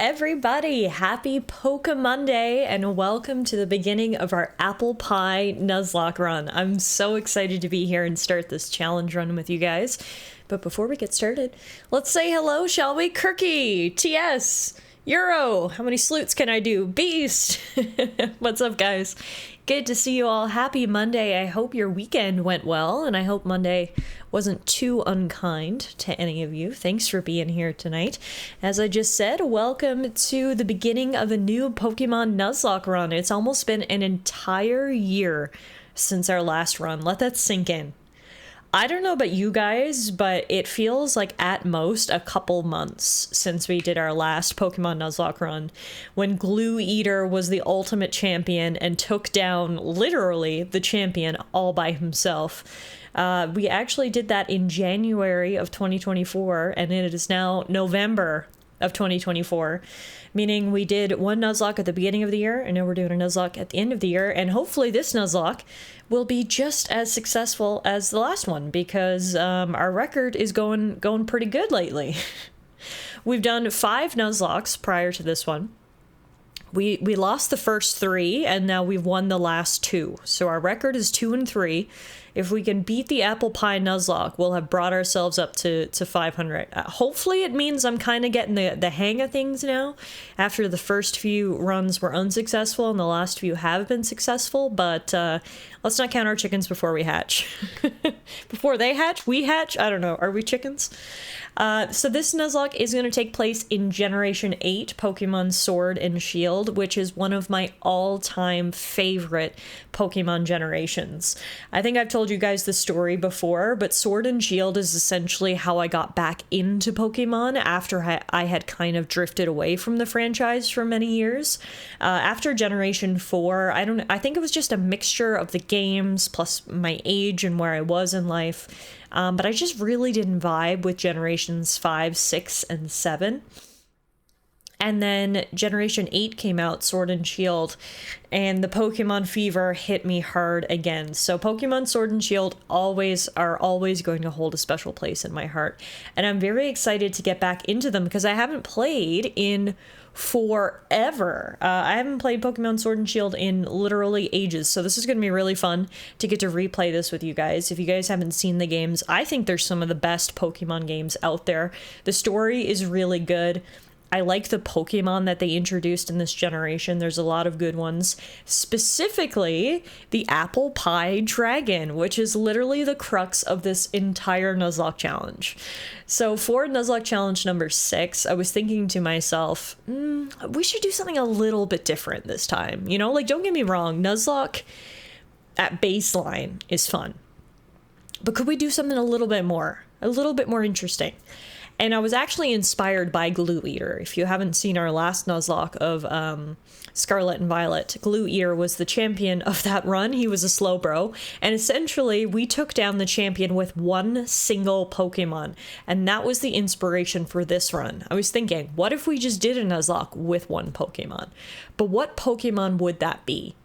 everybody! Happy Poke Monday and welcome to the beginning of our apple pie Nuzlocke run. I'm so excited to be here and start this challenge run with you guys. But before we get started, let's say hello, shall we? Kirky, TS, Euro, how many salutes can I do? Beast! What's up, guys? Good to see you all. Happy Monday. I hope your weekend went well, and I hope Monday wasn't too unkind to any of you. Thanks for being here tonight. As I just said, welcome to the beginning of a new Pokemon Nuzlocke run. It's almost been an entire year since our last run. Let that sink in. I don't know about you guys, but it feels like at most a couple months since we did our last Pokemon Nuzlocke run, when Glue Eater was the ultimate champion and took down literally the champion all by himself. We actually did that in January of 2024, and it is now November of 2024, meaning we did one Nuzlocke at the beginning of the year, and now we're doing a Nuzlocke at the end of the year, and hopefully this Nuzlocke will be just as successful as the last one, because our record is going pretty good lately. We've done 5 Nuzlockes prior to this one. We lost the first 3, and now we've won the last 2. So our record is 2-3. If we can beat the Apple Pie Nuzlocke, we'll have brought ourselves up to 500. Hopefully it means I'm kind of getting the hang of things now, after the first few runs were unsuccessful and the last few have been successful, but let's not count our chickens before we hatch. Before they hatch, we hatch? I don't know. Are we chickens? So this Nuzlocke is going to take place in Generation 8, Pokemon Sword and Shield, which is one of my all-time favorite Pokemon generations. I think I've told you guys the story before, but Sword and Shield is essentially how I got back into Pokemon after I had kind of drifted away from the franchise for many years. After Generation 4, I think it was just a mixture of the games plus my age and where I was in life. But I just really didn't vibe with Generations 5, 6, and 7. And then Generation 8 came out, Sword and Shield, and the Pokemon fever hit me hard again. So Pokemon Sword and Shield are always going to hold a special place in my heart. And I'm very excited to get back into them because I haven't played in forever. I haven't played Pokemon Sword and Shield in literally ages, so this is going to be really fun to get to replay this with you guys. If you guys haven't seen the games, I think they're some of the best Pokemon games out there. The story is really good. I like the Pokemon that they introduced in this generation. There's a lot of good ones. Specifically, the Apple Pie Dragon, which is literally the crux of this entire Nuzlocke challenge. So for Nuzlocke challenge number 6, I was thinking to myself, we should do something a little bit different this time. You know, like, don't get me wrong, Nuzlocke at baseline is fun. But could we do something a little bit more interesting? And I was actually inspired by Glue Eater. If you haven't seen our last Nuzlocke of Scarlet and Violet, Glue Eater was the champion of that run. He was a slow bro. And essentially, we took down the champion with one single Pokemon. And that was the inspiration for this run. I was thinking, what if we just did a Nuzlocke with one Pokemon? But what Pokemon would that be?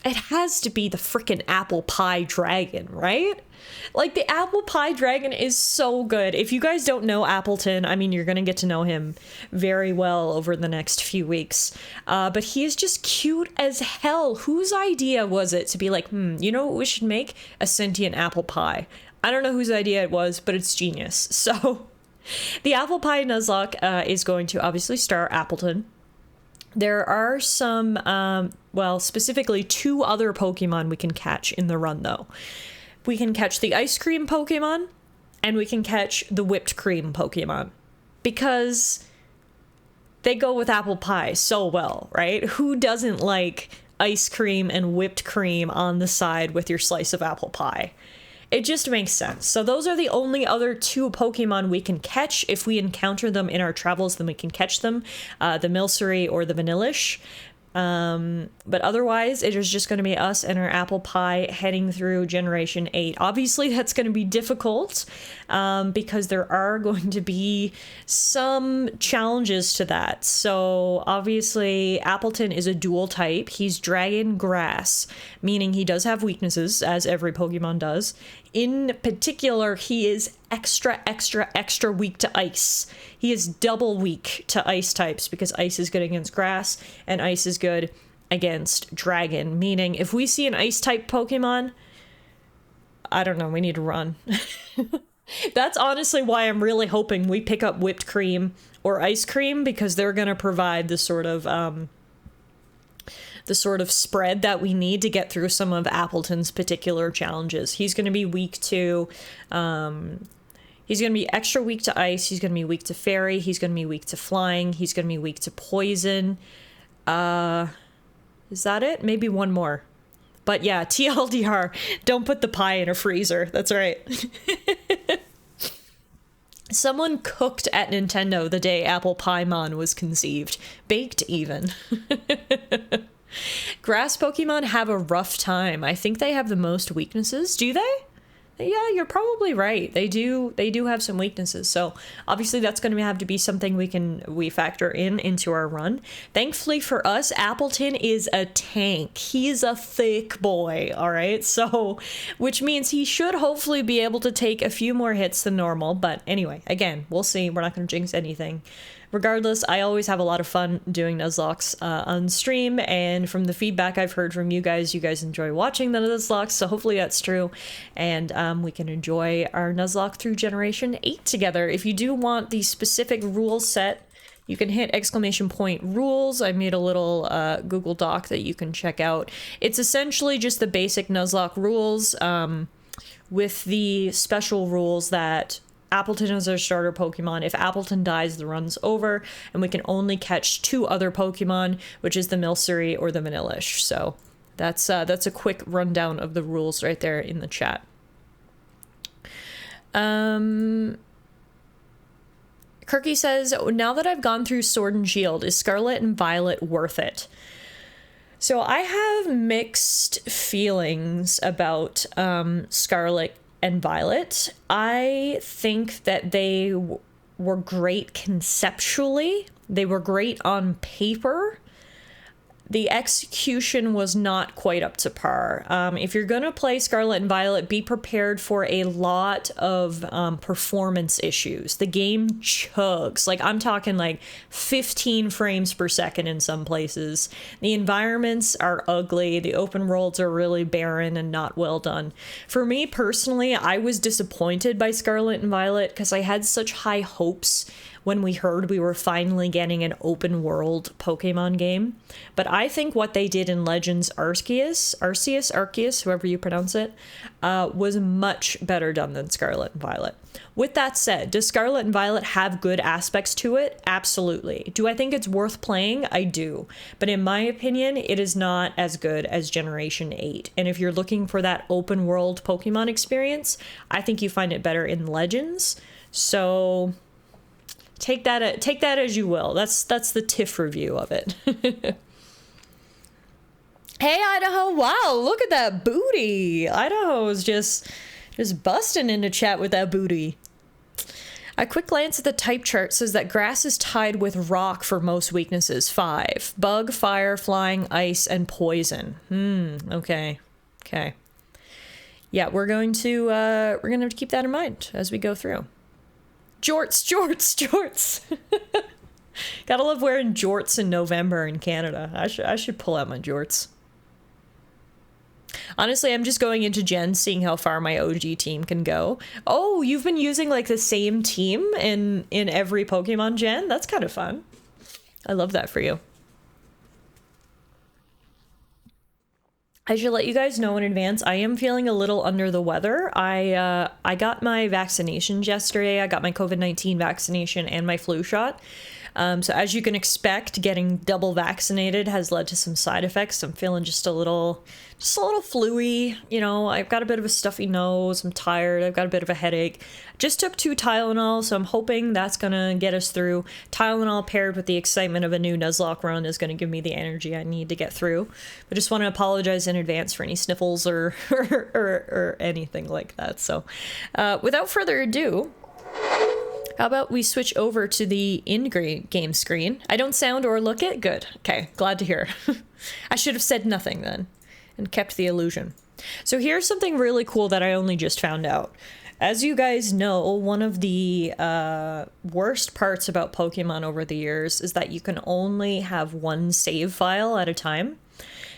It has to be the frickin' Apple Pie Dragon, right? Like, the Apple Pie Dragon is so good. If you guys don't know Appleton, I mean, you're gonna get to know him very well over the next few weeks. But he is just cute as hell. Whose idea was it to be like, you know what we should make? A sentient apple pie. I don't know whose idea it was, but it's genius. So, the Apple Pie Nuzlocke is going to obviously star Appleton. There are some, specifically 2 other Pokemon we can catch in the run, though. We can catch the ice cream Pokemon, and we can catch the whipped cream Pokemon. Because they go with apple pie so well, right? Who doesn't like ice cream and whipped cream on the side with your slice of apple pie? It just makes sense. So those are the only other 2 Pokemon we can catch. If we encounter them in our travels, then we can catch them. The Milcery or the Vanillish. But otherwise, it is just going to be us and our apple pie heading through Generation 8. Obviously, that's going to be difficult because there are going to be some challenges to that. So obviously, Appleton is a dual type. He's Dragon Grass, meaning he does have weaknesses, as every Pokemon does. In particular, he is extra weak to ice. He is double weak to ice types because ice is good against grass and ice is good against dragon. Meaning if we see an ice type Pokemon, I don't know, we need to run. That's honestly why I'm really hoping we pick up whipped cream or ice cream, because they're going to provide the sort of spread that we need to get through some of Appleton's particular challenges. He's going to be weak to, he's going to be extra weak to ice. He's going to be weak to fairy. He's going to be weak to flying. He's going to be weak to poison. Is that it? Maybe one more. But yeah, TLDR, don't put the pie in a freezer. That's right. Someone cooked at Nintendo the day Apple Paimon was conceived. Baked even. Grass Pokemon have a rough time. I think they have the most weaknesses. Do they? Yeah, you're probably right. They do have some weaknesses. So obviously that's going to have to be something we factor into our run. Thankfully for us, Appleton is a tank. He's a thick boy, all right? So, which means he should hopefully be able to take a few more hits than normal. But anyway, again, we'll see. We're not going to jinx anything. Regardless, I always have a lot of fun doing Nuzlocks on stream, and from the feedback I've heard from you guys enjoy watching the Nuzlocks, so hopefully that's true, and we can enjoy our Nuzlocke through Generation 8 together. If you do want the specific rule set, you can hit !rules. I made a little Google Doc that you can check out. It's essentially just the basic Nuzlocke rules with the special rules that Appleton is our starter Pokemon. If Appleton dies, the run's over, and we can only catch 2 other Pokemon, which is the Milcery or the Vanillish. So that's a quick rundown of the rules right there in the chat. Kirky says, now that I've gone through Sword and Shield, is Scarlet and Violet worth it? So I have mixed feelings about Scarlet and Violet. I think that they were great conceptually. They were great on paper. The execution was not quite up to par. If you're going to play Scarlet and Violet, be prepared for a lot of performance issues. The game chugs. Like, I'm talking like 15 frames per second in some places. The environments are ugly. The open worlds are really barren and not well done. For me personally, I was disappointed by Scarlet and Violet because I had such high hopes when we heard we were finally getting an open world Pokemon game. But I think what they did in Legends Arceus, whoever you pronounce it, was much better done than Scarlet and Violet. With that said, does Scarlet and Violet have good aspects to it? Absolutely. Do I think it's worth playing? I do. But in my opinion, it is not as good as Generation 8. And if you're looking for that open world Pokemon experience, I think you find it better in Legends. So take that as you will. That's the TIFF review of it. Hey, Idaho. Wow, look at that booty. Idaho's just busting into chat with that booty. A quick glance at the type chart says that grass is tied with rock for most weaknesses. 5. Bug, fire, flying, ice, and poison. Okay. Okay. Yeah, we're going to keep that in mind as we go through. Jorts. Gotta love wearing jorts in November in Canada. I should pull out my jorts. Honestly, I'm just going into Gen, seeing how far my OG team can go. Oh, you've been using like the same team in every Pokemon Gen? That's kind of fun. I love that for you. I should let you guys know in advance, I am feeling a little under the weather. I got my vaccinations yesterday. I got my COVID-19 vaccination and my flu shot. So as you can expect, getting double vaccinated has led to some side effects. I'm feeling just a little flu-y. You know, I've got a bit of a stuffy nose. I'm tired. I've got a bit of a headache. Just took 2 Tylenol, so I'm hoping that's gonna get us through. Tylenol paired with the excitement of a new Nuzlocke run is gonna give me the energy I need to get through. But just want to apologize in advance for any sniffles or anything like that. So without further ado, how about we switch over to the in-game screen? I don't sound or look it? Good. Okay, glad to hear. I should have said nothing then and kept the illusion. So here's something really cool that I only just found out. As you guys know, one of the worst parts about Pokemon over the years is that you can only have one save file at a time.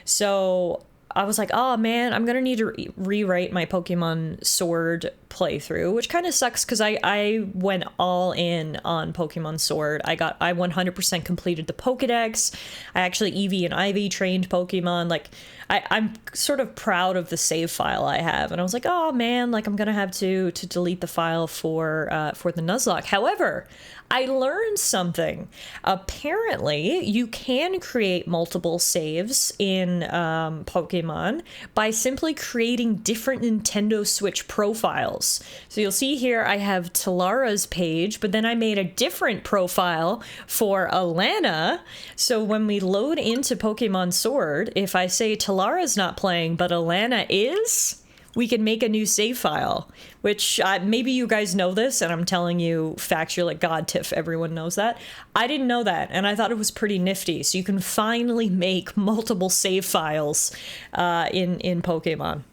So I was like, oh man, I'm gonna need to rewrite my Pokemon Sword playthrough, which kind of sucks because I went all in on Pokemon Sword. I 100% completed the Pokedex. I actually EV and IV trained Pokemon. Like, I'm sort of proud of the save file I have, and I was like, oh man, like I'm gonna have to delete the file for the Nuzlocke. However, I learned something. Apparently, you can create multiple saves in Pokemon by simply creating different Nintendo Switch profiles. So you'll see here I have Tallara's page, but then I made a different profile for Alana. So when we load into Pokemon Sword, if I say Tallara's not playing, but Alana is, we can make a new save file, which maybe you guys know this, and I'm telling you facts. You're like, God, Tiff, everyone knows that. I didn't know that, and I thought it was pretty nifty. So you can finally make multiple save files in Pokemon.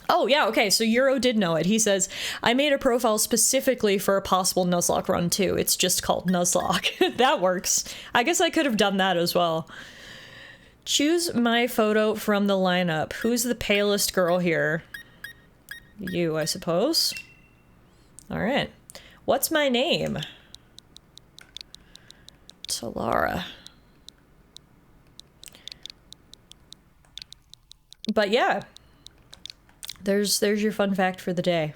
Oh, yeah, okay, so Euro did know it. He says, I made a profile specifically for a possible Nuzlocke run, too. It's just called Nuzlocke. That works. I guess I could have done that as well. Choose my photo from the lineup. Who's the palest girl here? You, I suppose. All right. What's my name? Tallara. But yeah, there's your fun fact for the day.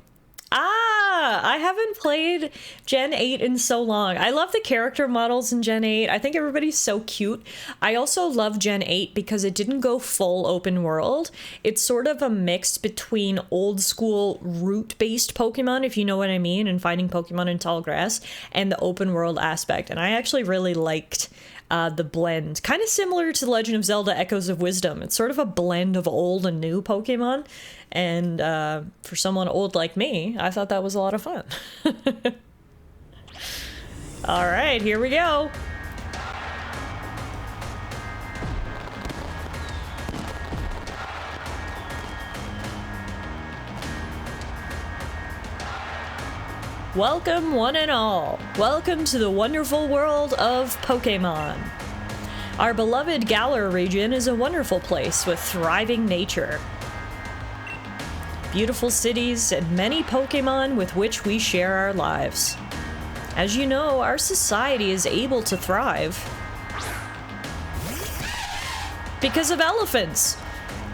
I haven't played Gen 8 in so long. I love the character models in Gen 8. I think everybody's so cute. I also love Gen 8 because it didn't go full open world. It's sort of a mix between old school route-based Pokemon, if you know what I mean, and finding Pokemon in tall grass, and the open world aspect. And I actually really liked the blend. Kind of similar to Legend of Zelda Echoes of Wisdom. It's sort of a blend of old and new Pokemon. And for someone old like me, I thought that was a lot of fun. All right, here we go. Welcome, one and all. Welcome to the wonderful world of Pokemon. Our beloved Galar region is a wonderful place with thriving nature, beautiful cities, and many Pokemon with which we share our lives. As you know, our society is able to thrive because of elephants.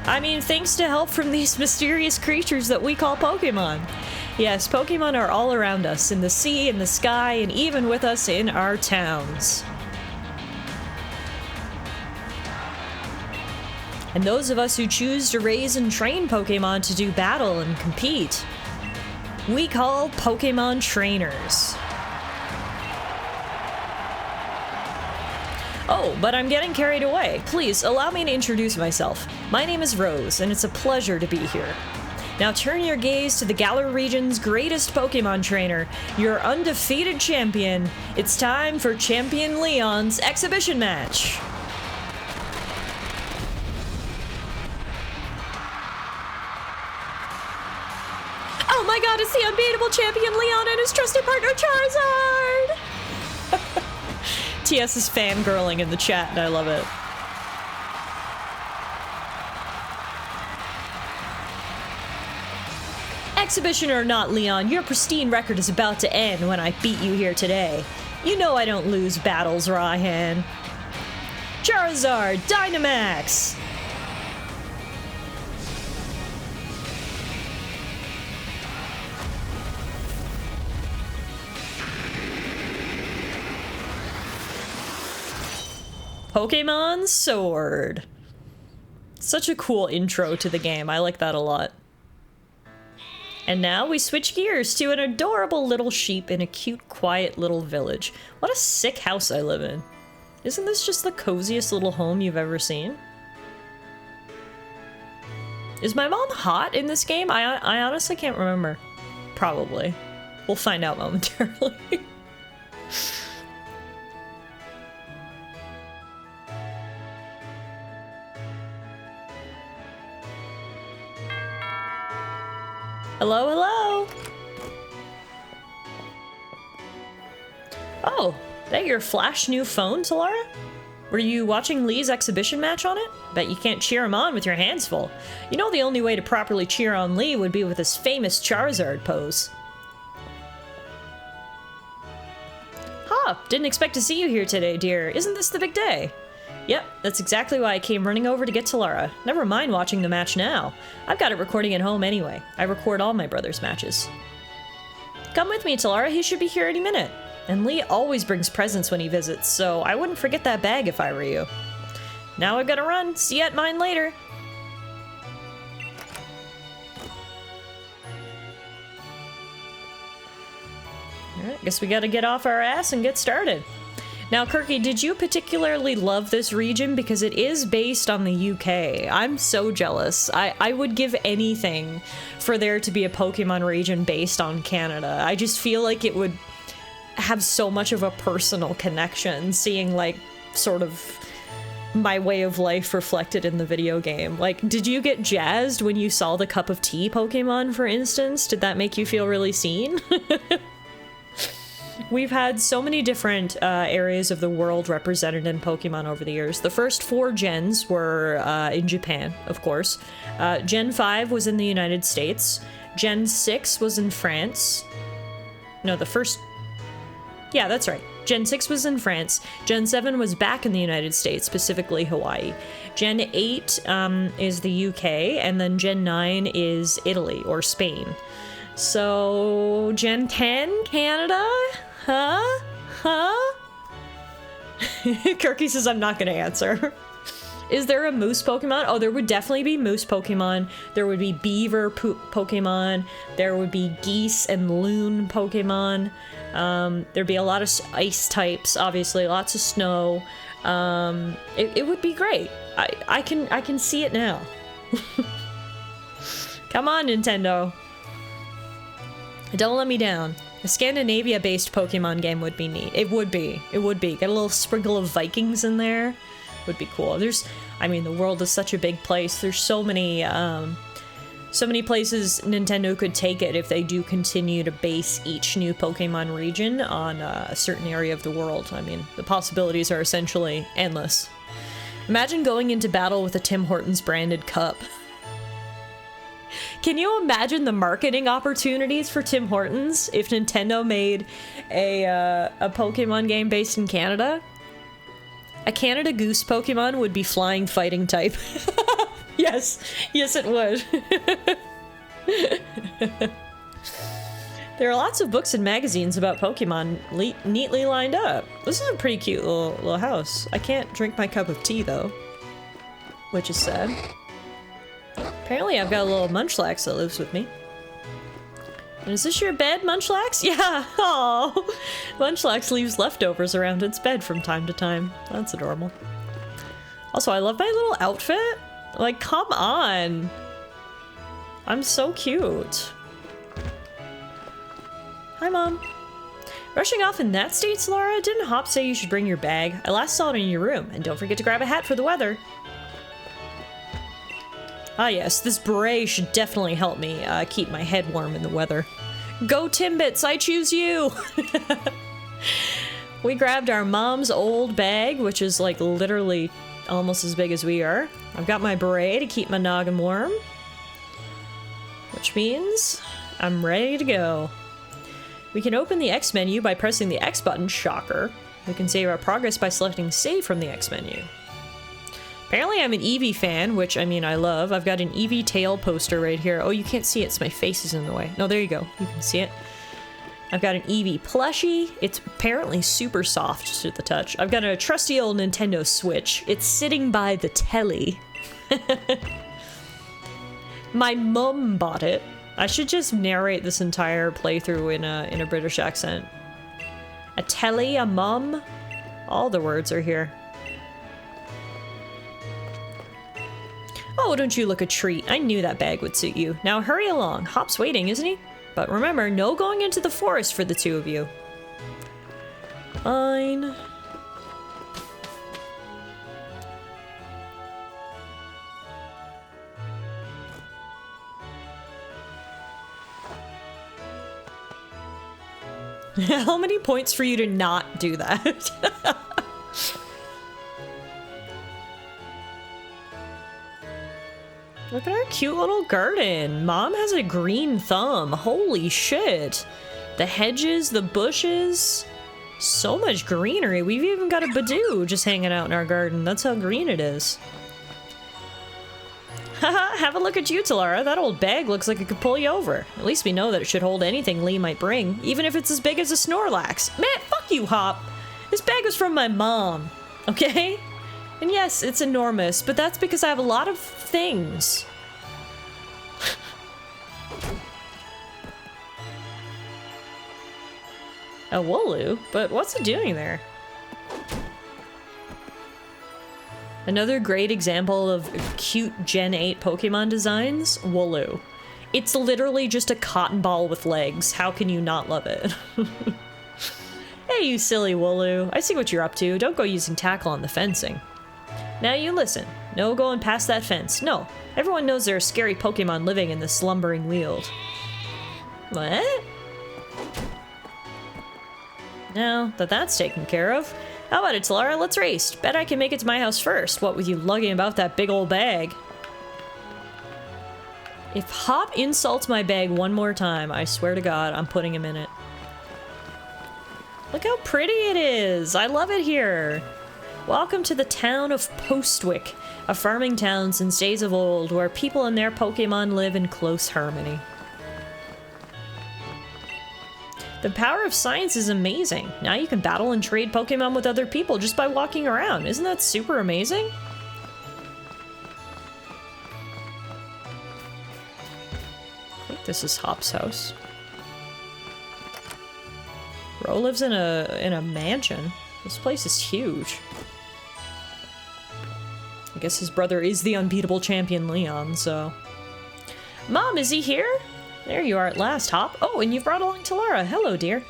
I mean, thanks to help from these mysterious creatures that we call Pokemon. Yes, Pokemon are all around us, in the sea, in the sky, and even with us in our towns. And those of us who choose to raise and train Pokemon to do battle and compete, we call Pokemon trainers. Oh, but I'm getting carried away. Please, allow me to introduce myself. My name is Rose, and it's a pleasure to be here. Now turn your gaze to the Galar region's greatest Pokemon trainer, your undefeated champion. It's time for Champion Leon's exhibition match. Oh my god, it's the unbeatable champion Leon and his trusted partner Charizard! TS is fangirling in the chat, and I love it. Exhibition or not, Leon, your pristine record is about to end when I beat you here today. You know I don't lose battles, Raihan. Charizard, Dynamax! Pokemon Sword. Such a cool intro to the game. I like that a lot. And now we switch gears to an adorable little sheep in a cute, quiet little village. What a sick house I live in. Isn't this just the coziest little home you've ever seen? Is my mom hot in this game? I honestly can't remember. Probably. We'll find out momentarily. Hello, hello! Oh, that your flash new phone, Tallara? Were you watching Lee's exhibition match on it? Bet you can't cheer him on with your hands full. You know the only way to properly cheer on Lee would be with his famous Charizard pose. Huh, didn't expect to see you here today, dear. Isn't this the big day? Yep, that's exactly why I came running over to get Tallara. Never mind watching the match now. I've got it recording at home anyway. I record all my brother's matches. Come with me, Tallara. He should be here any minute. And Lee always brings presents when he visits, so I wouldn't forget that bag if I were you. Now I've got to run. See you at mine later. Alright, guess we gotta get off our ass and get started. Now, Kirky, did you particularly love this region? Because it is based on the UK. I'm so jealous. I would give anything for there to be a Pokemon region based on Canada. I just feel like it would have so much of a personal connection, seeing, like, sort of my way of life reflected in the video game. Like, did you get jazzed when you saw the Cup of Tea Pokemon, for instance? Did that make you feel really seen? We've had so many different areas of the world represented in Pokemon over the years. The first 4 gens were in Japan, of course. Gen 5 was in the United States. Gen 6 was in France. No, the first... Yeah, that's right. Gen 6 was in France. Gen 7 was back in the United States, specifically Hawaii. Gen 8 is the UK, and then Gen 9 is Italy, or Spain. So, Gen 10, Canada? Huh? Kirky says I'm not gonna answer. Is there a moose Pokemon? Oh, there would definitely be moose Pokemon. There would be beaver Pokemon. There would be geese and loon Pokemon. There'd be a lot of ice types, obviously, lots of snow. It would be great. I can see it now. Come on, Nintendo. Don't let me down. A Scandinavia-based Pokemon game would be neat. It would be. It would be. Get a little sprinkle of Vikings in there. Would be cool. I mean, the world is such a big place. There's so many places Nintendo could take it if they do continue to base each new Pokemon region on a certain area of the world. I mean, the possibilities are essentially endless. Imagine going into battle with a Tim Hortons branded cup. Can you imagine the marketing opportunities for Tim Hortons if Nintendo made a Pokemon game based in Canada? A Canada Goose Pokemon would be flying fighting type. Yes, it would. There are lots of books and magazines about Pokemon neatly lined up. This is a pretty cute little house. I can't drink my cup of tea though, which is sad. Apparently I've got a little Munchlax that lives with me. And is this your bed, Munchlax? Yeah! Oh, Munchlax leaves leftovers around its bed from time to time. That's adorable. Also, I love my little outfit. Like, come on! I'm so cute. Hi, Mom. Rushing off in that state, Laura? Didn't Hop say you should bring your bag? I last saw it in your room. And don't forget to grab a hat for the weather. Ah yes, this beret should definitely help me keep my head warm in the weather. Go Timbits, I choose you! We grabbed our mom's old bag, which is like literally almost as big as we are. I've got my beret to keep my noggin warm. Which means I'm ready to go. We can open the X menu by pressing the X button, shocker. We can save our progress by selecting save from the X menu. Apparently I'm an Eevee fan, which, I mean, I love. I've got an Eevee tail poster right here. Oh, you can't see it, so my face is in the way. No, there you go. You can see it. I've got an Eevee plushie. It's apparently super soft to the touch. I've got a trusty old Nintendo Switch. It's sitting by the telly. My mum bought it. I should just narrate this entire playthrough in a British accent. A telly, a mum. All the words are here. Oh, don't you look a treat. I knew that bag would suit you. Now hurry along. Hop's waiting, isn't he? But remember, no going into the forest for the two of you. Fine. How many points for you to not do that? Look at our cute little garden. Mom has a green thumb. Holy shit. The hedges, the bushes. So much greenery. We've even got a Badoo just hanging out in our garden. That's how green it is. Haha, have a look at you, Tallara. That old bag looks like it could pull you over. At least we know that it should hold anything Lee might bring, even if it's as big as a Snorlax. Man, fuck you, Hop. This bag was from my mom, okay? And yes, it's enormous, but that's because I have a lot of things. A Wooloo? But what's it doing there? Another great example of cute Gen 8 Pokemon designs, Wooloo. It's literally just a cotton ball with legs. How can you not love it? Hey, you silly Wooloo. I see what you're up to. Don't go using tackle on the fencing. Now you listen. No going past that fence. No. Everyone knows there are scary Pokemon living in the slumbering weald. What? Now that that's taken care of, how about it, Tallara? Let's race. Bet I can make it to my house first, what with you lugging about that big old bag. If Hop insults my bag one more time, I swear to God, I'm putting him in it. Look how pretty it is. I love it here. Welcome to the town of Postwick, a farming town since days of old, where people and their Pokemon live in close harmony. The power of science is amazing. Now you can battle and trade Pokemon with other people just by walking around. Isn't that super amazing? I think this is Hop's house. Ro lives in a mansion. This place is huge. I guess his brother is the unbeatable champion Leon, so... Mom, is he here? There you are at last, Hop. Oh, and you've brought along Tallara. Hello, dear.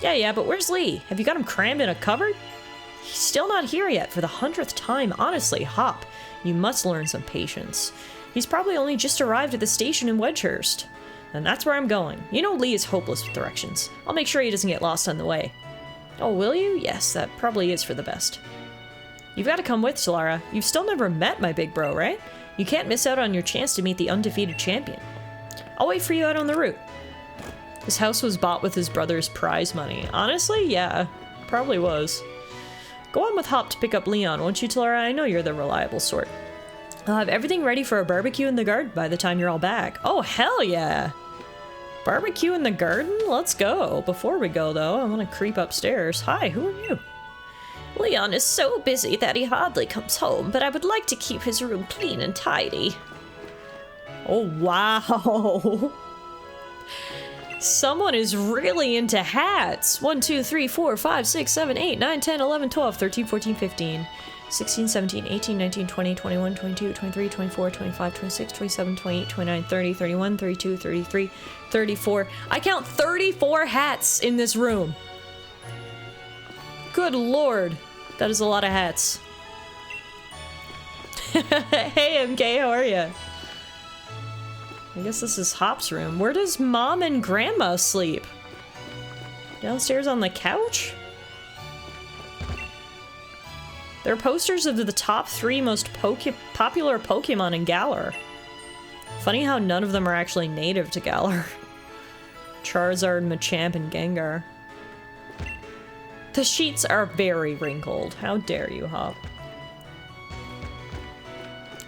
Yeah, but where's Lee? Have you got him crammed in a cupboard? He's still not here yet for the 100th time. Honestly, Hop, you must learn some patience. He's probably only just arrived at the station in Wedgehurst. And that's where I'm going. You know Lee is hopeless with directions. I'll make sure he doesn't get lost on the way. Oh, will you? Yes, that probably is for the best. You've got to come with, Tallara. You've still never met my big bro, right? You can't miss out on your chance to meet the undefeated champion. I'll wait for you out on the route. His house was bought with his brother's prize money. Honestly, yeah, probably was. Go on with Hop to pick up Leon, won't you, Tallara? I know you're the reliable sort. I'll have everything ready for a barbecue in the garden by the time you're all back. Oh, hell yeah! Barbecue in the garden? Let's go. Before we go, though, I want to creep upstairs. Hi, who are you? Leon is so busy that he hardly comes home, but I would like to keep his room clean and tidy. Oh, wow. Someone is really into hats. 1, 2, 3, 4, 5, 6, 7, 8, 9, 10, 11, 12, 13, 14, 15, 16, 17, 18, 19, 20, 21, 22, 23, 24, 25, 26, 27, 28, 29, 30, 31, 32, 33, 34. I count 34 hats in this room. Good lord. That is a lot of hats. Hey, MK, how are ya? I guess this is Hop's room. Where does Mom and Grandma sleep? Downstairs on the couch? There are posters of the top 3 most popular Pokemon in Galar. Funny how none of them are actually native to Galar. Charizard, Machamp, and Gengar. The sheets are very wrinkled. How dare you, Hop?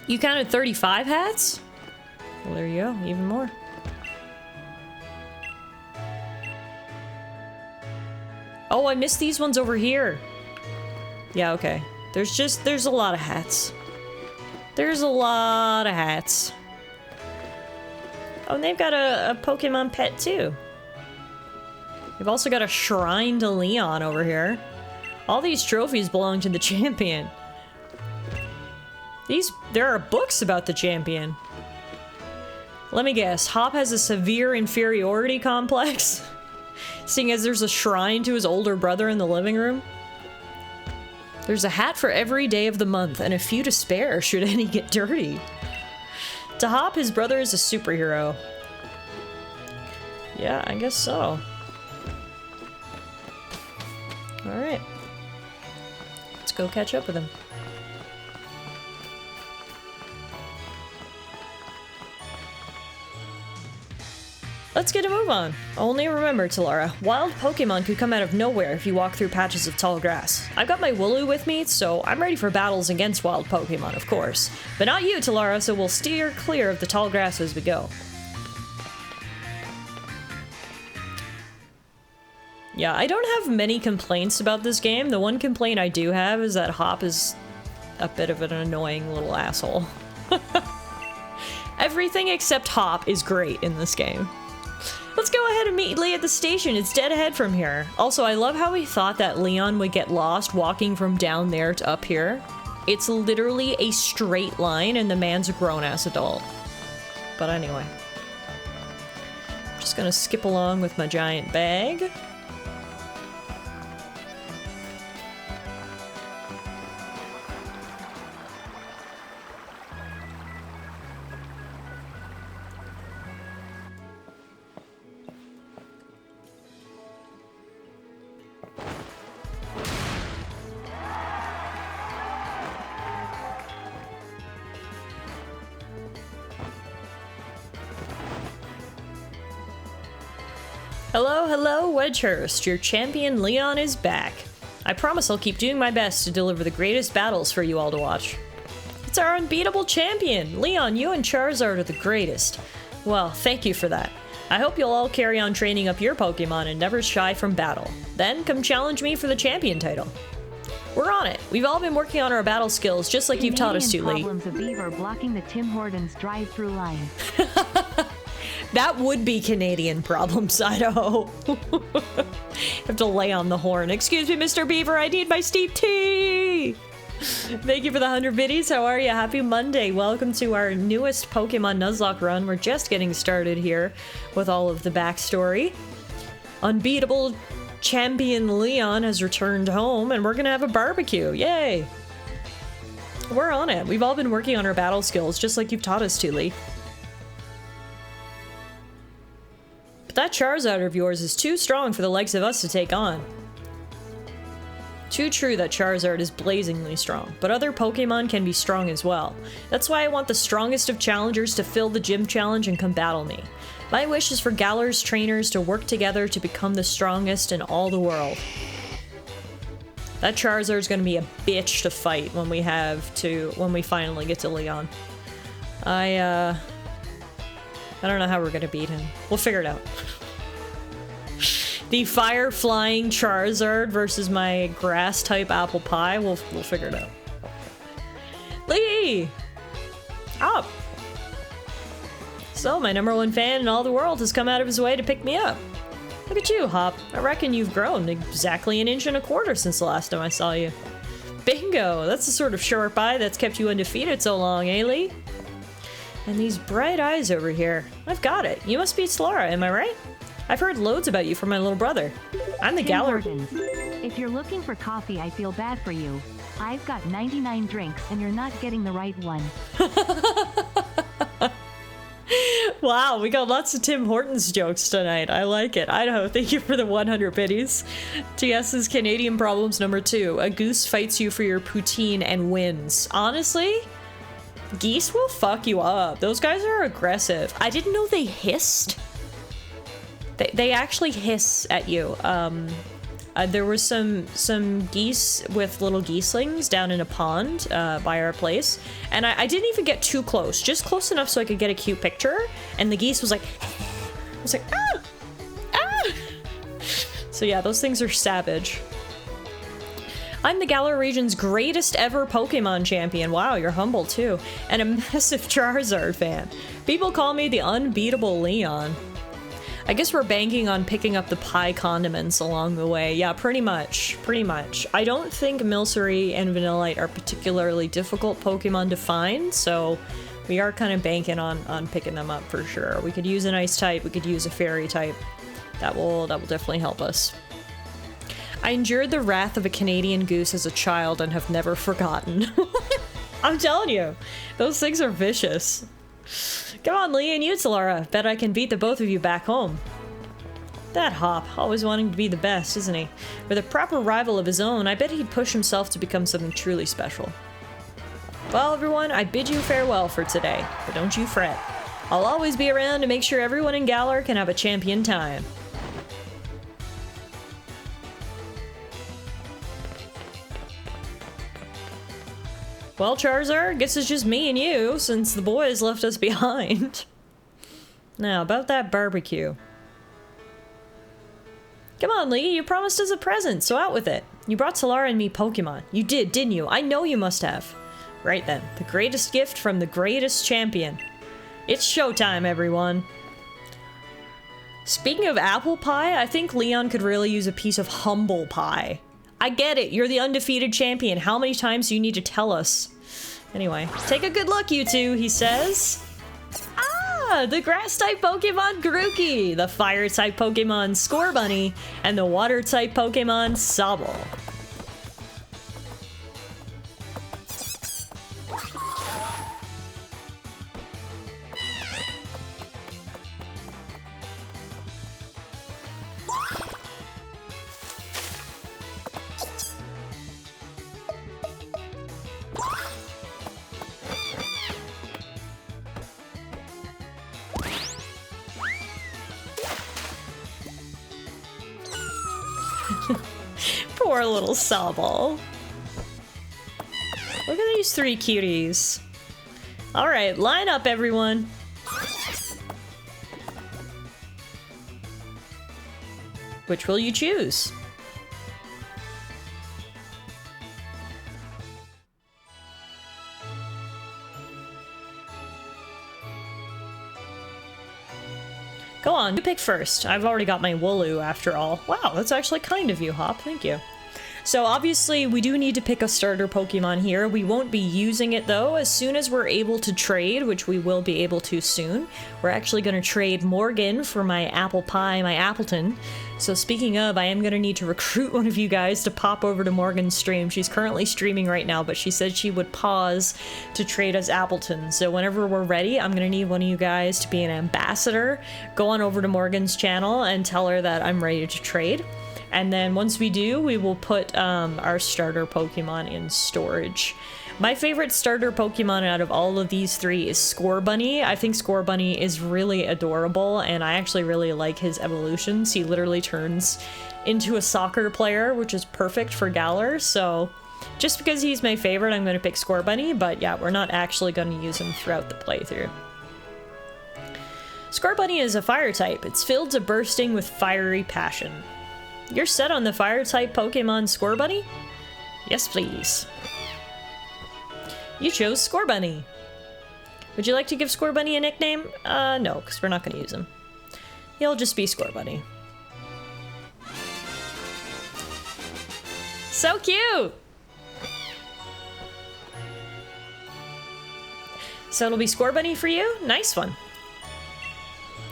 You counted 35 hats? Well, there you go. Even more. Oh, I missed these ones over here. Yeah, okay. There's a lot of hats. There's a lot of hats. Oh, and they've got a Pokemon pet, too. They've also got a shrine to Leon over here. All these trophies belong to the champion. There are books about the champion. Let me guess, Hop has a severe inferiority complex? Seeing as there's a shrine to his older brother in the living room? There's a hat for every day of the month, and a few to spare should any get dirty. To Hop, his brother is a superhero. Yeah, I guess so. Let's go catch up with him. Let's get a move on. Only remember, Tallara, wild Pokemon could come out of nowhere if you walk through patches of tall grass. I've got my Wooloo with me, so I'm ready for battles against wild Pokemon, of course. But not you, Tallara, so we'll steer clear of the tall grass as we go. Yeah, I don't have many complaints about this game. The one complaint I do have is that Hop is a bit of an annoying little asshole. Everything except Hop is great in this game. Let's go ahead and meet Lee at the station. It's dead ahead from here. Also, I love how we thought that Leon would get lost walking from down there to up here. It's literally a straight line and the man's a grown-ass adult. But anyway. I'm just gonna skip along with my giant bag. Hello, hello, Wedgehurst. Your champion Leon is back. I promise I'll keep doing my best to deliver the greatest battles for you all to watch. It's our unbeatable champion! Leon, you and Charizard are the greatest. Well, thank you for that. I hope you'll all carry on training up your Pokemon and never shy from battle. Then come challenge me for the champion title. We're on it. We've all been working on our battle skills just like you've taught us to, Lee. Problems of Beaver blocking the Tim Hortons drive-through line. That would be Canadian problems, Idaho. Have to lay on the horn. Excuse me, Mr. Beaver, I need my steep tea! Thank you for the 100 biddies. How are you? Happy Monday. Welcome to our newest Pokemon Nuzlocke run. We're just getting started here with all of the backstory. Unbeatable champion Leon has returned home, and we're gonna have a barbecue. Yay! We're on it. We've all been working on our battle skills, just like you've taught us to, Lee. But that Charizard of yours is too strong for the likes of us to take on. Too true that Charizard is blazingly strong, but other Pokemon can be strong as well. That's why I want the strongest of challengers to fill the gym challenge and come battle me. My wish is for Galar's trainers to work together to become the strongest in all the world. That Charizard's gonna be a bitch to fight when we finally get to Leon. I don't know how we're gonna beat him. We'll figure it out. The fire-flying Charizard versus my grass-type apple pie. We'll figure it out. Lee! Up! So, my #1 fan in all the world has come out of his way to pick me up. Look at you, Hop. I reckon you've grown exactly 1.25 inches since the last time I saw you. Bingo! That's the sort of sharp eye that's kept you undefeated so long, eh, Lee? And these bright eyes over here. I've got it. You must be Tallara, am I right? I've heard loads about you from my little brother. I'm the Galar. If you're looking for coffee, I feel bad for you. I've got 99 drinks and you're not getting the right one. Wow, we got lots of Tim Hortons jokes tonight. I like it. Idaho, thank you for the 100 biddies. TS's Canadian problems #2. A goose fights you for your poutine and wins. Honestly? Geese will fuck you up. Those guys are aggressive. I didn't know they hissed. They actually hiss at you. There was some geese with little geeslings down in a pond by our place, and I didn't even get too close, just close enough so I could get a cute picture. And the geese was like, I was like, ah, ah. So yeah, those things are savage. I'm the Galar region's greatest ever Pokemon champion. Wow, you're humble too. And a massive Charizard fan. People call me the unbeatable Leon. I guess we're banking on picking up the pie condiments along the way. Yeah, pretty much. Pretty much. I don't think Milcery and Vanillite are particularly difficult Pokemon to find, so we are kind of banking on picking them up for sure. We could use an ice type, we could use a fairy type. That will definitely help us. I endured the wrath of a Canadian goose as a child and have never forgotten. I'm telling you, those things are vicious. Come on, Lee and you, Tallara. Bet I can beat the both of you back home. That Hop, always wanting to be the best, isn't he? With a proper rival of his own, I bet he'd push himself to become something truly special. Well, everyone, I bid you farewell for today, but don't you fret. I'll always be around to make sure everyone in Galar can have a champion time. Well, Charizard, guess it's just me and you, since the boys left us behind. Now, about that barbecue. Come on, Lee, you promised us a present, so out with it. You brought Tallara and me Pokemon. You did, didn't you? I know you must have. Right then, the greatest gift from the greatest champion. It's showtime, everyone. Speaking of apple pie, I think Leon could really use a piece of humble pie. I get it, you're the undefeated champion. How many times do you need to tell us? Anyway, take a good look, you two, he says. Ah, the grass-type Pokemon Grookey, the fire-type Pokemon Scorbunny, and the water-type Pokemon Sobble. Poor little Sobble. Look at these three cuties. Alright, line up, everyone. Which will you choose? Go on, you pick first. I've already got my Wooloo after all. Wow, that's actually kind of you, Hop. Thank you. So obviously we do need to pick a starter Pokemon here. We won't be using it though. As soon as we're able to trade, which we will be able to soon, we're actually going to trade Morgan for my apple pie, my Appleton. So speaking of, I am going to need to recruit one of you guys to pop over to Morgan's stream. She's currently streaming right now, but she said she would pause to trade us Appleton. So whenever we're ready, I'm going to need one of you guys to be an ambassador. Go on over to Morgan's channel and tell her that I'm ready to trade. And then once we do, we will put our starter Pokemon in storage. My favorite starter Pokemon out of all of these three is Scorbunny. I think Scorbunny is really adorable, and I actually really like his evolutions. He literally turns into a soccer player, which is perfect for Galar, so just because he's my favorite, I'm going to pick Scorbunny, but yeah, we're not actually going to use him throughout the playthrough. Scorbunny is a fire type. It's filled to bursting with fiery passion. You're set on the fire-type Pokemon Scorbunny? Yes, please. You chose Scorbunny. Would you like to give Scorbunny a nickname? No, because we're not going to use him. He'll just be Scorbunny. So cute! So it'll be Scorbunny for you? Nice one.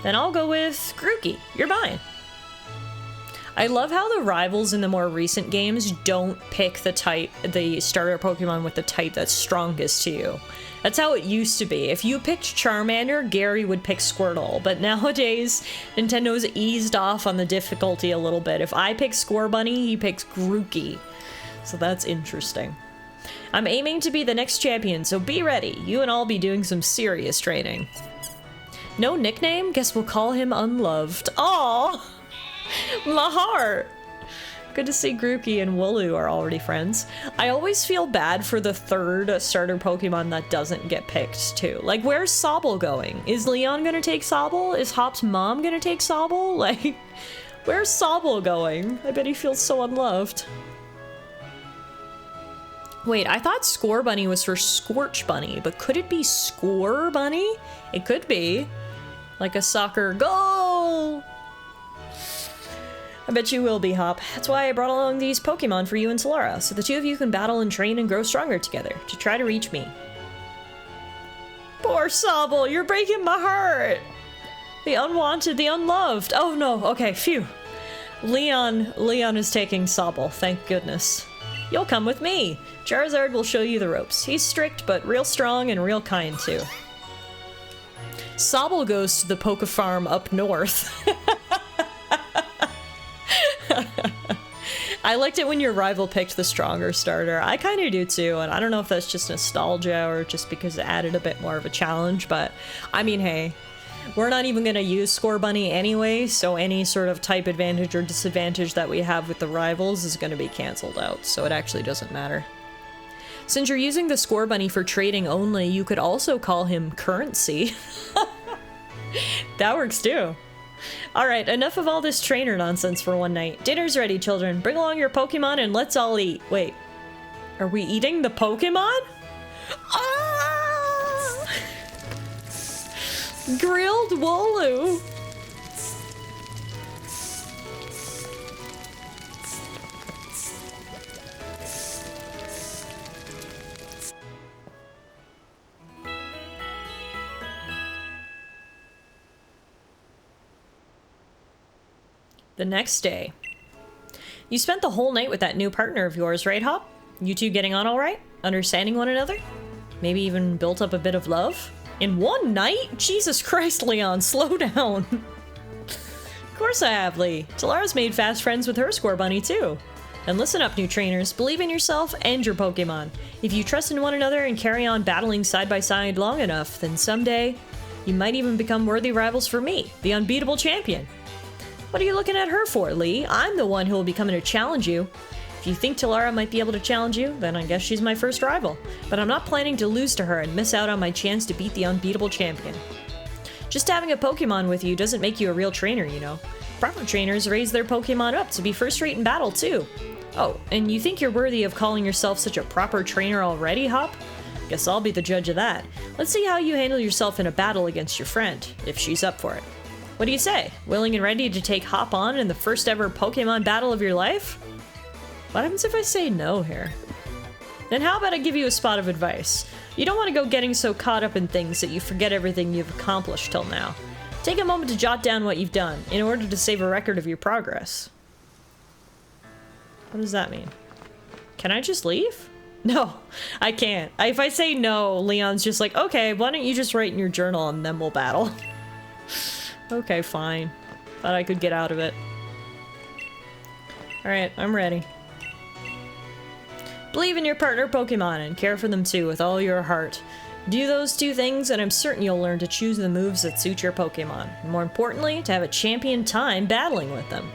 Then I'll go with Grookey. You're mine. I love how the rivals in the more recent games don't pick the starter Pokemon with the type that's strongest to you. That's how it used to be. If you picked Charmander, Gary would pick Squirtle, but nowadays, Nintendo's eased off on the difficulty a little bit. If I pick Scorbunny, he picks Grookey. So that's interesting. I'm aiming to be the next champion, so be ready. You and I'll be doing some serious training. No nickname? Guess we'll call him Unloved. Aww! My heart! Good to see Grookey and Wooloo are already friends. I always feel bad for the third starter Pokemon that doesn't get picked, too. Like, where's Sobble going? Is Leon gonna take Sobble? Is Hop's mom gonna take Sobble? Like, where's Sobble going? I bet he feels so unloved. Wait, I thought Scorbunny was for Scorch Bunny, but could it be Scorbunny? It could be. Like a soccer goal! I bet you will be, Hop. That's why I brought along these Pokemon for you and Tallara, so the two of you can battle and train and grow stronger together, to try to reach me. Poor Sobble, you're breaking my heart! The unwanted, the unloved. Oh no, okay, phew. Leon is taking Sobble, thank goodness. You'll come with me. Charizard will show you the ropes. He's strict, but real strong and real kind, too. Sobble goes to the Poke Farm up north. I liked it when your rival picked the stronger starter. I kind of do too, and I don't know if that's just nostalgia or just because it added a bit more of a challenge, but I mean, hey, we're not even going to use Score Bunny anyway, so any sort of type advantage or disadvantage that we have with the rivals is going to be cancelled out, so it actually doesn't matter. Since you're using the Score Bunny for trading only, you could also call him currency. That works too. Alright, enough of all this trainer nonsense for one night. Dinner's ready, children. Bring along your Pokemon and let's all eat. Wait, are we eating the Pokemon? Ah! Grilled Wooloo. The next day. You spent the whole night with that new partner of yours, right, Hop? You two getting on all right? Understanding one another? Maybe even built up a bit of love? In one night? Jesus Christ, Leon, slow down. Of course I have, Lee. Tallara's made fast friends with her Score Bunny, too. And listen up, new trainers. Believe in yourself and your Pokemon. If you trust in one another and carry on battling side by side long enough, then someday you might even become worthy rivals for me, the unbeatable champion. What are you looking at her for, Lee? I'm the one who will be coming to challenge you. If you think Tallara might be able to challenge you, then I guess she's my first rival. But I'm not planning to lose to her and miss out on my chance to beat the unbeatable champion. Just having a Pokemon with you doesn't make you a real trainer, you know. Proper trainers raise their Pokemon up to be first rate in battle, too. Oh, and you think you're worthy of calling yourself such a proper trainer already, Hop? Guess I'll be the judge of that. Let's see how you handle yourself in a battle against your friend, if she's up for it. What do you say? Willing and ready to take Hop on in the first ever Pokemon battle of your life? What happens if I say no here? Then how about I give you a spot of advice? You don't want to go getting so caught up in things that you forget everything you've accomplished till now. Take a moment to jot down what you've done, in order to save a record of your progress. What does that mean? Can I just leave? No, I can't. If I say no, Leon's just like, okay, why don't you just write in your journal and then we'll battle. Okay, fine. Thought I could get out of it. Alright, I'm ready. Believe in your partner Pokemon and care for them too with all your heart. Do those two things and I'm certain you'll learn to choose the moves that suit your Pokemon. And more importantly, to have a champion time battling with them.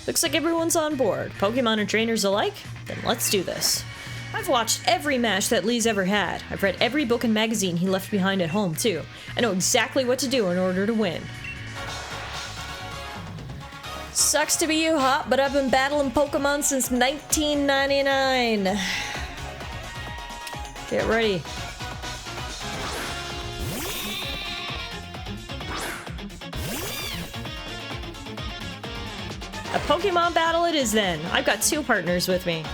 Looks like everyone's on board. Pokemon and trainers alike? Then let's do this. I've watched every match that Lee's ever had. I've read every book and magazine he left behind at home, too. I know exactly what to do in order to win. Sucks to be you, Hop, but I've been battling Pokemon since 1999. Get ready. A Pokemon battle it is then. I've got two partners with me.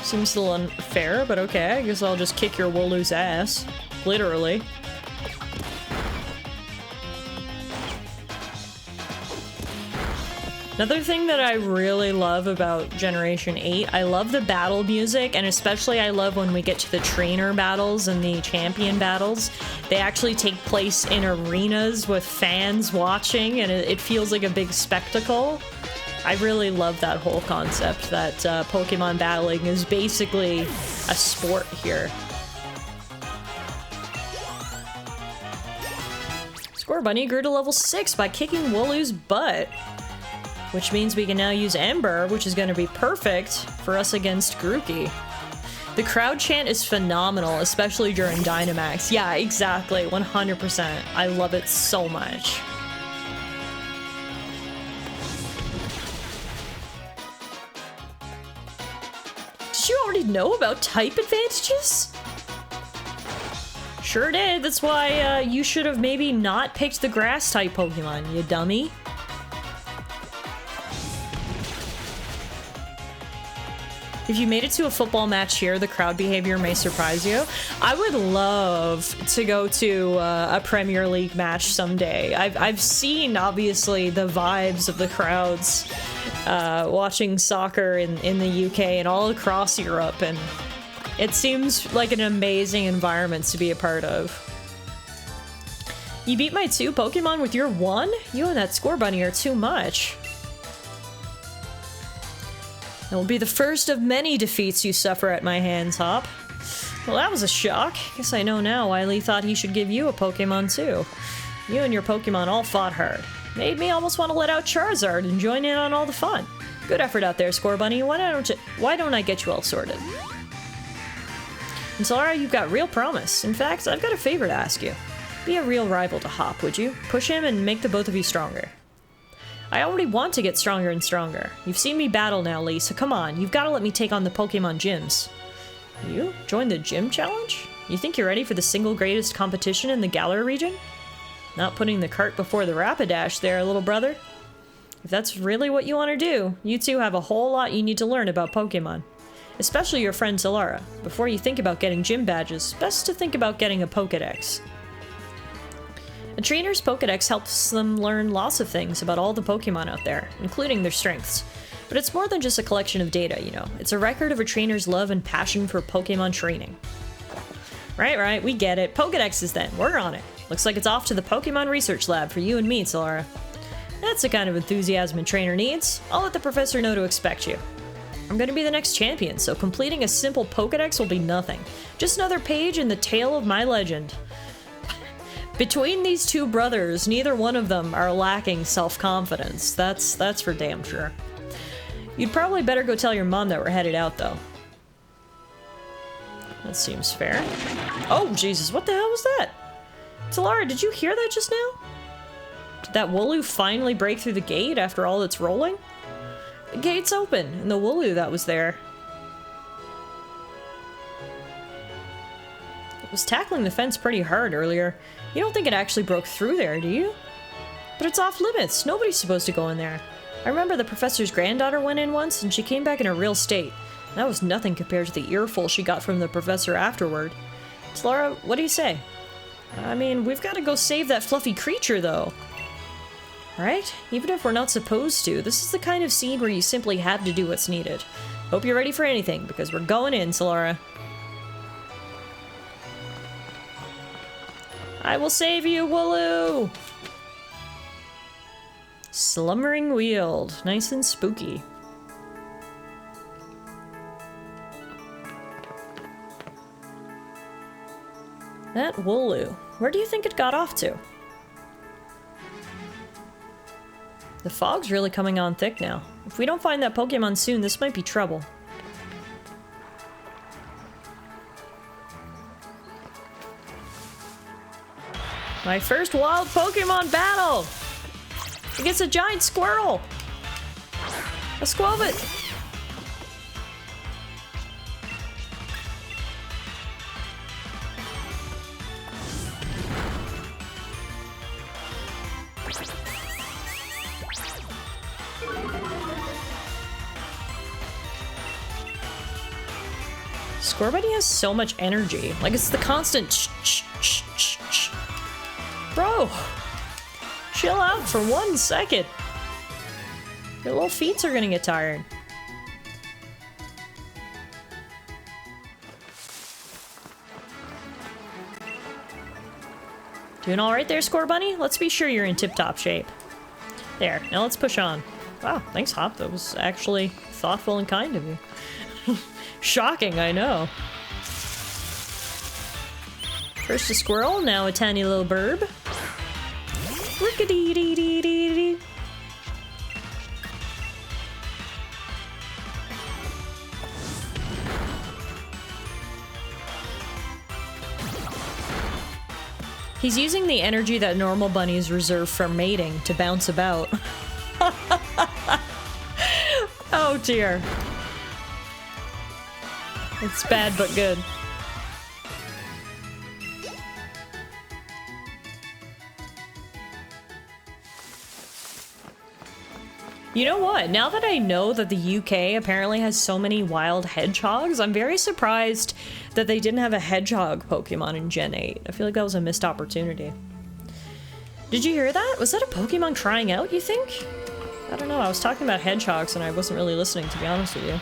Seems a little unfair, but okay. I guess I'll just kick your Wooloo's ass. Literally. Another thing that I really love about Generation 8, I love the battle music, and especially I love when we get to the trainer battles and the champion battles. They actually take place in arenas with fans watching, and it feels like a big spectacle. I really love that whole concept that Pokemon battling is basically a sport here. Score Bunny grew to level 6 by kicking Wooloo's butt. Which means we can now use Ember, which is going to be perfect for us against Grookey. The crowd chant is phenomenal, especially during Dynamax. Yeah, exactly, 100%. I love it so much. Did you already know about type advantages? Sure did. That's why you should have maybe not picked the grass type Pokemon, you dummy. If you made it to a football match here, the crowd behavior may surprise you. I would love to go to a Premier League match someday. I've seen, obviously, the vibes of the crowds watching soccer in the UK and all across Europe, and it seems like an amazing environment to be a part of. You beat my 2 Pokemon with your 1? You and that Score Bunny are too much. It will be the first of many defeats you suffer at my hands, Hop. Well, that was a shock. Guess I know now why Lee thought he should give you a Pokemon too. You and your Pokemon all fought hard. Made me almost want to let out Charizard and join in on all the fun. Good effort out there, Score Bunny. Why don't I get you all sorted? And Tallara, you've got real promise. In fact, I've got a favor to ask you. Be a real rival to Hop, would you? Push him and make the both of you stronger. I already want to get stronger and stronger. You've seen me battle now, Lee, so come on. You've got to let me take on the Pokemon gyms. You? Join the gym challenge? You think you're ready for the single greatest competition in the Galar region? Not putting the cart before the Rapidash there, little brother. If that's really what you want to do, you two have a whole lot you need to learn about Pokemon. Especially your friend Tallara. Before you think about getting gym badges, best to think about getting a Pokedex. A trainer's Pokedex helps them learn lots of things about all the Pokemon out there, including their strengths. But it's more than just a collection of data, you know. It's a record of a trainer's love and passion for Pokemon training. Right, we get it. Pokedexes then, we're on it. Looks like it's off to the Pokemon Research Lab for you and me, Tallara. That's the kind of enthusiasm a trainer needs. I'll let the professor know to expect you. I'm gonna be the next champion, so completing a simple Pokedex will be nothing. Just another page in the tale of my legend. Between these 2 brothers, neither one of them are lacking self-confidence. That's for damn sure. You'd probably better go tell your mom that we're headed out, though. That seems fair. Oh, Jesus, what the hell was that? Tallara, did you hear that just now? Did that Wooloo finally break through the gate after all its rolling? The gate's open, and the Wooloo that was there. It was tackling the fence pretty hard earlier. You don't think it actually broke through there, do you? But it's off limits. Nobody's supposed to go in there. I remember the professor's granddaughter went in once, and she came back in a real state. That was nothing compared to the earful she got from the professor afterward. Tallara, what do you say? I mean, we've got to go save that fluffy creature, though. Right? Even if we're not supposed to, this is the kind of scene where you simply have to do what's needed. Hope you're ready for anything, because we're going in, Tallara. I will save you, Wooloo! Slumbering Weald. Nice and spooky. That Wooloo. Where do you think it got off to? The fog's really coming on thick now. If we don't find that Pokemon soon, this might be trouble. My first wild Pokemon battle! Against a giant squirrel! A Squelbit! Scorbunny has so much energy. Like, it's the constant ch-ch-ch-ch-ch. Bro! Chill out for 1 second. Your little feet are gonna get tired. Doing alright there, Scorbunny? Let's be sure you're in tip-top shape. There, now let's push on. Wow, thanks, Hop. That was actually thoughtful and kind of you. Shocking, I know. First a squirrel, now a tiny little burb. Rickety-dee-dee-dee-dee. He's using the energy that normal bunnies reserve for mating to bounce about. Oh dear. It's bad but good. You know what? Now that I know that the UK apparently has so many wild hedgehogs, I'm very surprised that they didn't have a hedgehog Pokemon in Gen 8. I feel like that was a missed opportunity. Did you hear that? Was that a Pokemon crying out, you think? I don't know, I was talking about hedgehogs and I wasn't really listening, to be honest with you.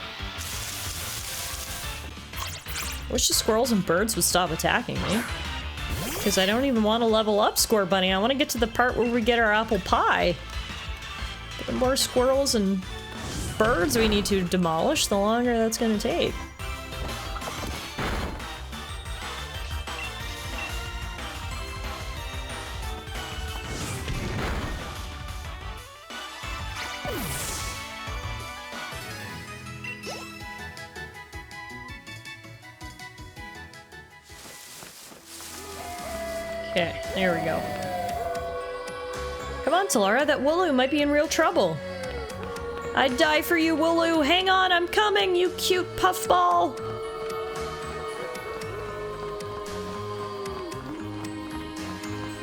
I wish the squirrels and birds would stop attacking me. Because I don't even want to level up Score Bunny. I want to get to the part where we get our apple pie. But the more squirrels and birds we need to demolish, the longer that's going to take. Okay, there we go. Come on, Tallara, that Wooloo might be in real trouble. I'd die for you, Wooloo. Hang on, I'm coming, you cute puffball.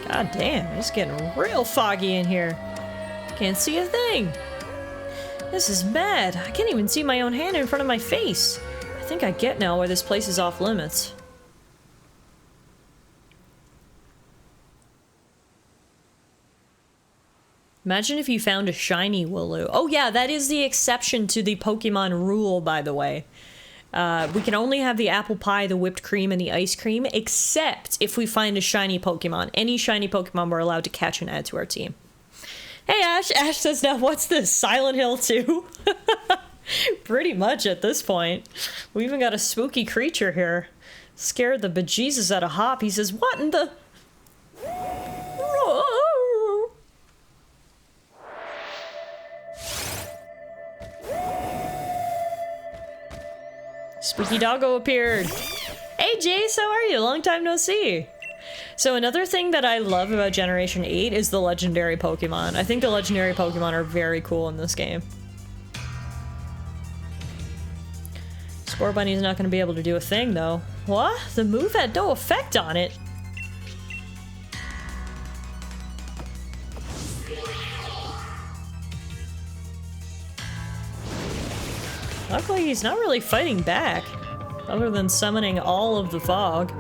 God damn, it's getting real foggy in here. Can't see a thing. This is mad. I can't even see my own hand in front of my face. I think I get now why this place is off limits. Imagine if you found a shiny Wooloo. Oh yeah, that is the exception to the Pokemon rule, by the way. We can only have the apple pie, the whipped cream, and the ice cream, except if we find a shiny Pokemon. Any shiny Pokemon we're allowed to catch and add to our team. Hey Ash! Ash says, now what's this, Silent Hill 2? Pretty much at this point. We even got a spooky creature here. Scared the bejesus out of Hop. He says, what in the... Spooky Doggo appeared. Hey Jace, how are you? Long time no see. So another thing that I love about Generation 8 is the legendary Pokemon. I think the legendary Pokemon are very cool in this game. Score Bunny's not going to be able to do a thing though. What? The move had no effect on it. Luckily, he's not really fighting back, other than summoning all of the fog.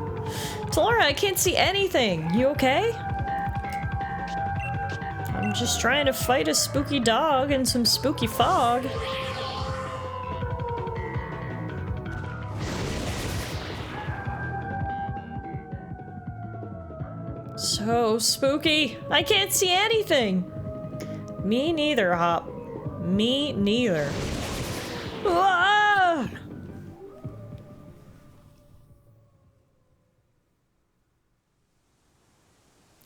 Tallara, I can't see anything! You okay? I'm just trying to fight a spooky dog and some spooky fog. So spooky! I can't see anything! Me neither, Hop. Me neither. Ah!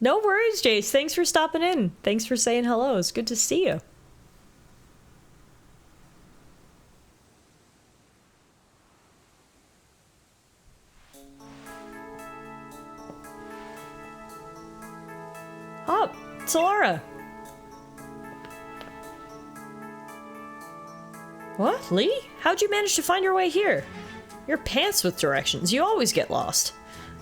No worries, Jace. Thanks for stopping in. Thanks for saying hello. It's good to see you. Oh, Tallara. What, Lee? How'd you manage to find your way here? You're pants with directions. You always get lost.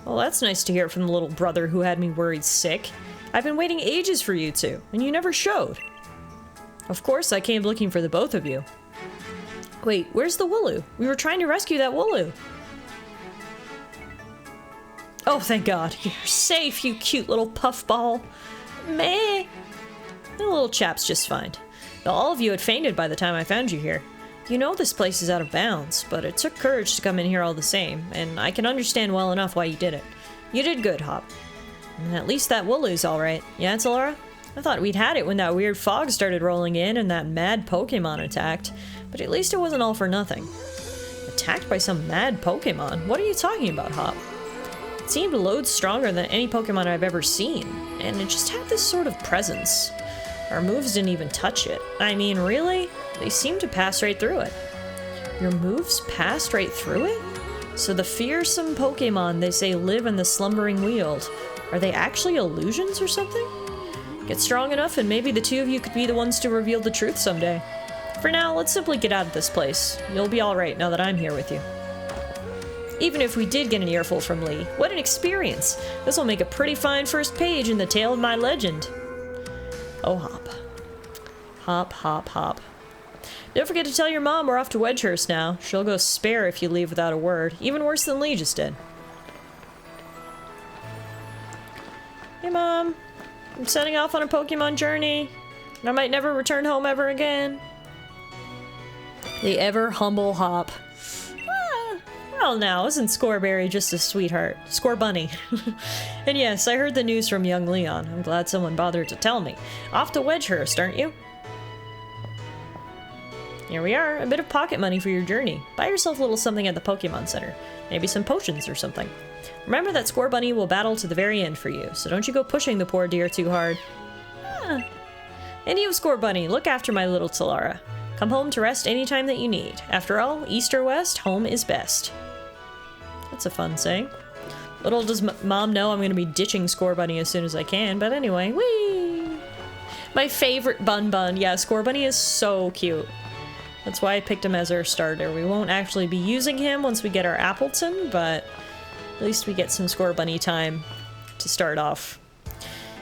Well, that's nice to hear from the little brother who had me worried sick. I've been waiting ages for you two, and you never showed. Of course, I came looking for the both of you. Wait, where's the Wooloo? We were trying to rescue that Wooloo. Oh, thank God. You're safe, you cute little puffball. Meh. The little chap's just fine. Now, all of you had fainted by the time I found you here. You know this place is out of bounds, but it took courage to come in here all the same, and I can understand well enough why you did it. You did good, Hop. And at least that Wooloo's alright. Yeah, Tallara? I thought we'd had it when that weird fog started rolling in and that mad Pokemon attacked, but at least it wasn't all for nothing. Attacked by some mad Pokemon? What are you talking about, Hop? It seemed loads stronger than any Pokemon I've ever seen, and it just had this sort of presence. Our moves didn't even touch it. I mean, really? They seemed to pass right through it. Your moves passed right through it? So the fearsome Pokemon they say live in the slumbering Weald, are they actually illusions or something? Get strong enough and maybe the two of you could be the ones to reveal the truth someday. For now, let's simply get out of this place. You'll be alright now that I'm here with you. Even if we did get an earful from Lee, what an experience! This will make a pretty fine first page in the tale of my legend. Oh, Hop. Hop, Hop, Hop. Don't forget to tell your mom we're off to Wedgehurst now. She'll go spare if you leave without a word. Even worse than Lee just did. Hey, Mom. I'm setting off on a Pokemon journey. And I might never return home ever again. The ever humble Hop. Well, now, isn't Scoreberry just a sweetheart? Scorebunny. And yes, I heard the news from young Leon. I'm glad someone bothered to tell me. Off to Wedgehurst, aren't you? Here we are, a bit of pocket money for your journey. Buy yourself a little something at the Pokemon Center. Maybe some potions or something. Remember that Scorebunny will battle to the very end for you, so don't you go pushing the poor dear too hard. Ah. And you, Scorebunny, look after my little Tallara. Come home to rest anytime that you need. After all, east or west, home is best. That's a fun saying. Little does Mom know I'm going to be ditching Scorebunny as soon as I can, but anyway, whee! My favorite Bun Bun. Yeah, Scorebunny is so cute. That's why I picked him as our starter. We won't actually be using him once we get our Appleton, but at least we get some Scorebunny time to start off.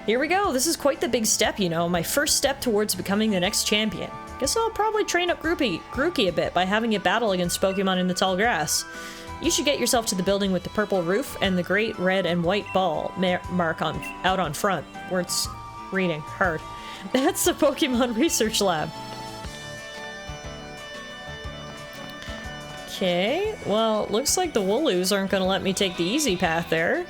Here we go. This is quite the big step, you know. My first step towards becoming the next champion. Guess I'll probably train up Grookey a bit by having it battle against Pokemon in the tall grass. You should get yourself to the building with the purple roof and the great red and white ball mark out on front, where it's reading hard. That's the Pokemon Research Lab. Okay, well, looks like the Wooloos aren't gonna let me take the easy path there.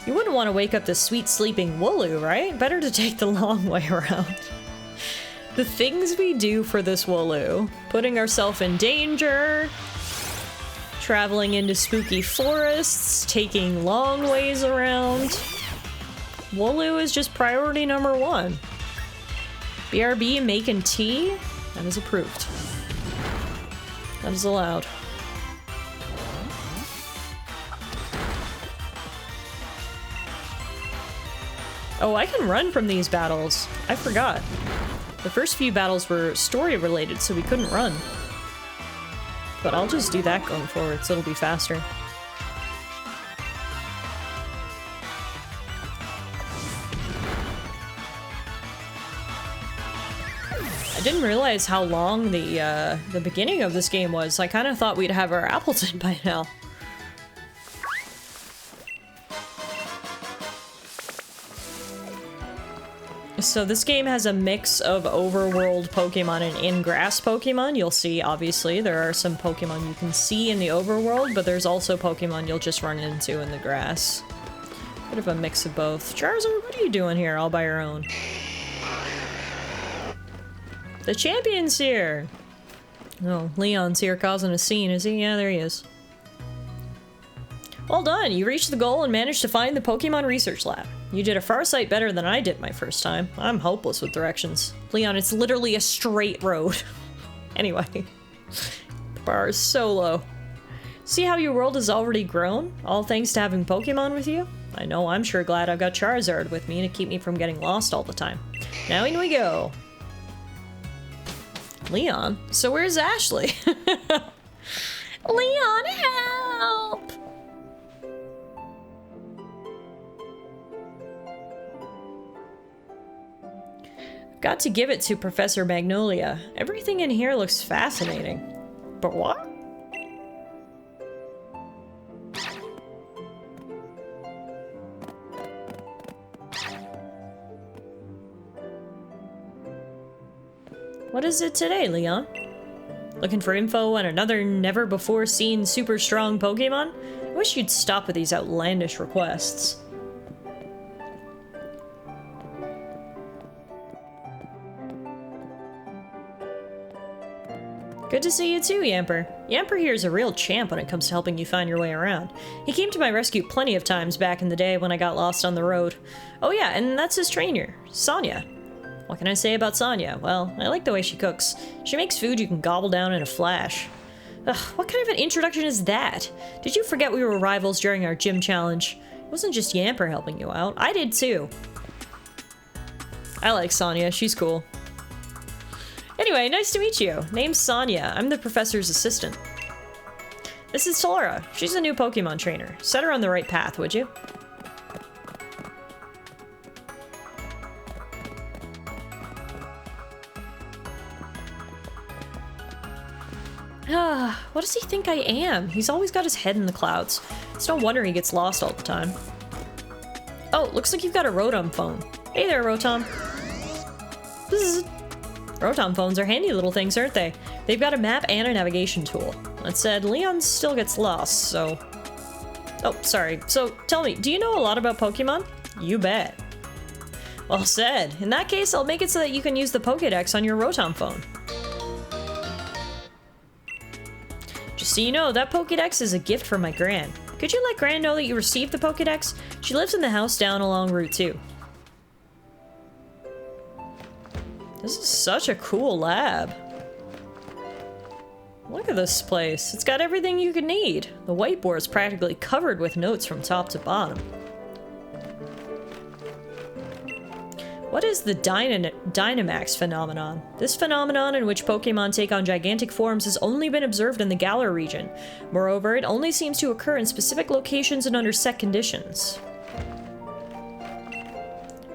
You wouldn't want to wake up the sweet sleeping Wooloo, right? Better to take the long way around. The things we do for this Wooloo. Putting ourselves in danger, traveling into spooky forests, taking long ways around. Wooloo is just priority number one. BRB making tea? That is approved. That is allowed. Oh, I can run from these battles. I forgot. The first few battles were story related, so we couldn't run. But I'll just do that going forward, so it'll be faster. I didn't realize how long the beginning of this game was. I kind of thought we'd have our Appleton by now. So this game has a mix of overworld Pokemon and in-grass Pokemon. You'll see, obviously, there are some Pokemon you can see in the overworld, but there's also Pokemon you'll just run into in the grass. Bit of a mix of both. Charizard, what are you doing here all by your own? The champion's here! Oh, Leon's here causing a scene, is he? Yeah, there he is. Well done! You reached the goal and managed to find the Pokemon Research Lab. You did a far sight better than I did my first time. I'm hopeless with directions. Leon, it's literally a straight road. Anyway. The bar is so low. See how your world has already grown? All thanks to having Pokemon with you? I know I'm sure glad I've got Charizard with me to keep me from getting lost all the time. Now in we go. Leon? So where's Ashley? Leon, help! Got to give it to Professor Magnolia. Everything in here looks fascinating. But what? What is it today, Leon? Looking for info on another never-before-seen super strong Pokemon? I wish you'd stop with these outlandish requests. Good to see you too, Yamper. Yamper here is a real champ when it comes to helping you find your way around. He came to my rescue plenty of times back in the day when I got lost on the road. Oh yeah, and that's his trainer, Sonia. What can I say about Sonia? Well, I like the way she cooks. She makes food you can gobble down in a flash. Ugh, what kind of an introduction is that? Did you forget we were rivals during our gym challenge? It wasn't just Yamper helping you out. I did too. I like Sonia, she's cool. Anyway, nice to meet you. Name's Sonia. I'm the professor's assistant. This is Tallara. She's a new Pokemon trainer. Set her on the right path, would you? What does he think I am? He's always got his head in the clouds. It's no wonder he gets lost all the time. Oh, looks like you've got a Rotom phone. Hey there, Rotom. Rotom phones are handy little things, aren't they? They've got a map and a navigation tool. That said, Leon still gets lost, so... Oh, sorry. So, tell me, do you know a lot about Pokemon? You bet. Well said. In that case, I'll make it so that you can use the Pokédex on your Rotom phone. Just so you know, that Pokédex is a gift from my Gran. Could you let Gran know that you received the Pokédex? She lives in the house down along Route 2. This is such a cool lab. Look at this place. It's got everything you could need. The whiteboard is practically covered with notes from top to bottom. What is the Dynamax phenomenon? This phenomenon in which Pokemon take on gigantic forms has only been observed in the Galar region. Moreover, it only seems to occur in specific locations and under set conditions.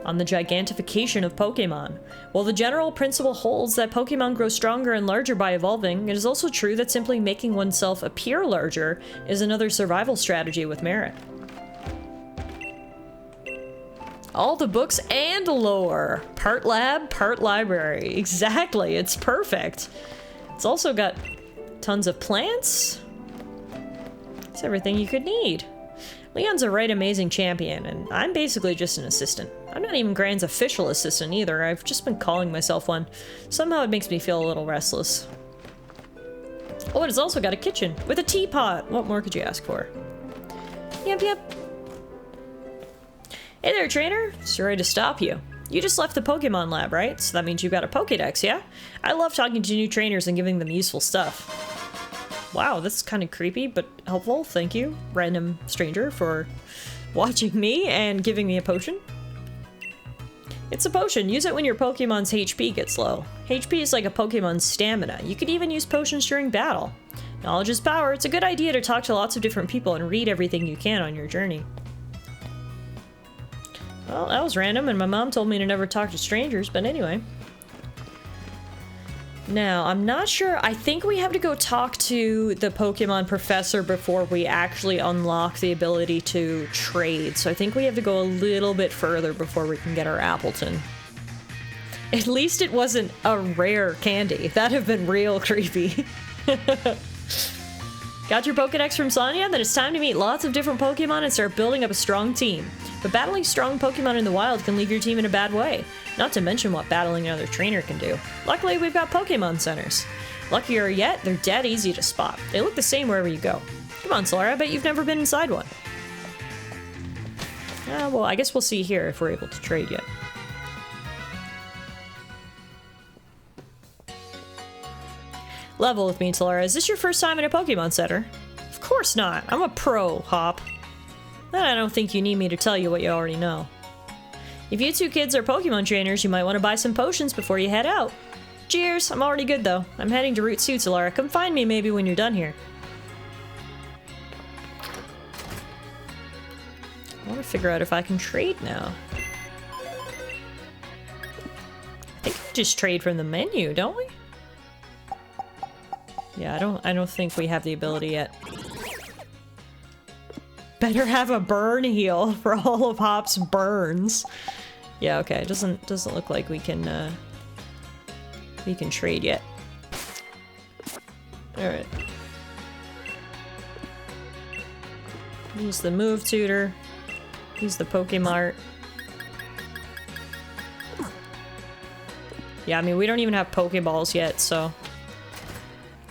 On the gigantification of Pokemon. While the general principle holds that Pokemon grow stronger and larger by evolving, it is also true that simply making oneself appear larger is another survival strategy with merit. All the books and lore. Part lab, part library. Exactly, it's perfect. It's also got tons of plants. It's everything you could need. Leon's a right amazing champion, and I'm basically just an assistant. I'm not even Gran's official assistant either. I've just been calling myself one. Somehow it makes me feel a little restless. Oh, and it's also got a kitchen with a teapot. What more could you ask for? Yep, yep. Hey there, trainer. Sorry to stop you. You just left the Pokemon lab, right? So that means you've got a Pokédex, yeah? I love talking to new trainers and giving them useful stuff. Wow, that's kind of creepy, but helpful. Thank you, random stranger, for watching me and giving me a potion. It's a potion. Use it when your Pokemon's HP gets low. HP is like a Pokemon's stamina. You could even use potions during battle. Knowledge is power. It's a good idea to talk to lots of different people and read everything you can on your journey. Well, that was random, and my mom told me to never talk to strangers, but anyway. Now, I'm not sure. I think we have to go talk to the Pokemon professor before we actually unlock the ability to trade. So I think we have to go a little bit further before we can get our Appleton. At least it wasn't a rare candy. That'd have been real creepy. Got your Pokedex from Sonia? Then it's time to meet lots of different Pokemon and start building up a strong team. But battling strong Pokemon in the wild can leave your team in a bad way. Not to mention what battling another trainer can do. Luckily, we've got Pokemon centers. Luckier yet, they're dead easy to spot. They look the same wherever you go. Come on, Tallara, I bet you've never been inside one. Well, I guess we'll see here if we're able to trade yet. Level with me, Tallara. Is this your first time in a Pokemon Center? Of course not. I'm a pro, Hop. Then I don't think you need me to tell you what you already know. If you two kids are Pokemon trainers, you might want to buy some potions before you head out. Cheers. I'm already good, though. I'm heading to Route 2, Tallara. Come find me maybe when you're done here. I want to figure out if I can trade now. I think we just trade from the menu, don't we? Yeah, I don't think we have the ability yet. Better have a burn heal for all of Hop's burns. Yeah, okay. It doesn't look like we can trade yet. All right. Use the move tutor. Use the Pokemart. Yeah, I mean, we don't even have Pokeballs yet, so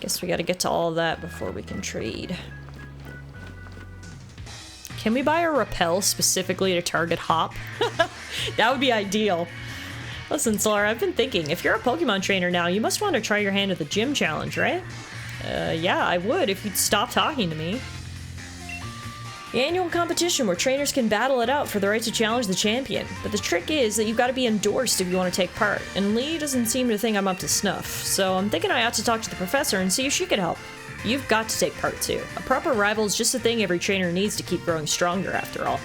guess we gotta get to all of that before we can trade. Can we buy a repel specifically to target Hop? That would be ideal. Listen, Tallara, I've been thinking, if you're a Pokemon trainer now, you must want to try your hand at the gym challenge, right? Yeah, I would if you'd stop talking to me. The annual competition where trainers can battle it out for the right to challenge the champion. But the trick is that you've got to be endorsed if you want to take part, and Lee doesn't seem to think I'm up to snuff, so I'm thinking I ought to talk to the professor and see if she could help. You've got to take part too. A proper rival is just a thing every trainer needs to keep growing stronger after all.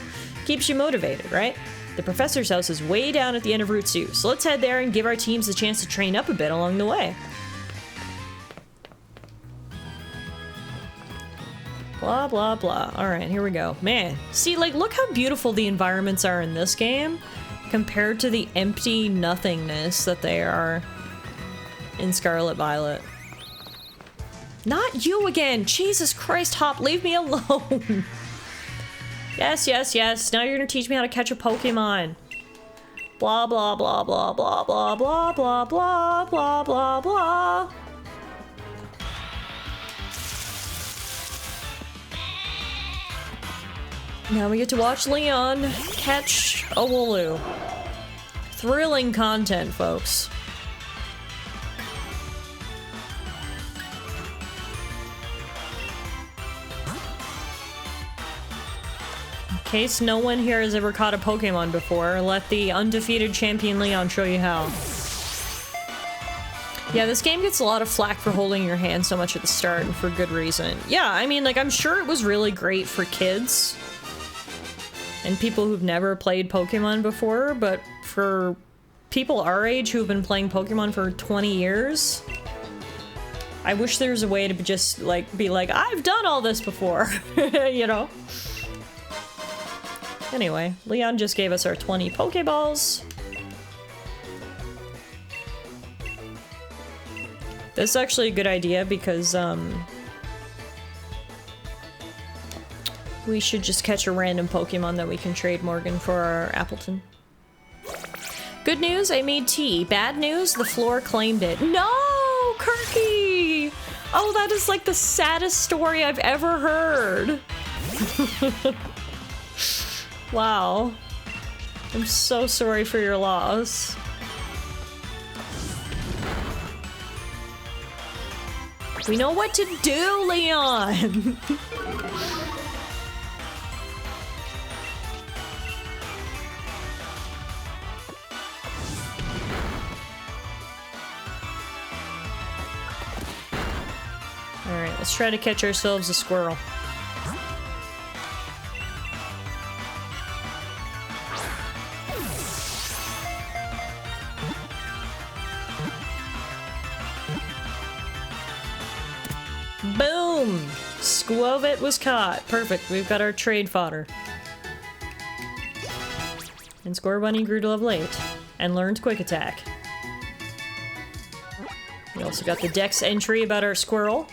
Keeps you motivated, right? The professor's house is way down at the end of Route 2, so let's head there and give our teams the chance to train up a bit along the way. Blah, blah, blah. Alright, here we go. Man, see, like, look how beautiful the environments are in this game compared to the empty nothingness that they are in Scarlet Violet. Not you again! Jesus Christ, Hop, leave me alone! Yes, yes, yes. Now you're gonna teach me how to catch a Pokemon. Blah, blah, blah, blah, blah, blah, blah, blah, blah, blah, blah, blah. Now we get to watch Leon catch a Wooloo. Thrilling content, folks. In case no one here has ever caught a Pokemon before, let the undefeated champion Leon show you how. Yeah, this game gets a lot of flack for holding your hand so much at the start, and for good reason. Yeah, I mean, like, I'm sure it was really great for kids and people who've never played Pokemon before, but for people our age who've been playing Pokemon for 20 years, I wish there was a way to just, like, be like, I've done all this before, you know? Anyway, Leon just gave us our 20 Pokeballs. This is actually a good idea because, we should just catch a random Pokemon that we can trade Morgan for our Appleton. Good news, I made tea. Bad news, the floor claimed it. No, Kirky! Oh, that is like the saddest story I've ever heard. Wow. I'm so sorry for your loss. We know what to do, Leon! Alright, let's try to catch ourselves a squirrel. Boom! Squovit was caught. Perfect, we've got our trade fodder. And Scorbunny grew to love late and learned Quick Attack. We also got the Dex entry about our squirrel.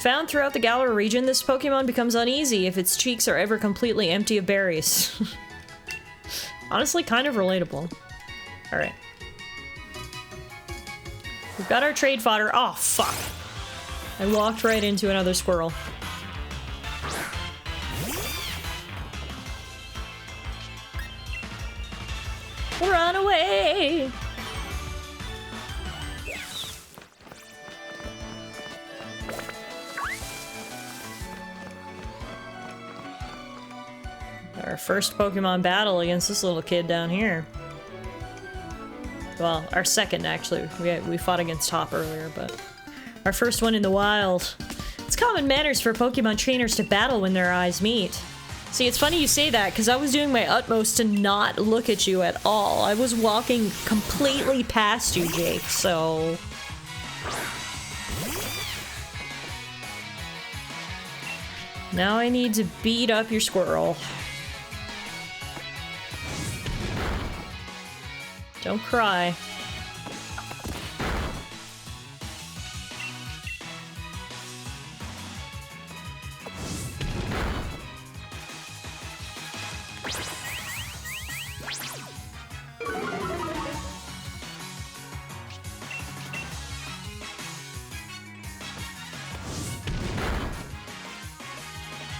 Found throughout the Galar region, this Pokemon becomes uneasy if its cheeks are ever completely empty of berries. Honestly, kind of relatable. Alright. We've got our trade fodder. Oh, fuck. I walked right into another squirrel. Run away! Our first Pokemon battle against this little kid down here. Well, our second, actually. We fought against Hop earlier, but our first one in the wild. It's common manners for Pokemon trainers to battle when their eyes meet. See, it's funny you say that, because I was doing my utmost to not look at you at all. I was walking completely past you, Jake, so... Now I need to beat up your squirrel. Don't cry.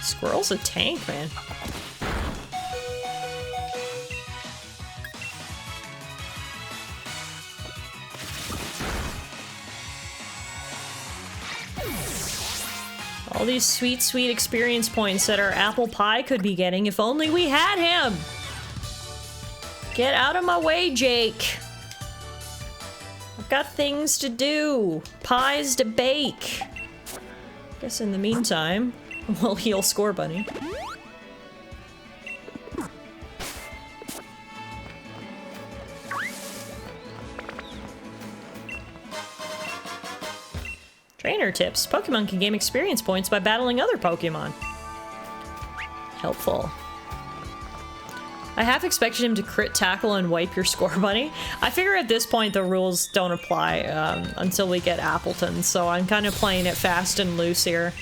Squirrel's a tank, man. All these sweet, sweet experience points that our apple pie could be getting if only we had him! Get out of my way, Jake! I've got things to do. Pies to bake. Guess in the meantime, we'll heal Scorbunny. Trainer tips. Pokemon can gain experience points by battling other Pokemon. Helpful. I half expected him to crit tackle and wipe your score, bunny. I figure at this point the rules don't apply until we get Appleton, so I'm kind of playing it fast and loose here.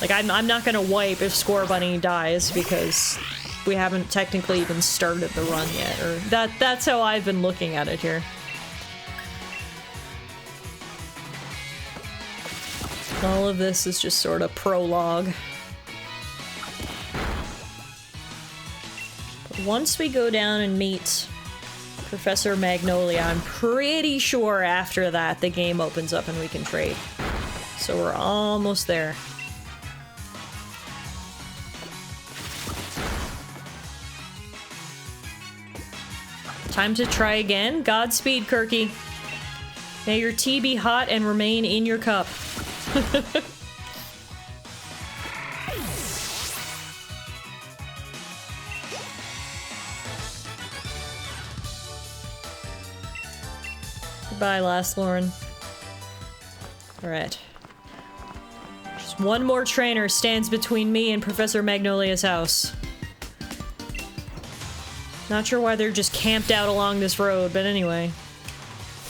Like, I'm not gonna wipe if Score Bunny dies because we haven't technically even started the run yet, or that's how I've been looking at it here. All of this is just sort of prologue. But once we go down and meet Professor Magnolia, I'm pretty sure after that the game opens up and we can trade. So we're almost there. Time to try again. Godspeed, Kirky. May your tea be hot and remain in your cup. Goodbye, last Lauren. Alright. Just one more trainer stands between me and Professor Magnolia's house. Not sure why they're just camped out along this road, but anyway.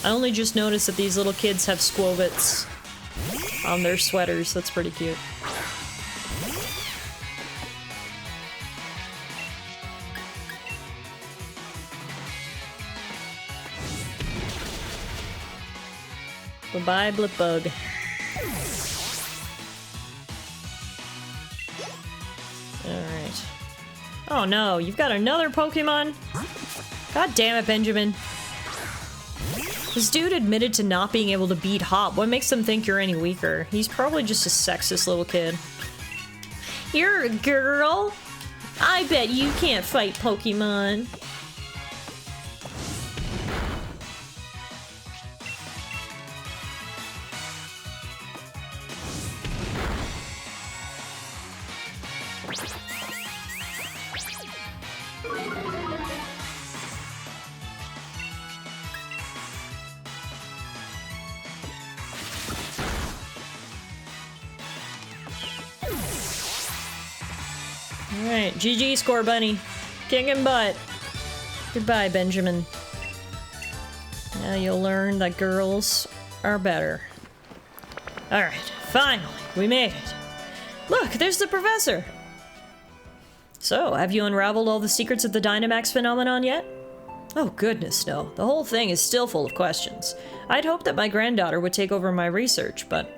I only just noticed that these little kids have squovets on their sweaters. That's pretty cute. Bye-bye, Blipbug. Alright. Oh no, you've got another Pokemon? God damn it, Benjamin. This dude admitted to not being able to beat Hop. What makes them think you're any weaker? He's probably just a sexist little kid. You're a girl? I bet you can't fight Pokemon. Alright, GG, Score Bunny. Kicking butt. Goodbye, Benjamin. Now you'll learn that girls are better. Alright, finally, we made it. Look, there's the professor! So, have you unraveled all the secrets of the Dynamax phenomenon yet? Oh goodness, no. The whole thing is still full of questions. I'd hoped that my granddaughter would take over my research, but...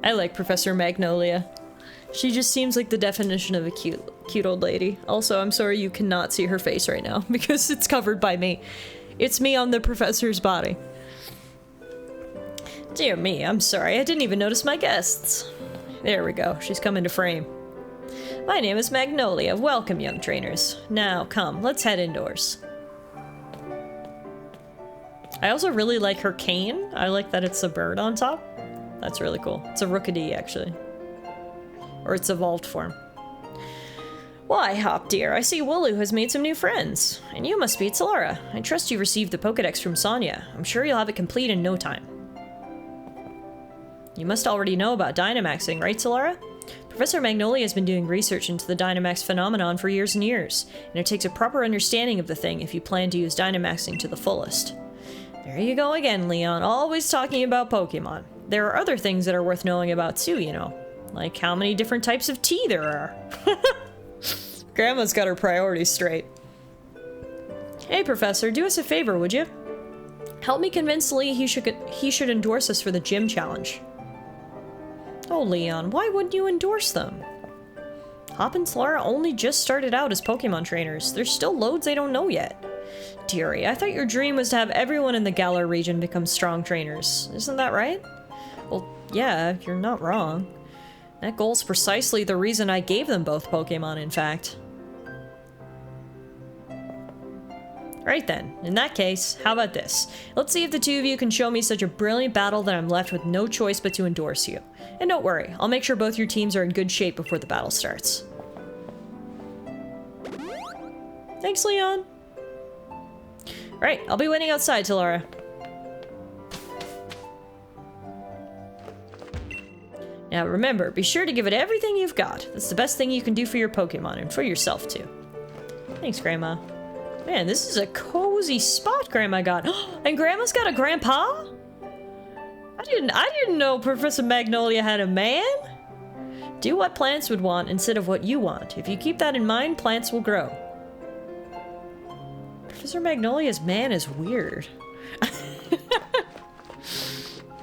I like Professor Magnolia. She just seems like the definition of a cute old lady. Also, I'm sorry you cannot see her face right now, because it's covered by me. It's me on the professor's body. Dear me, I'm sorry, I didn't even notice my guests. There we go, she's come into frame. My name is Magnolia. Welcome, young trainers. Now, come, let's head indoors. I also really like her cane. I like that it's a bird on top. That's really cool. It's a Rookidee, actually. Or its evolved form. Why, Hop dear, I see Wooloo has made some new friends. And you must be Tallara. I trust you received the Pokedex from Sonia. I'm sure you'll have it complete in no time. You must already know about Dynamaxing, right, Tallara? Professor Magnolia has been doing research into the Dynamax phenomenon for years and years, and it takes a proper understanding of the thing if you plan to use Dynamaxing to the fullest. There you go again, Leon, always talking about Pokemon. There are other things that are worth knowing about too, you know. Like how many different types of tea there are. Grandma's got her priorities straight. Hey, Professor, do us a favor, would you? Help me convince Lee he should endorse us for the gym challenge. Oh, Leon, why wouldn't you endorse them? Hop and Tallara only just started out as Pokemon trainers. There's still loads they don't know yet. Dearie, I thought your dream was to have everyone in the Galar region become strong trainers. Isn't that right? Well, yeah, you're not wrong. That goal's precisely the reason I gave them both Pokemon, in fact. Right then, in that case, how about this? Let's see if the two of you can show me such a brilliant battle that I'm left with no choice but to endorse you. And don't worry, I'll make sure both your teams are in good shape before the battle starts. Thanks, Leon. Right, I'll be waiting outside, Tallara. Now remember, be sure to give it everything you've got. That's the best thing you can do for your Pokemon, and for yourself too. Thanks, Grandma. Man, this is a cozy spot Grandma got. And Grandma's got a grandpa? I didn't know Professor Magnolia had a man. Do what plants would want instead of what you want. If you keep that in mind, plants will grow. Professor Magnolia's man is weird.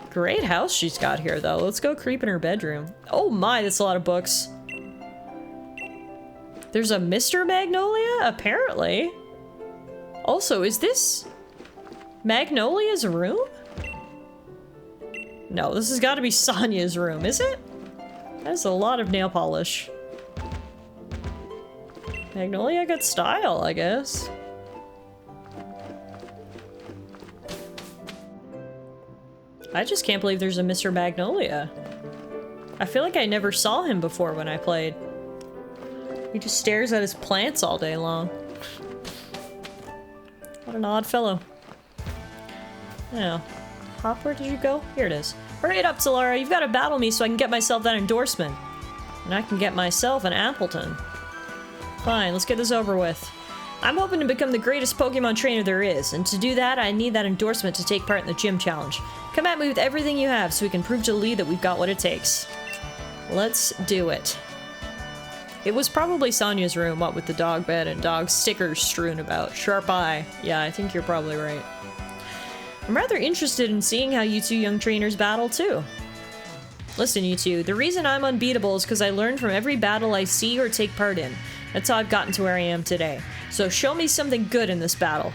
Great house she's got here, though. Let's go creep in her bedroom. Oh my, that's a lot of books. There's a Mr. Magnolia? Apparently. Also, is this Magnolia's room? No, this has got to be Sonia's room, is it? That's a lot of nail polish. Magnolia got style, I guess. I just can't believe there's a Mr. Magnolia. I feel like I never saw him before when I played. He just stares at his plants all day long. What an odd fellow. Now, Hop, where did you go? Here it is. Hurry it up, Tallara. You've got to battle me so I can get myself that endorsement. And I can get myself an Appleton. Fine, let's get this over with. I'm hoping to become the greatest Pokemon trainer there is, and to do that, I need that endorsement to take part in the gym challenge. Come at me with everything you have so we can prove to Lee that we've got what it takes. Let's do it. It was probably Sonia's room, what with the dog bed and dog stickers strewn about. Sharp eye. Yeah, I think you're probably right. I'm rather interested in seeing how you two young trainers battle, too. Listen, you two, the reason I'm unbeatable is because I learn from every battle I see or take part in. That's how I've gotten to where I am today. So show me something good in this battle.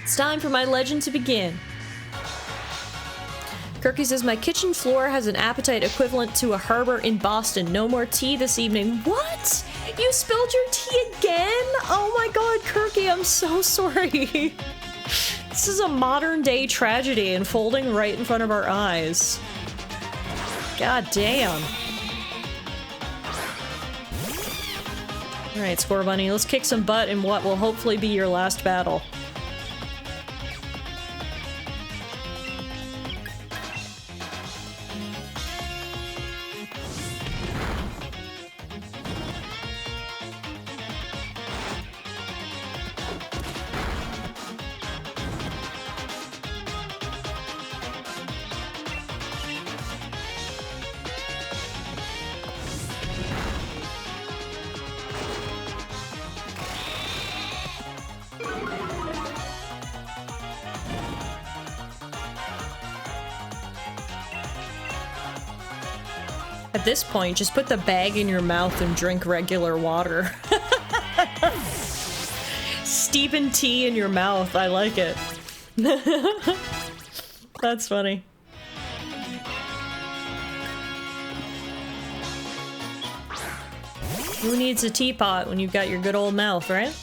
It's time for my legend to begin. Kirky says, my kitchen floor has an appetite equivalent to a harbor in Boston. No more tea this evening. What? You spilled your tea again? Oh my god, Kirky, I'm so sorry. This is a modern day tragedy unfolding right in front of our eyes. God damn. Alright, Score Bunny, let's kick some butt in what will hopefully be your last battle. At this point, just put the bag in your mouth and drink regular water. Steeping tea in your mouth, I like it. That's funny. Who needs a teapot when you've got your good old mouth, right?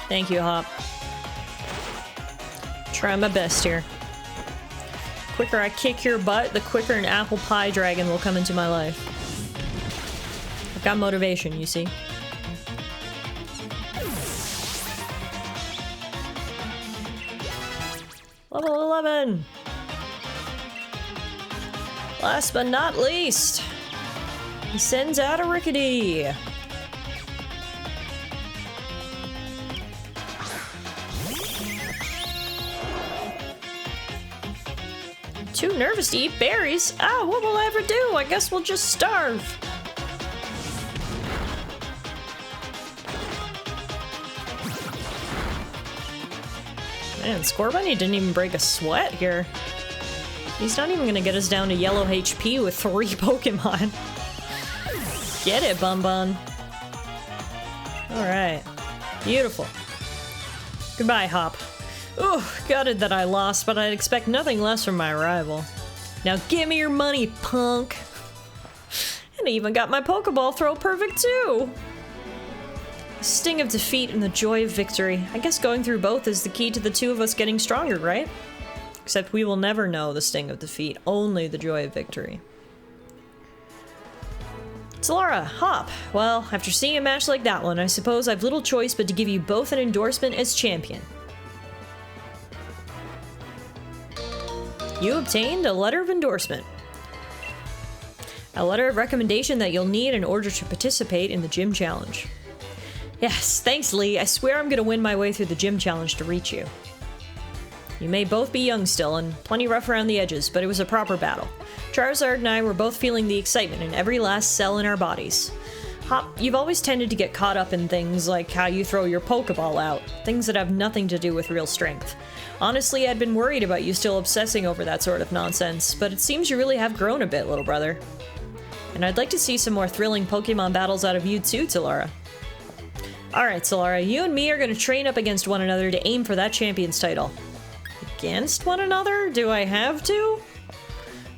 Thank you, Hop. Try my best here. Quicker I kick your butt, the quicker an apple pie dragon will come into my life. I've got motivation, you see. Level 11! Last but not least, he sends out a Rickety. Too nervous to eat berries? Ah, what will I ever do? I guess we'll just starve. Man, Score Bunny didn't even break a sweat here. He's not even gonna get us down to yellow HP with 3 Pokemon. Get it, Bun Bun. Alright. Beautiful. Goodbye, Hop. Ooh, gutted that I lost, but I'd expect nothing less from my rival. Now give me your money, punk! And I even got my Pokeball throw perfect too! The sting of defeat and the joy of victory. I guess going through both is the key to the two of us getting stronger, right? Except we will never know the sting of defeat, only the joy of victory. Tallara, Hop. Well, after seeing a match like that one, I suppose I've little choice but to give you both an endorsement as champion. You obtained a letter of endorsement. A letter of recommendation that you'll need in order to participate in the gym challenge. Yes, thanks, Lee. I swear I'm gonna win my way through the gym challenge to reach you. You may both be young still, and plenty rough around the edges, but it was a proper battle. Charizard and I were both feeling the excitement in every last cell in our bodies. Hop, you've always tended to get caught up in things like how you throw your Pokeball out, things that have nothing to do with real strength. Honestly, I'd been worried about you still obsessing over that sort of nonsense, but it seems you really have grown a bit, little brother. And I'd like to see some more thrilling Pokemon battles out of you too, Tallara. Alright, Tallara, you and me are gonna train up against one another to aim for that champion's title. Against one another? Do I have to?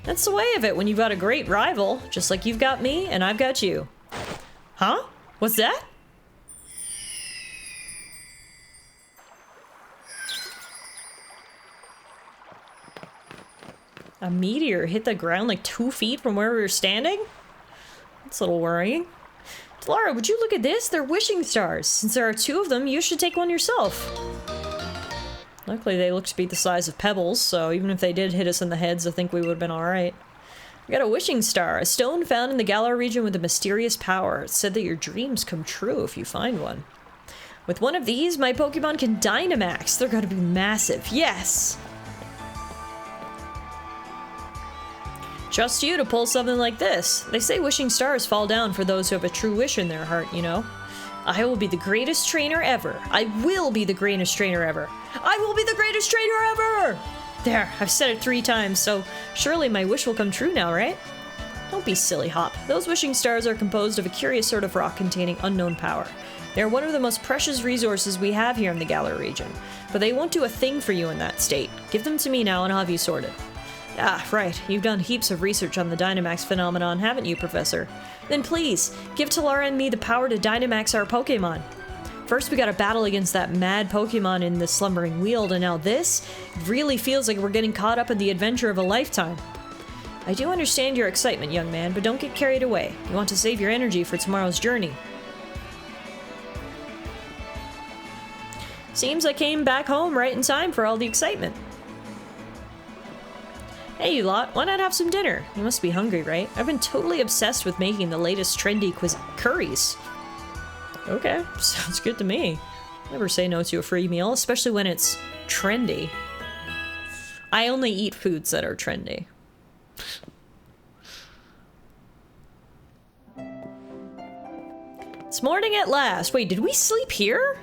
That's the way of it when you've got a great rival, just like you've got me and I've got you. Huh? What's that? A meteor hit the ground like 2 feet from where we were standing? That's a little worrying. Tallara, would you look at this? They're wishing stars. Since there are 2 of them, you should take one yourself. Luckily, they look to be the size of pebbles, so even if they did hit us in the heads, I think we would have been alright. We got a wishing star, a stone found in the Galar region with a mysterious power. It said that your dreams come true if you find one. With one of these, my Pokemon can Dynamax. They're gonna be massive. Yes! Just you to pull something like this. They say wishing stars fall down for those who have a true wish in their heart, you know? I will be the greatest trainer ever. I will be the greatest trainer ever. I will be the greatest trainer ever! There, I've said it 3 times, so surely my wish will come true now, right? Don't be silly, Hop. Those wishing stars are composed of a curious sort of rock containing unknown power. They are one of the most precious resources we have here in the Galar region, but they won't do a thing for you in that state. Give them to me now and I'll have you sorted. Ah, right. You've done heaps of research on the Dynamax phenomenon, haven't you, Professor? Then please, give Tallara and me the power to Dynamax our Pokemon. First we gotta battle against that mad Pokemon in the Slumbering Weald, and now this really feels like we're getting caught up in the adventure of a lifetime. I do understand your excitement, young man, but don't get carried away. You want to save your energy for tomorrow's journey. Seems I came back home right in time for all the excitement. Hey, you lot, why not have some dinner? You must be hungry, right? I've been totally obsessed with making the latest trendy curries. Okay, sounds good to me. Never say no to a free meal, especially when it's trendy. I only eat foods that are trendy. It's morning at last. Wait, did we sleep here?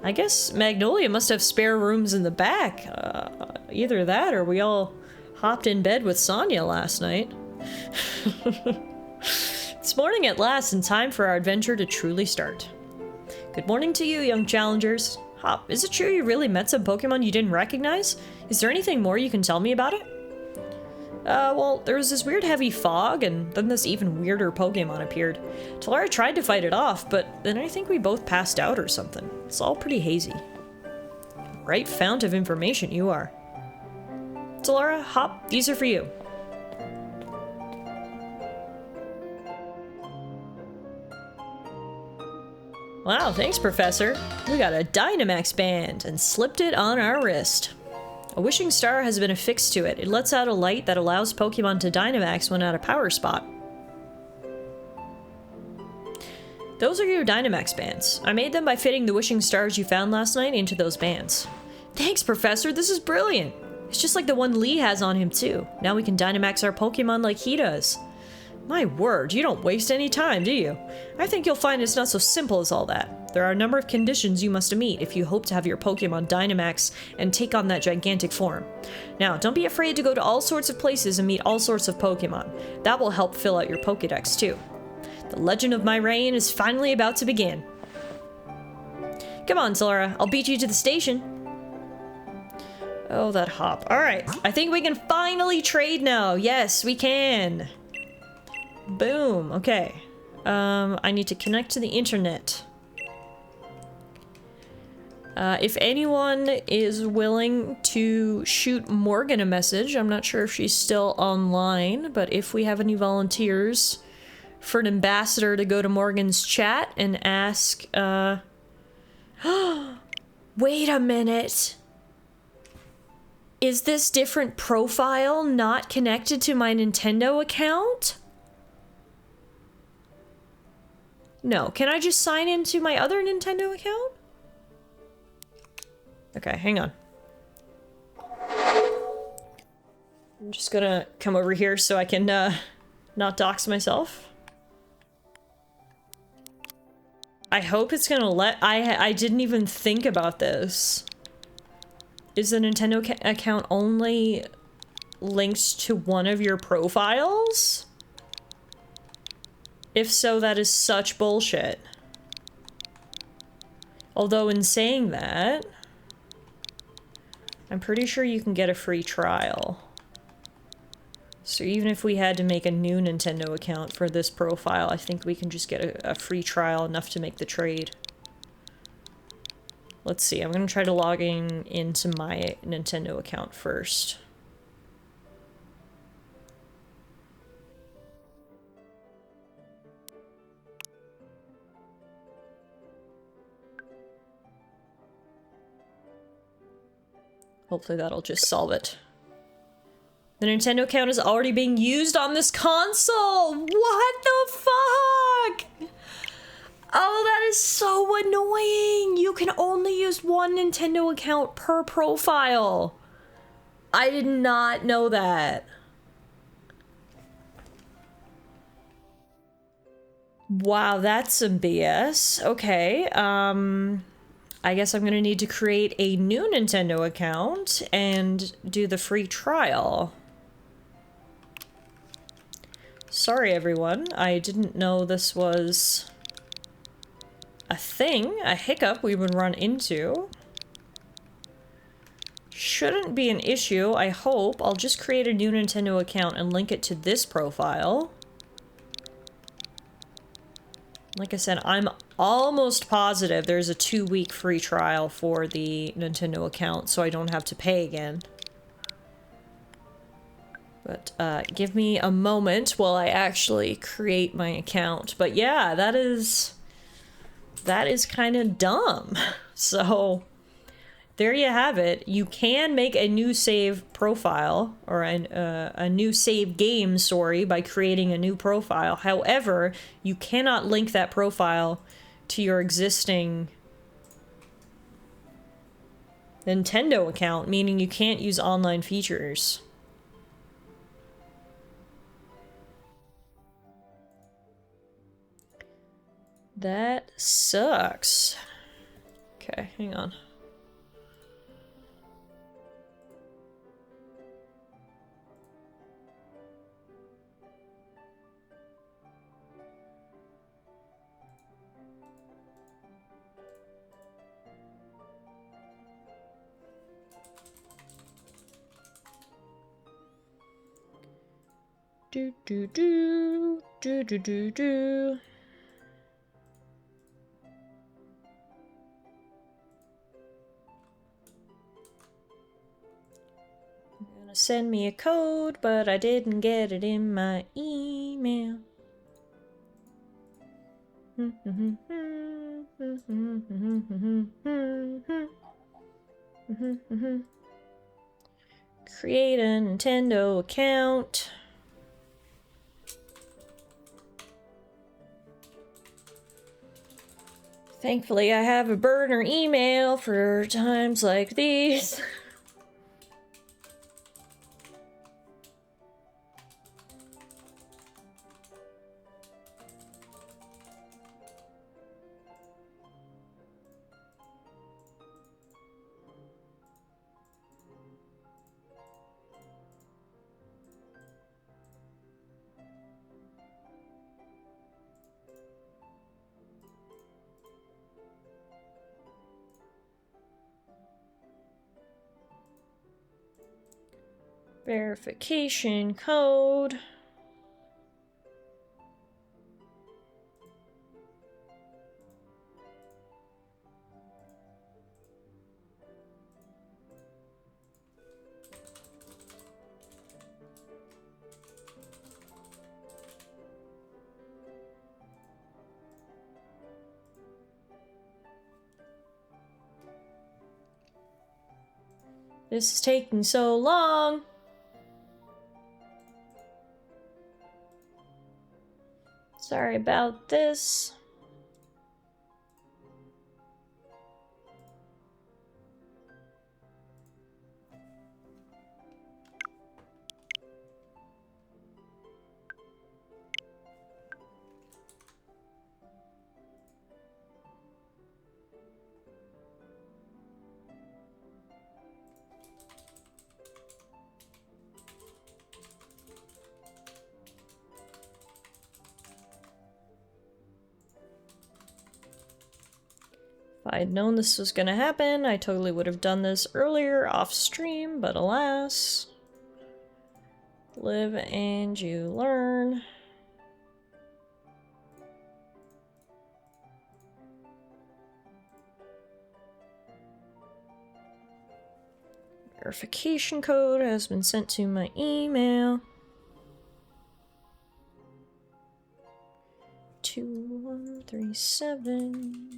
I guess Magnolia must have spare rooms in the back. Either that or we all hopped in bed with Sonia last night. It's morning at last and time for our adventure to truly start. Good morning to you, young challengers. Hop, is it true you really met some Pokemon you didn't recognize? Is there anything more you can tell me about it? Well, there was this weird heavy fog, and then this even weirder Pokemon appeared. Tallara tried to fight it off, but then I think we both passed out or something. It's all pretty hazy. Right fount of information you are. Tallara, Hop, these are for you. Wow, thanks, Professor. We got a Dynamax band and slipped it on our wrist. A wishing star has been affixed to it. It lets out a light that allows Pokemon to Dynamax when at a power spot. Those are your Dynamax bands. I made them by fitting the wishing stars you found last night into those bands. Thanks, Professor. This is brilliant. It's just like the one Lee has on him, too. Now we can Dynamax our Pokemon like he does. My word, you don't waste any time, do you? I think you'll find it's not so simple as all that. There are a number of conditions you must meet if you hope to have your Pokemon Dynamax and take on that gigantic form. Now, don't be afraid to go to all sorts of places and meet all sorts of Pokemon. That will help fill out your Pokédex, too. The legend of my reign is finally about to begin. Come on, Tallara, I'll beat you to the station. Oh, that Hop. Alright, I think we can finally trade now. Yes, we can. Boom. Okay. I need to connect to the internet. If anyone is willing to shoot Morgan a message, I'm not sure if she's still online, but if we have any volunteers for an ambassador to go to Morgan's chat and ask, wait a minute. Is this different profile not connected to my Nintendo account? No, can I just sign into my other Nintendo account? Okay, hang on. I'm just gonna come over here so I can, not dox myself. I hope it's gonna let- I didn't even think about this. Is the Nintendo account only linked to one of your profiles? If so, that is such bullshit. Although in saying that, I'm pretty sure you can get a free trial. So even if we had to make a new Nintendo account for this profile, I think we can just get a free trial enough to make the trade. Let's see, I'm gonna try to log into my Nintendo account first. Hopefully that'll just solve it. The Nintendo account is already being used on this console! What the fuck?! Oh, that is so annoying! You can only use one Nintendo account per profile. I did not know that. Wow, that's some BS. Okay, I guess I'm gonna need to create a new Nintendo account and do the free trial. Sorry, everyone. I didn't know this was a thing, a hiccup we would run into. Shouldn't be an issue, I hope. I'll just create a new Nintendo account and link it to this profile. Like I said, I'm almost positive there's a 2-week free trial for the Nintendo account, so I don't have to pay again. But, give me a moment while I actually create my account. But yeah, that is kind of dumb. So, there you have it. You can make a new save profile, or a new save game, sorry, by creating a new profile. However, you cannot link that profile to your existing Nintendo account, meaning you can't use online features. That sucks. Okay, hang on. Do do do do do do do. Gonna send me a code, but I didn't get it in my email. Create a Nintendo account. Thankfully, I have a burner email for times like these. Verification code. This is taking so long. Sorry about this. If I'd known this was gonna happen, I totally would have done this earlier off stream, but alas. Live and you learn. Verification code has been sent to my email. 2137.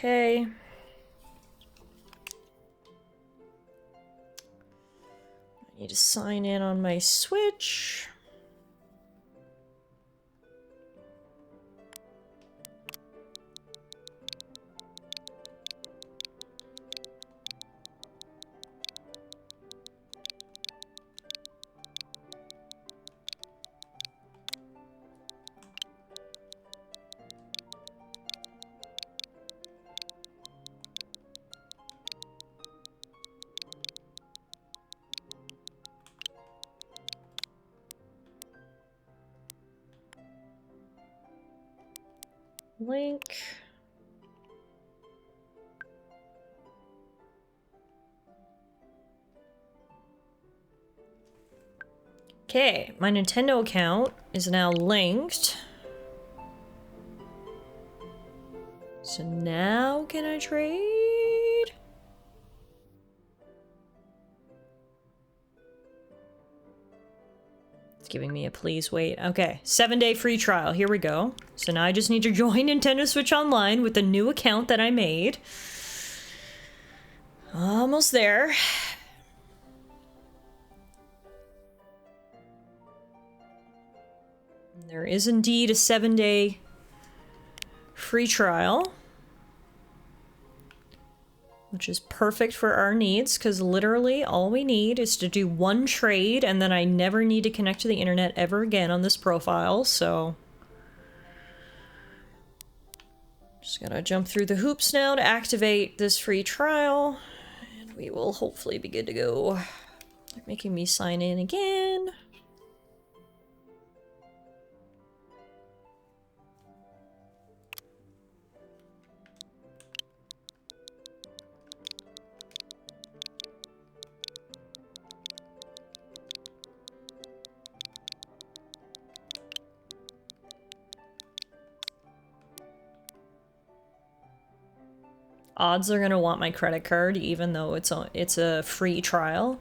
Okay. I need to sign in on my Switch. Link. Okay, my Nintendo account is now linked. So now can I trade? It's giving me a please wait. Okay, 7-day free trial. Here we go. So now I just need to join Nintendo Switch Online with the new account that I made. Almost there. There is indeed a 7-day free trial, which is perfect for our needs, because literally all we need is to do one trade, and then I never need to connect to the internet ever again on this profile, so... Just gotta jump through the hoops now to activate this free trial, and we will hopefully be good to go. They're making me sign in again. Odds are gonna want my credit card, even though it's a free trial.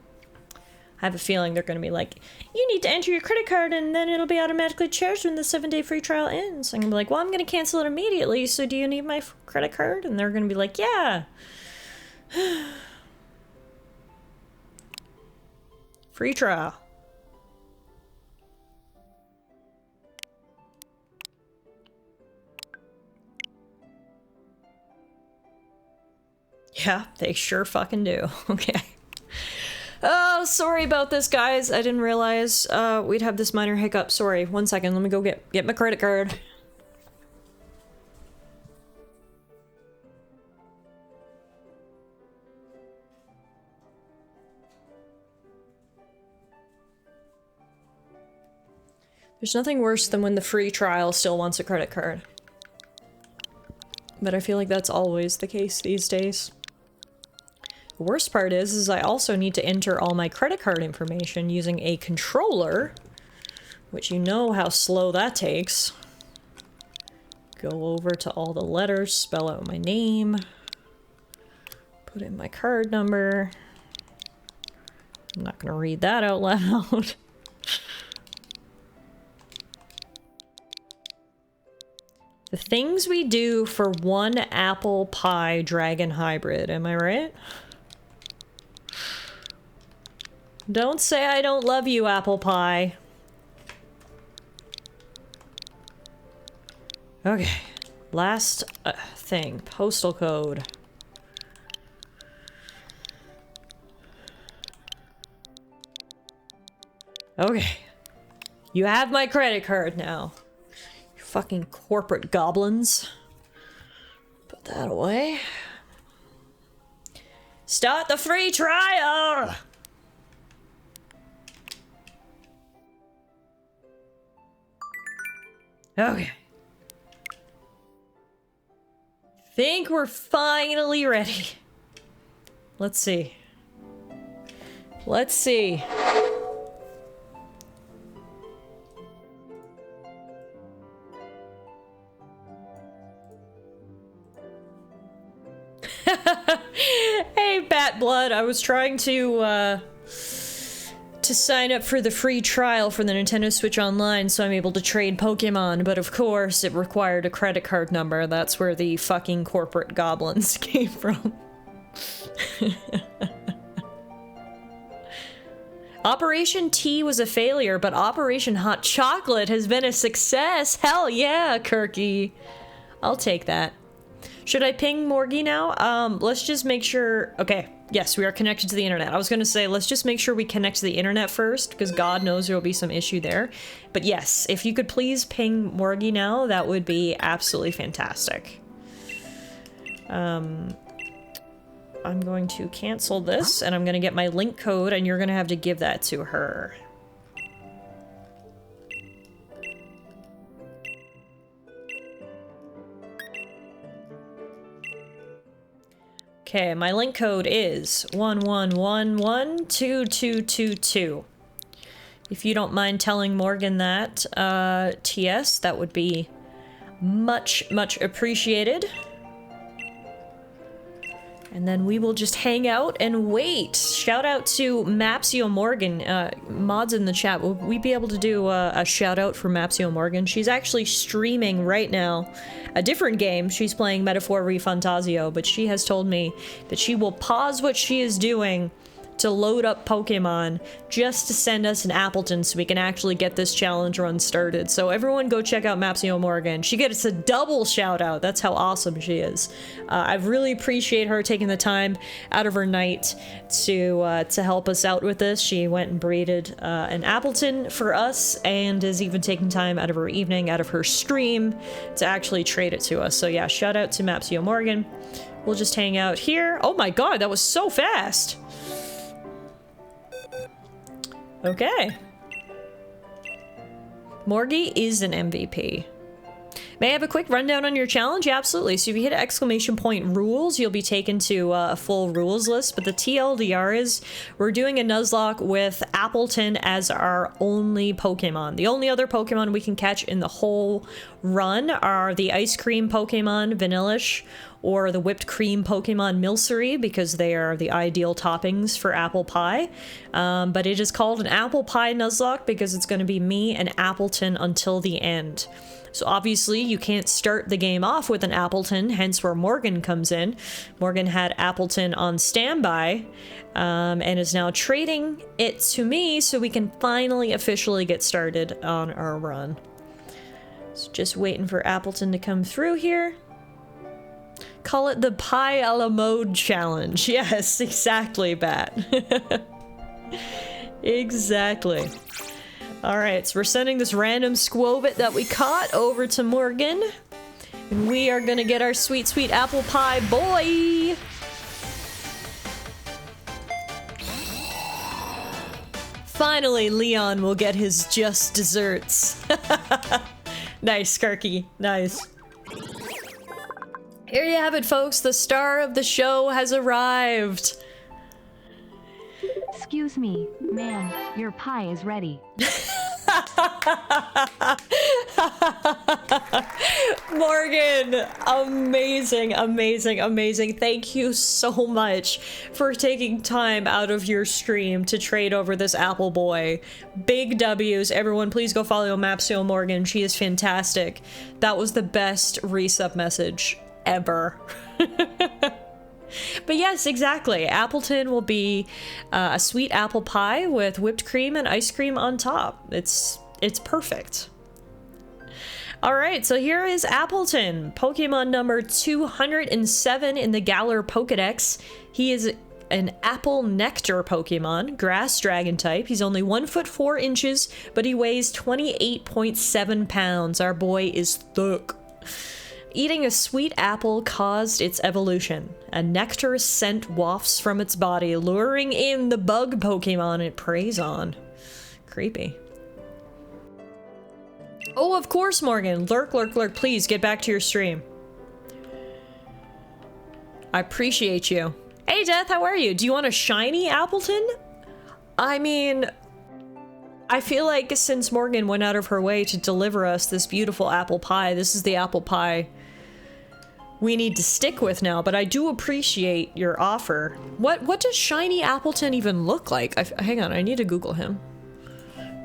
I have a feeling they're gonna be like, you need to enter your credit card and then it'll be automatically charged when the 7-day free trial ends. I'm gonna be like, well, I'm gonna cancel it immediately, so do you need my credit card? And they're gonna be like, yeah. Free trial. Yeah, they sure fucking do. Okay. Oh, sorry about this, guys. I didn't realize we'd have this minor hiccup. Sorry. 1 second. Let me go get my credit card. There's nothing worse than when the free trial still wants a credit card. But I feel like that's always the case these days. The worst part is I also need to enter all my credit card information using a controller, which you know how slow that takes. Go over to all the letters, spell out my name, put in my card number, I'm not gonna read that out loud. The things we do for one apple pie dragon hybrid, am I right? Don't say I don't love you, apple pie. Okay, last thing, postal code. Okay, you have my credit card now. You fucking corporate goblins. Put that away. Start the free trial! Okay. Think we're finally ready. Let's see. Let's see. Hey, Bat Blood, I was trying to sign up for the free trial for the Nintendo Switch Online so I'm able to trade Pokemon, but of course it required a credit card number. That's where the fucking corporate goblins came from. Operation T was a failure, but Operation Hot Chocolate has been a success. Hell yeah, Kirky. I'll take that. Should I ping Morgie now? Let's just make sure... Okay, yes, we are connected to the internet. I was gonna say, let's just make sure we connect to the internet first, because God knows there will be some issue there. But yes, if you could please ping Morgie now, that would be absolutely fantastic. I'm going to cancel this, and I'm gonna get my link code, and you're gonna have to give that to her. Okay, my link code is 11112222. If you don't mind telling Morgan that, TS, that would be much appreciated. And then we will just hang out and wait. Shout out to Mapsio Morgan. Mods in the chat, will we be able to do a shout out for Mapsio Morgan? She's actually streaming right now a different game. She's playing Metaphor Refantasio, but she has told me that she will pause what she is doing to load up Pokemon just to send us an Appleton so we can actually get this challenge run started. So everyone go check out Mapsio Morgan. She gets a double shout out. That's how awesome she is. I really appreciate her taking the time out of her night to help us out with this. She went and breeded an Appleton for us and is even taking time out of her evening, out of her stream to actually trade it to us. So yeah, shout out to Mapsio Morgan. We'll just hang out here. Oh my god, that was so fast! Okay. Morgie is an MVP. May I have a quick rundown on your challenge? Yeah, absolutely. So if you hit exclamation point rules, you'll be taken to a full rules list. But the TLDR is we're doing a Nuzlocke with Appleton as our only Pokemon. The only other Pokemon we can catch in the whole run are the ice cream Pokemon, Vanillish, or the whipped cream Pokemon Milcery, because they are the ideal toppings for apple pie. But it is called an apple pie Nuzlocke because it's going to be me and Appleton until the end. So obviously you can't start the game off with an Appleton, hence where Morgan comes in. Morgan had Appleton on standby and is now trading it to me so we can finally officially get started on our run. So just waiting for Appleton to come through here. Call it the Pie a la Mode Challenge. Yes, exactly, Bat. Exactly. Alright, so we're sending this random Squovit that we caught over to Morgan. And we are gonna get our sweet, sweet apple pie boy! Finally, Leon will get his just desserts. Nice, Skarky. Nice. Here you have it, folks. The star of the show has arrived. Excuse me, ma'am, your pie is ready. Morgan, amazing, amazing, amazing. Thank you so much for taking time out of your stream to trade over this apple boy. Big W's. Everyone, please go follow Mapsio Morgan. She is fantastic. That was the best resub message ever. But yes, exactly. Appleton will be a sweet apple pie with whipped cream and ice cream on top. It's perfect. All right, so here is Appleton, Pokemon number 207 in the Galar Pokedex. He is an apple nectar Pokemon, grass dragon type. He's only 1 foot 4 inches, but he weighs 28.7 pounds. Our boy is thick. Eating a sweet apple caused its evolution. A nectar scent wafts from its body, luring in the bug Pokemon it preys on. Creepy. Oh, of course, Morgan. Lurk, lurk, lurk. Please get back to your stream. I appreciate you. Hey, Death, how are you? Do you want a shiny Appleton? I mean, I feel like since Morgan went out of her way to deliver us this beautiful apple pie, this is the apple pie we need to stick with now, but I do appreciate your offer. What does shiny Appleton even look like? Hang on, I need to Google him.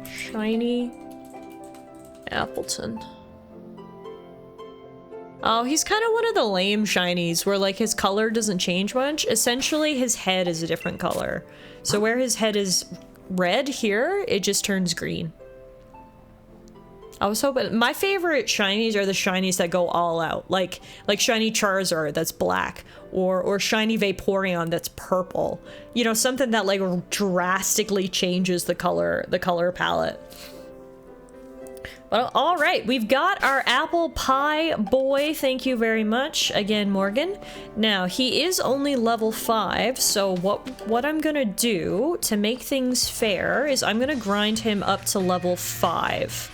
Shiny Appleton. Oh, he's kind of one of the lame shinies where like his color doesn't change much. Essentially, his head is a different color. So where his head is red here, it just turns green. I was hoping my favorite shinies are the shinies that go all out, like shiny Charizard that's black, or shiny Vaporeon that's purple. You know, something that like drastically changes the color palette. Well, all right, we've got our apple pie boy. Thank you very much again, Morgan. Now, he is only level 5, so what I'm gonna do to make things fair is I'm gonna grind him up to level 5.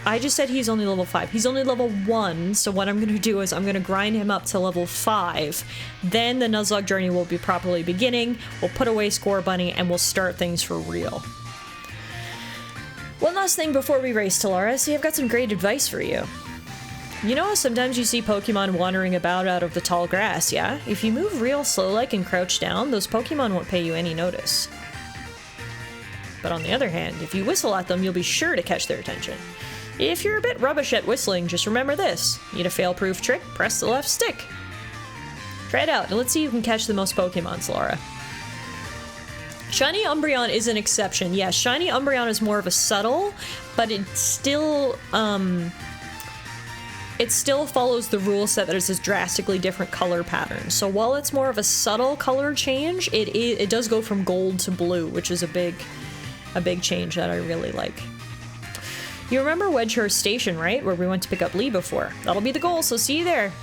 I just said he's only level 5. He's only level 1, so what I'm gonna do is I'm gonna grind him up to level 5. Then the Nuzlocke journey will be properly beginning. We'll put away Score Bunny and we'll start things for real. One last thing before we race, Tallara. See, I've got some great advice for you. You know how sometimes you see Pokemon wandering about out of the tall grass, yeah? If you move real slow-like and crouch down, those Pokemon won't pay you any notice. But on the other hand, if you whistle at them, you'll be sure to catch their attention. If you're a bit rubbish at whistling, just remember this. Need a fail-proof trick? Press the left stick. Try it out, and let's see who can catch the most Pokemon, Tallara. Shiny Umbreon is an exception. Yes, Shiny Umbreon is more of a subtle, but it still follows the rule set that it's this drastically different color pattern. So while it's more of a subtle color change, it does go from gold to blue, which is a big change that I really like. You remember Wedgehurst Station, right? Where we went to pick up Lee before. That'll be the goal, so see you there.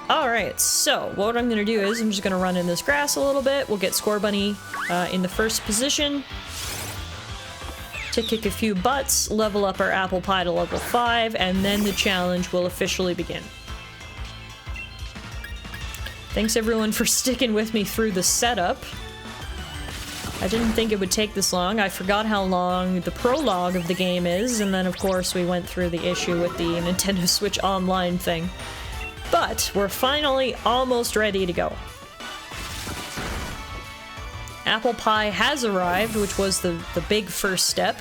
Alright, so what I'm gonna do is I'm just gonna run in this grass a little bit. We'll get Score Bunny in the first position to kick a few butts, level up our apple pie to level 5, and then the challenge will officially begin. Thanks everyone for sticking with me through the setup. I didn't think it would take this long. I forgot how long the prologue of the game is, and then of course we went through the issue with the Nintendo Switch Online thing. But we're finally almost ready to go. Apple pie has arrived, which was the big first step.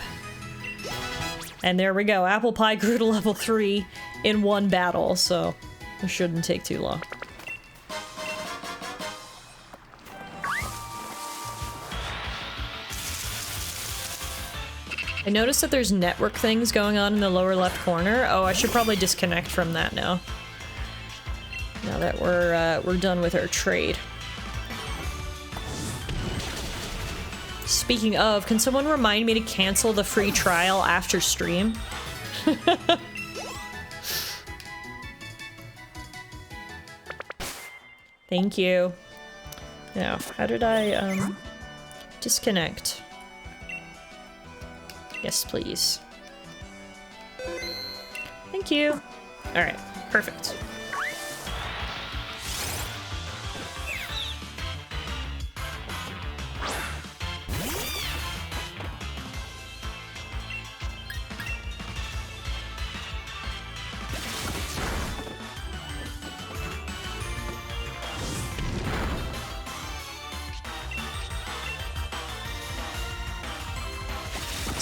And there we go. Apple pie grew to level 3 in one battle, so it shouldn't take too long. I noticed that there's network things going on in the lower left corner. Oh, I should probably disconnect from that now. Now that we're done with our trade. Speaking of, can someone remind me to cancel the free trial after stream? Thank you. Now, how did I disconnect? Yes, please. Thank you. All right, perfect.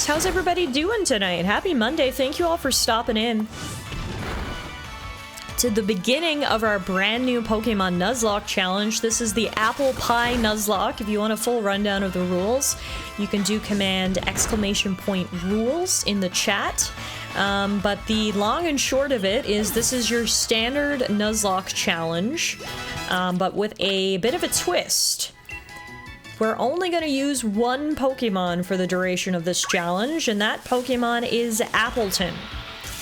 How's everybody doing tonight? Happy Monday. Thank you all for stopping in to the beginning of our brand new Pokemon Nuzlocke challenge. This is the Apple Pie Nuzlocke. If you want a full rundown of the rules, you can do command !rules in the chat. But the long and short of it is this is your standard Nuzlocke challenge, but with a bit of a twist. We're only going to use one Pokemon for the duration of this challenge, and that Pokemon is Appleton.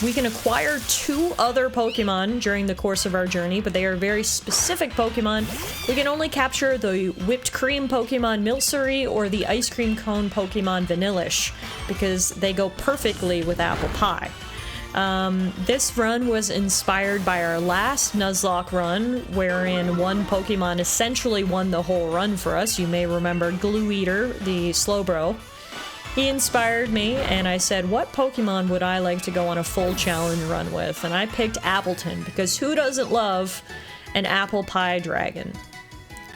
We can acquire 2 other Pokemon during the course of our journey, but they are very specific Pokemon. We can only capture the whipped cream Pokemon Milcery or the ice cream cone Pokemon Vanillish, because they go perfectly with apple pie. This run was inspired by our last Nuzlocke run, wherein one Pokemon essentially won the whole run for us. You may remember Glue Eater, the Slowbro. He inspired me, and I said, what Pokemon would I like to go on a full challenge run with? And I picked Appleton, because who doesn't love an apple pie dragon?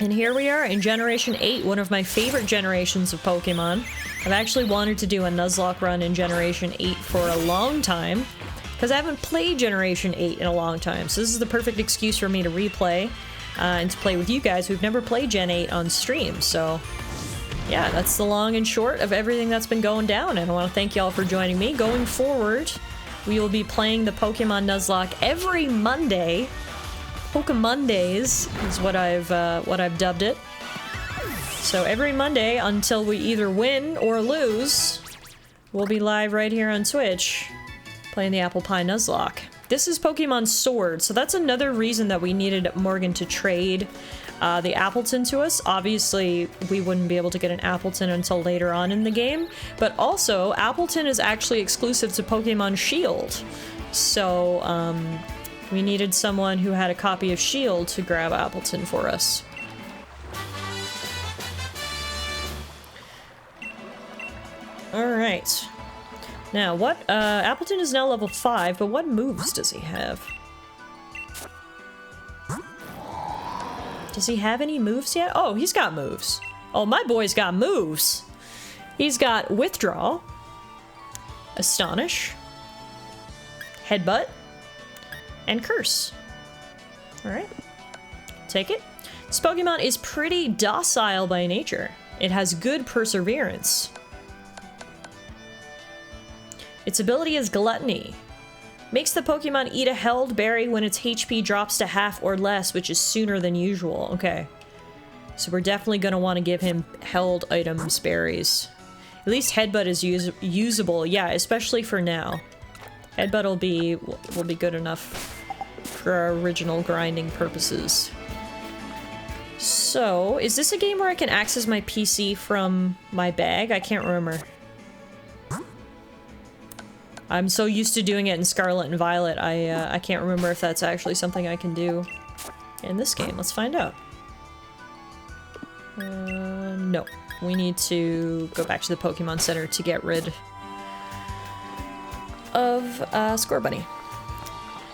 And here we are in Generation 8, one of my favorite generations of Pokemon. I've actually wanted to do a Nuzlocke run in Generation 8 for a long time, because I haven't played Generation 8 in a long time. So this is the perfect excuse for me to replay and to play with you guys who've never played Gen 8 on stream. So yeah, that's the long and short of everything that's been going down, and I want to thank y'all for joining me. Going forward, we will be playing the Pokemon Nuzlocke every Monday. Pokemondays is what I've dubbed it. So every Monday until we either win or lose, we'll be live right here on Twitch playing the Apple Pie Nuzlocke. This is Pokemon Sword, so that's another reason that we needed Morgan to trade the Appleton to us. Obviously, we wouldn't be able to get an Appleton until later on in the game, but also, Appleton is actually exclusive to Pokemon Shield. So, we needed someone who had a copy of Shield to grab Appleton for us. Alright. Now, what, Appleton is now level 5, but what moves does he have? Does he have any moves yet? Oh, he's got moves. Oh, my boy's got moves. He's got Withdraw, Astonish, Headbutt, and Curse. Alright. Take it. This Pokemon is pretty docile by nature. It has good perseverance. Its ability is Gluttony. Makes the Pokemon eat a held berry when its HP drops to half or less, which is sooner than usual. Okay. So we're definitely going to want to give him held items berries. At least Headbutt is usable. Yeah, especially for now. Headbutt will be good enough for our original grinding purposes. So, is this a game where I can access my PC from my bag? I can't remember. I'm so used to doing it in Scarlet and Violet, I can't remember if that's actually something I can do in this game. Let's find out. No. We need to go back to the Pokemon Center to get rid of Scorbunny.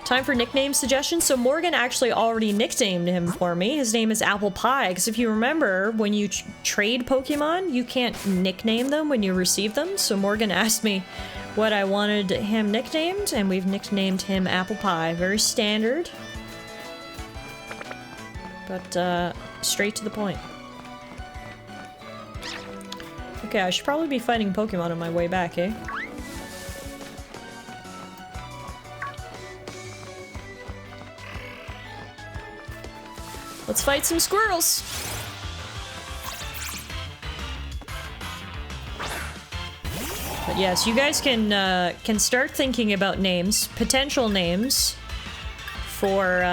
Time for nickname suggestions. So Morgan actually already nicknamed him for me. His name is Apple Pie, because if you remember, when you trade Pokemon, you can't nickname them when you receive them. So Morgan asked me what I wanted him nicknamed, and we've nicknamed him Apple Pie. Very standard, but straight to the point. Okay, I should probably be fighting Pokemon on my way back, eh? Let's fight some squirrels! But yes, you guys can start thinking about names, potential names, for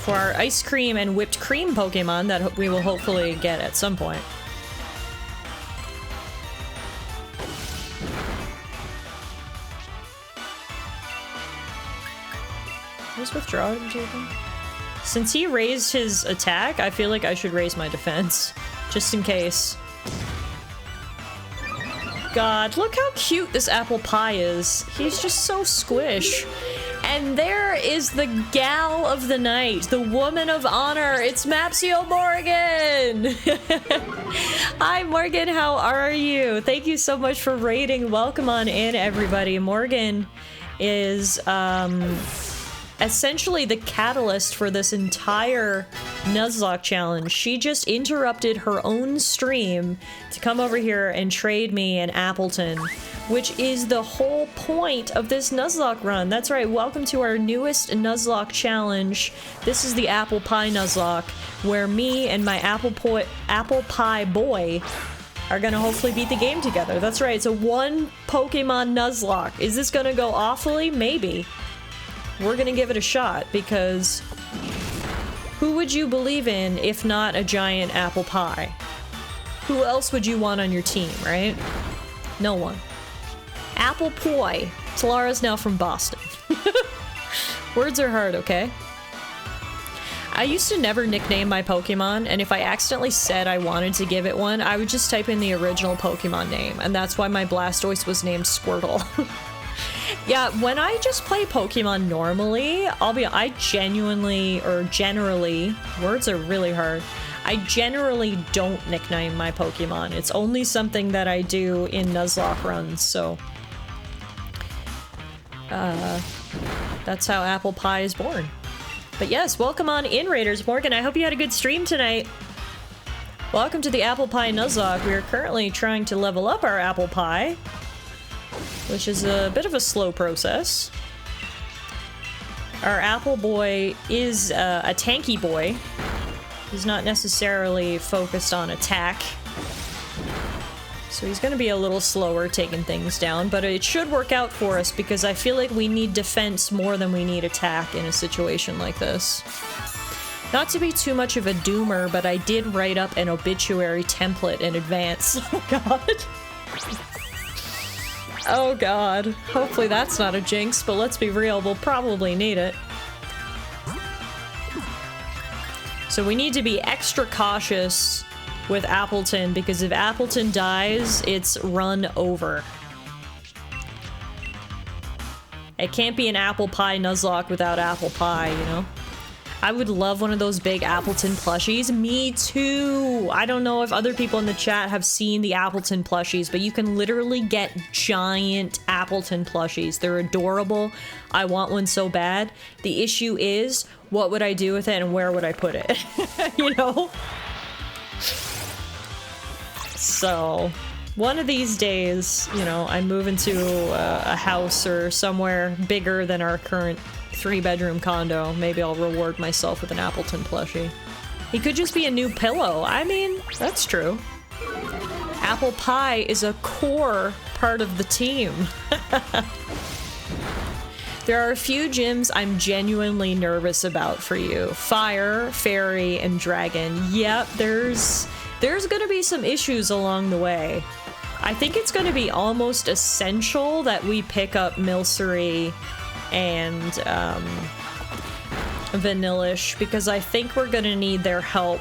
our ice cream and whipped cream Pokemon that we will hopefully get at some point. Just withdraw it into him. Since he raised his attack, I feel like I should raise my defense, just in case. God, look how cute this Apple Pie is. He's just so squish. And there is the gal of the night, the woman of honor. It's Mapsio Morgan. Hi, Morgan. How are you? Thank you so much for raiding. Welcome on in, everybody. Morgan is essentially the catalyst for this entire Nuzlocke challenge. She just interrupted her own stream to come over here and trade me an Appleton, which is the whole point of this Nuzlocke run. That's right, welcome to our newest Nuzlocke challenge. This is the Apple Pie Nuzlocke, where me and my Apple Pie boy are gonna hopefully beat the game together. That's right, it's a one Pokemon Nuzlocke. Is this gonna go awfully? Maybe. We're gonna give it a shot, because who would you believe in if not a giant apple pie? Who else would you want on your team, right? No one. Apple Pie. Tallara's now from Boston. Words are hard, okay? I used to never nickname my Pokemon, and if I accidentally said I wanted to give it one, I would just type in the original Pokemon name, and that's why my Blastoise was named Squirtle. Yeah, when I just play Pokemon normally, I genuinely, or generally, words are really hard. I generally don't nickname my Pokemon. It's only something that I do in Nuzlocke runs, so that's how Apple Pie is born. But yes, welcome on in, Raiders. Morgan, I hope you had a good stream tonight. Welcome to the Apple Pie Nuzlocke. We are currently trying to level up our Apple Pie, which is a bit of a slow process. Our Apple Boy is a tanky boy. He's not necessarily focused on attack, so he's gonna be a little slower taking things down, but it should work out for us because I feel like we need defense more than we need attack in a situation like this. Not to be too much of a doomer, but I did write up an obituary template in advance. Oh god. Oh god. Hopefully that's not a jinx, but let's be real, we'll probably need it. So we need to be extra cautious with Appleton, because if Appleton dies, it's run over. It can't be an Apple Pie Nuzlocke without Apple Pie, you know? I would love one of those big Appleton plushies. Me too! I don't know if other people in the chat have seen the Appleton plushies, but you can literally get giant Appleton plushies. They're adorable. I want one so bad. The issue is, what would I do with it and where would I put it? You know? So, one of these days, you know, I move into a house or somewhere bigger than our current 3-bedroom condo. Maybe I'll reward myself with an Appleton plushie. He could just be a new pillow. I mean, that's true. Apple Pie is a core part of the team. There are a few gyms I'm genuinely nervous about for you. Fire, Fairy, and Dragon. Yep, there's gonna be some issues along the way. I think it's gonna be almost essential that we pick up Milcery and Vanillish, because I think we're gonna need their help.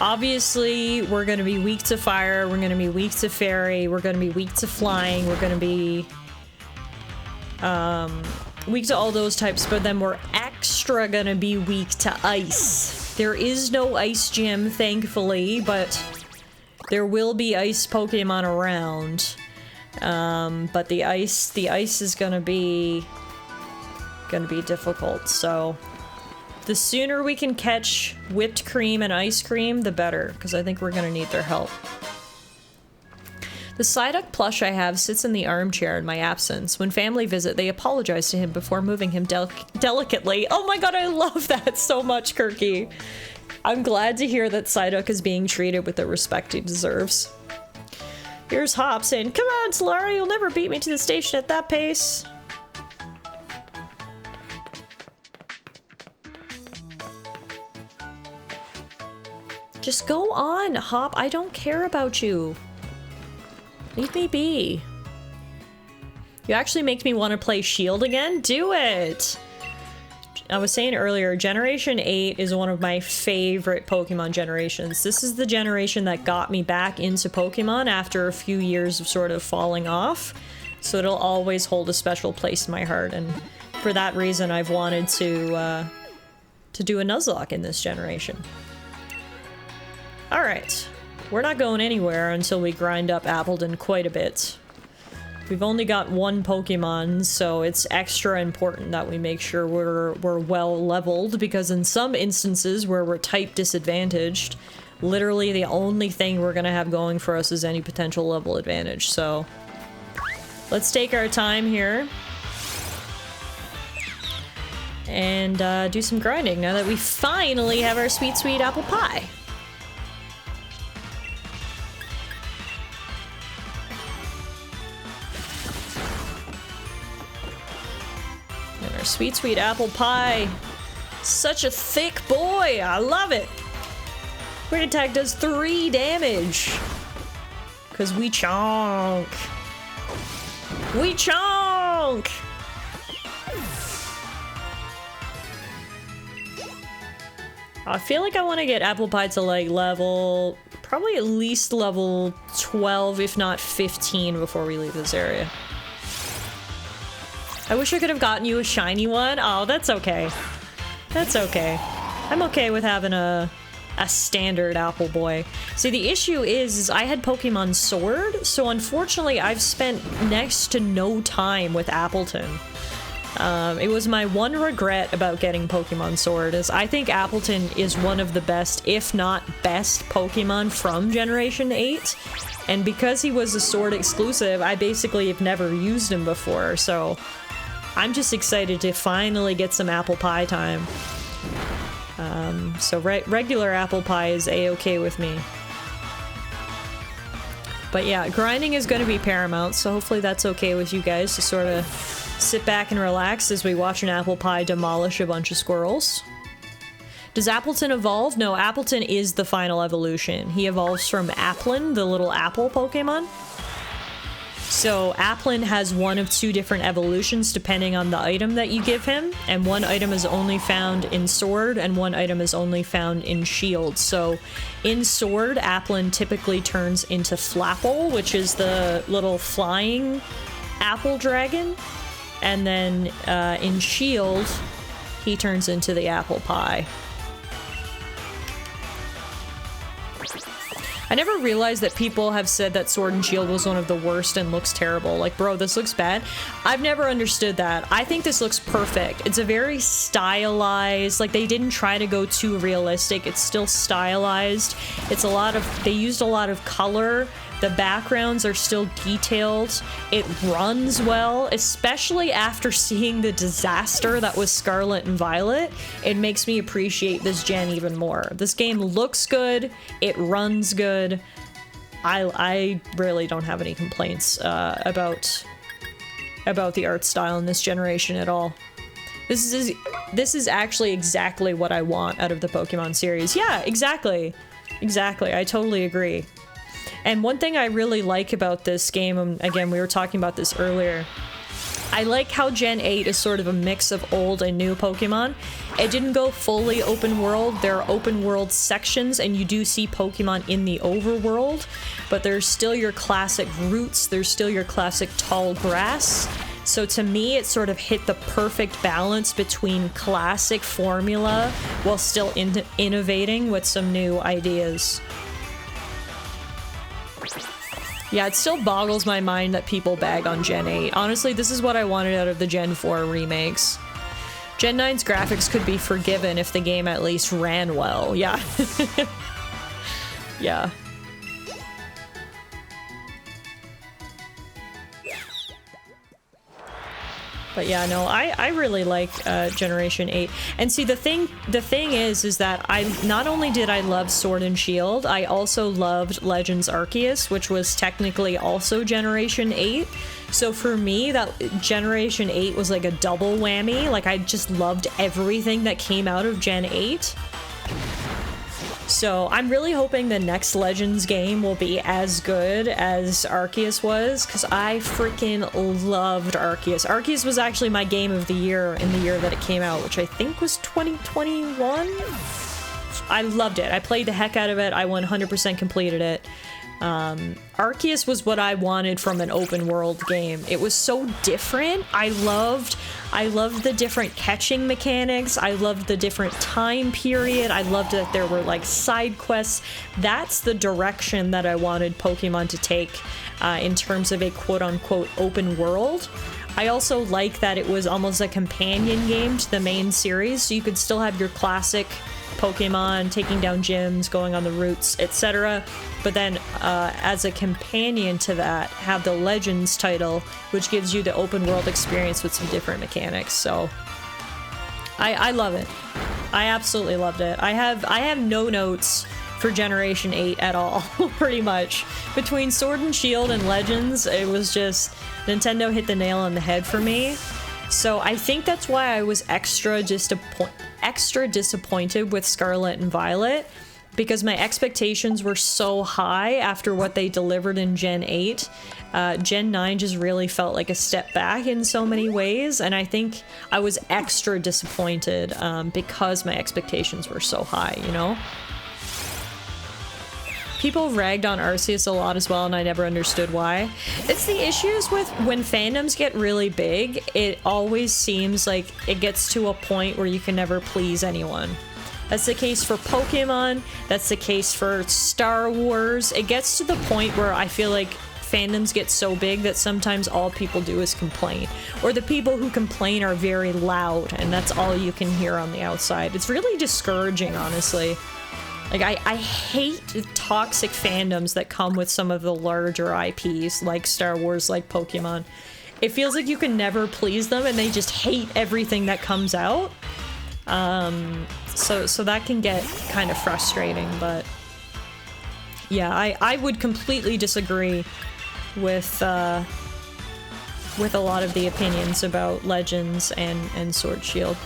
Obviously, we're gonna be weak to fire, we're gonna be weak to fairy, we're gonna be weak to flying, we're gonna be weak to all those types, but then we're extra gonna be weak to ice. There is no ice gym, thankfully, but there will be ice Pokemon around. But the ice is gonna be difficult, so the sooner we can catch whipped cream and ice cream, the better, because I think we're gonna need their help. The Psyduck plush I have sits in the armchair in my absence. When family visit, they apologize to him before moving him delicately. Oh my god, I love that so much, Kirky! I'm glad to hear that Psyduck is being treated with the respect he deserves. Here's Hop saying, "Come on, Tallara, you'll never beat me to the station at that pace." Just go on, Hop. I don't care about you. Leave me be. You actually make me want to play Shield again? Do it! I was saying earlier, Generation 8 is one of my favorite Pokemon generations. This is the generation that got me back into Pokemon after a few years of sort of falling off. So it'll always hold a special place in my heart, and for that reason I've wanted to do a Nuzlocke in this generation. Alright, we're not going anywhere until we grind up Appleton quite a bit. We've only got one Pokemon, so it's extra important that we make sure we're well leveled, because in some instances where we're type disadvantaged, literally the only thing we're gonna have going for us is any potential level advantage, so let's take our time here and do some grinding now that we finally have our sweet, sweet apple pie. And our sweet, sweet apple pie. Such a thick boy. I love it. Quick attack does 3 damage. Because we chonk. We chonk! I feel like I want to get apple pie to like level, probably at least level 12, if not 15 before we leave this area. I wish I could have gotten you a shiny one. Oh, that's okay. That's okay. I'm okay with having a standard apple boy. See, the issue is I had Pokemon Sword, so unfortunately I've spent next to no time with Appleton. It was my one regret about getting Pokemon Sword, is I think Appleton is one of the best, if not best, Pokemon from Generation 8. And because he was a Sword exclusive, I basically have never used him before, so I'm just excited to finally get some apple pie time. So regular apple pie is a-okay with me. But yeah, grinding is going to be paramount, so hopefully that's okay with you guys to sort of sit back and relax as we watch an apple pie demolish a bunch of squirrels. Does Appleton evolve? No, Appleton is the final evolution. He evolves from Applin, the little apple Pokemon. So Applin has one of 2 different evolutions depending on the item that you give him, and one item is only found in Sword and one item is only found in Shield. So in Sword, Applin typically turns into Flapple, which is the little flying apple dragon, and then in Shield, he turns into the apple pie. I never realized that people have said that Sword and Shield was one of the worst and looks terrible. Like, bro, this looks bad. I've never understood that. I think this looks perfect. It's a very stylized, like they didn't try to go too realistic. It's still stylized. It's a lot of, they used a lot of color. The backgrounds are still detailed. It runs well, especially after seeing the disaster that was Scarlet and Violet. It makes me appreciate this gen even more. This game looks good. It runs good. I really don't have any complaints about the art style in this generation at all. This is actually exactly what I want out of the Pokemon series. Yeah, exactly. Exactly. I totally agree. And one thing I really like about this game, again, we were talking about this earlier, I like how Gen 8 is sort of a mix of old and new Pokemon. It didn't go fully open world. There are open world sections, and you do see Pokemon in the overworld, but there's still your classic routes, there's still your classic tall grass. So to me, it sort of hit the perfect balance between classic formula while still innovating with some new ideas. Yeah, it still boggles my mind that people bag on Gen 8. Honestly, this is what I wanted out of the Gen 4 remakes. Gen 9's graphics could be forgiven if the game at least ran well. Yeah. Yeah. But yeah, no, I really like Generation 8. And see, the thing is that I not only did I love Sword and Shield, I also loved Legends Arceus, which was technically also Generation 8. So for me, that Generation 8 was like a double whammy. Like, I just loved everything that came out of Gen 8. So I'm really hoping the next Legends game will be as good as Arceus was, because I freaking loved Arceus. Arceus was actually my game of the year in the year that it came out, which I think was 2021? I loved it. I played the heck out of it. I 100% completed it. Arceus was what I wanted from an open world game. It was so different. I loved the different catching mechanics. I loved the different time period. I loved that there were like side quests. That's the direction that I wanted Pokemon to take in terms of a quote-unquote open world. I also like that it was almost a companion game to the main series, so you could still have your classic Pokemon, taking down gyms, going on the routes, etc. But then, as a companion to that, have the Legends title, which gives you the open world experience with some different mechanics. So, I love it. I absolutely loved it. I have no notes for Generation 8 at all, pretty much. Between Sword and Shield and Legends, it was just, Nintendo hit the nail on the head for me. So I think that's why I was extra disappointed with Scarlet and Violet, because my expectations were so high after what they delivered in Gen 8. Gen 9 just really felt like a step back in so many ways, and I think I was extra disappointed because my expectations were so high, you know? People ragged on Arceus a lot as well, and I never understood why. It's the issues with when fandoms get really big, it always seems like it gets to a point where you can never please anyone. That's the case for Pokemon, that's the case for Star Wars. It gets to the point where I feel like fandoms get so big that sometimes all people do is complain. Or the people who complain are very loud, and that's all you can hear on the outside. It's really discouraging, honestly. Like, I hate toxic fandoms that come with some of the larger IPs, like Star Wars, like Pokemon. It feels like you can never please them, and they just hate everything that comes out. So that can get kind of frustrating, but yeah, I would completely disagree with a lot of the opinions about Legends and Sword Shield.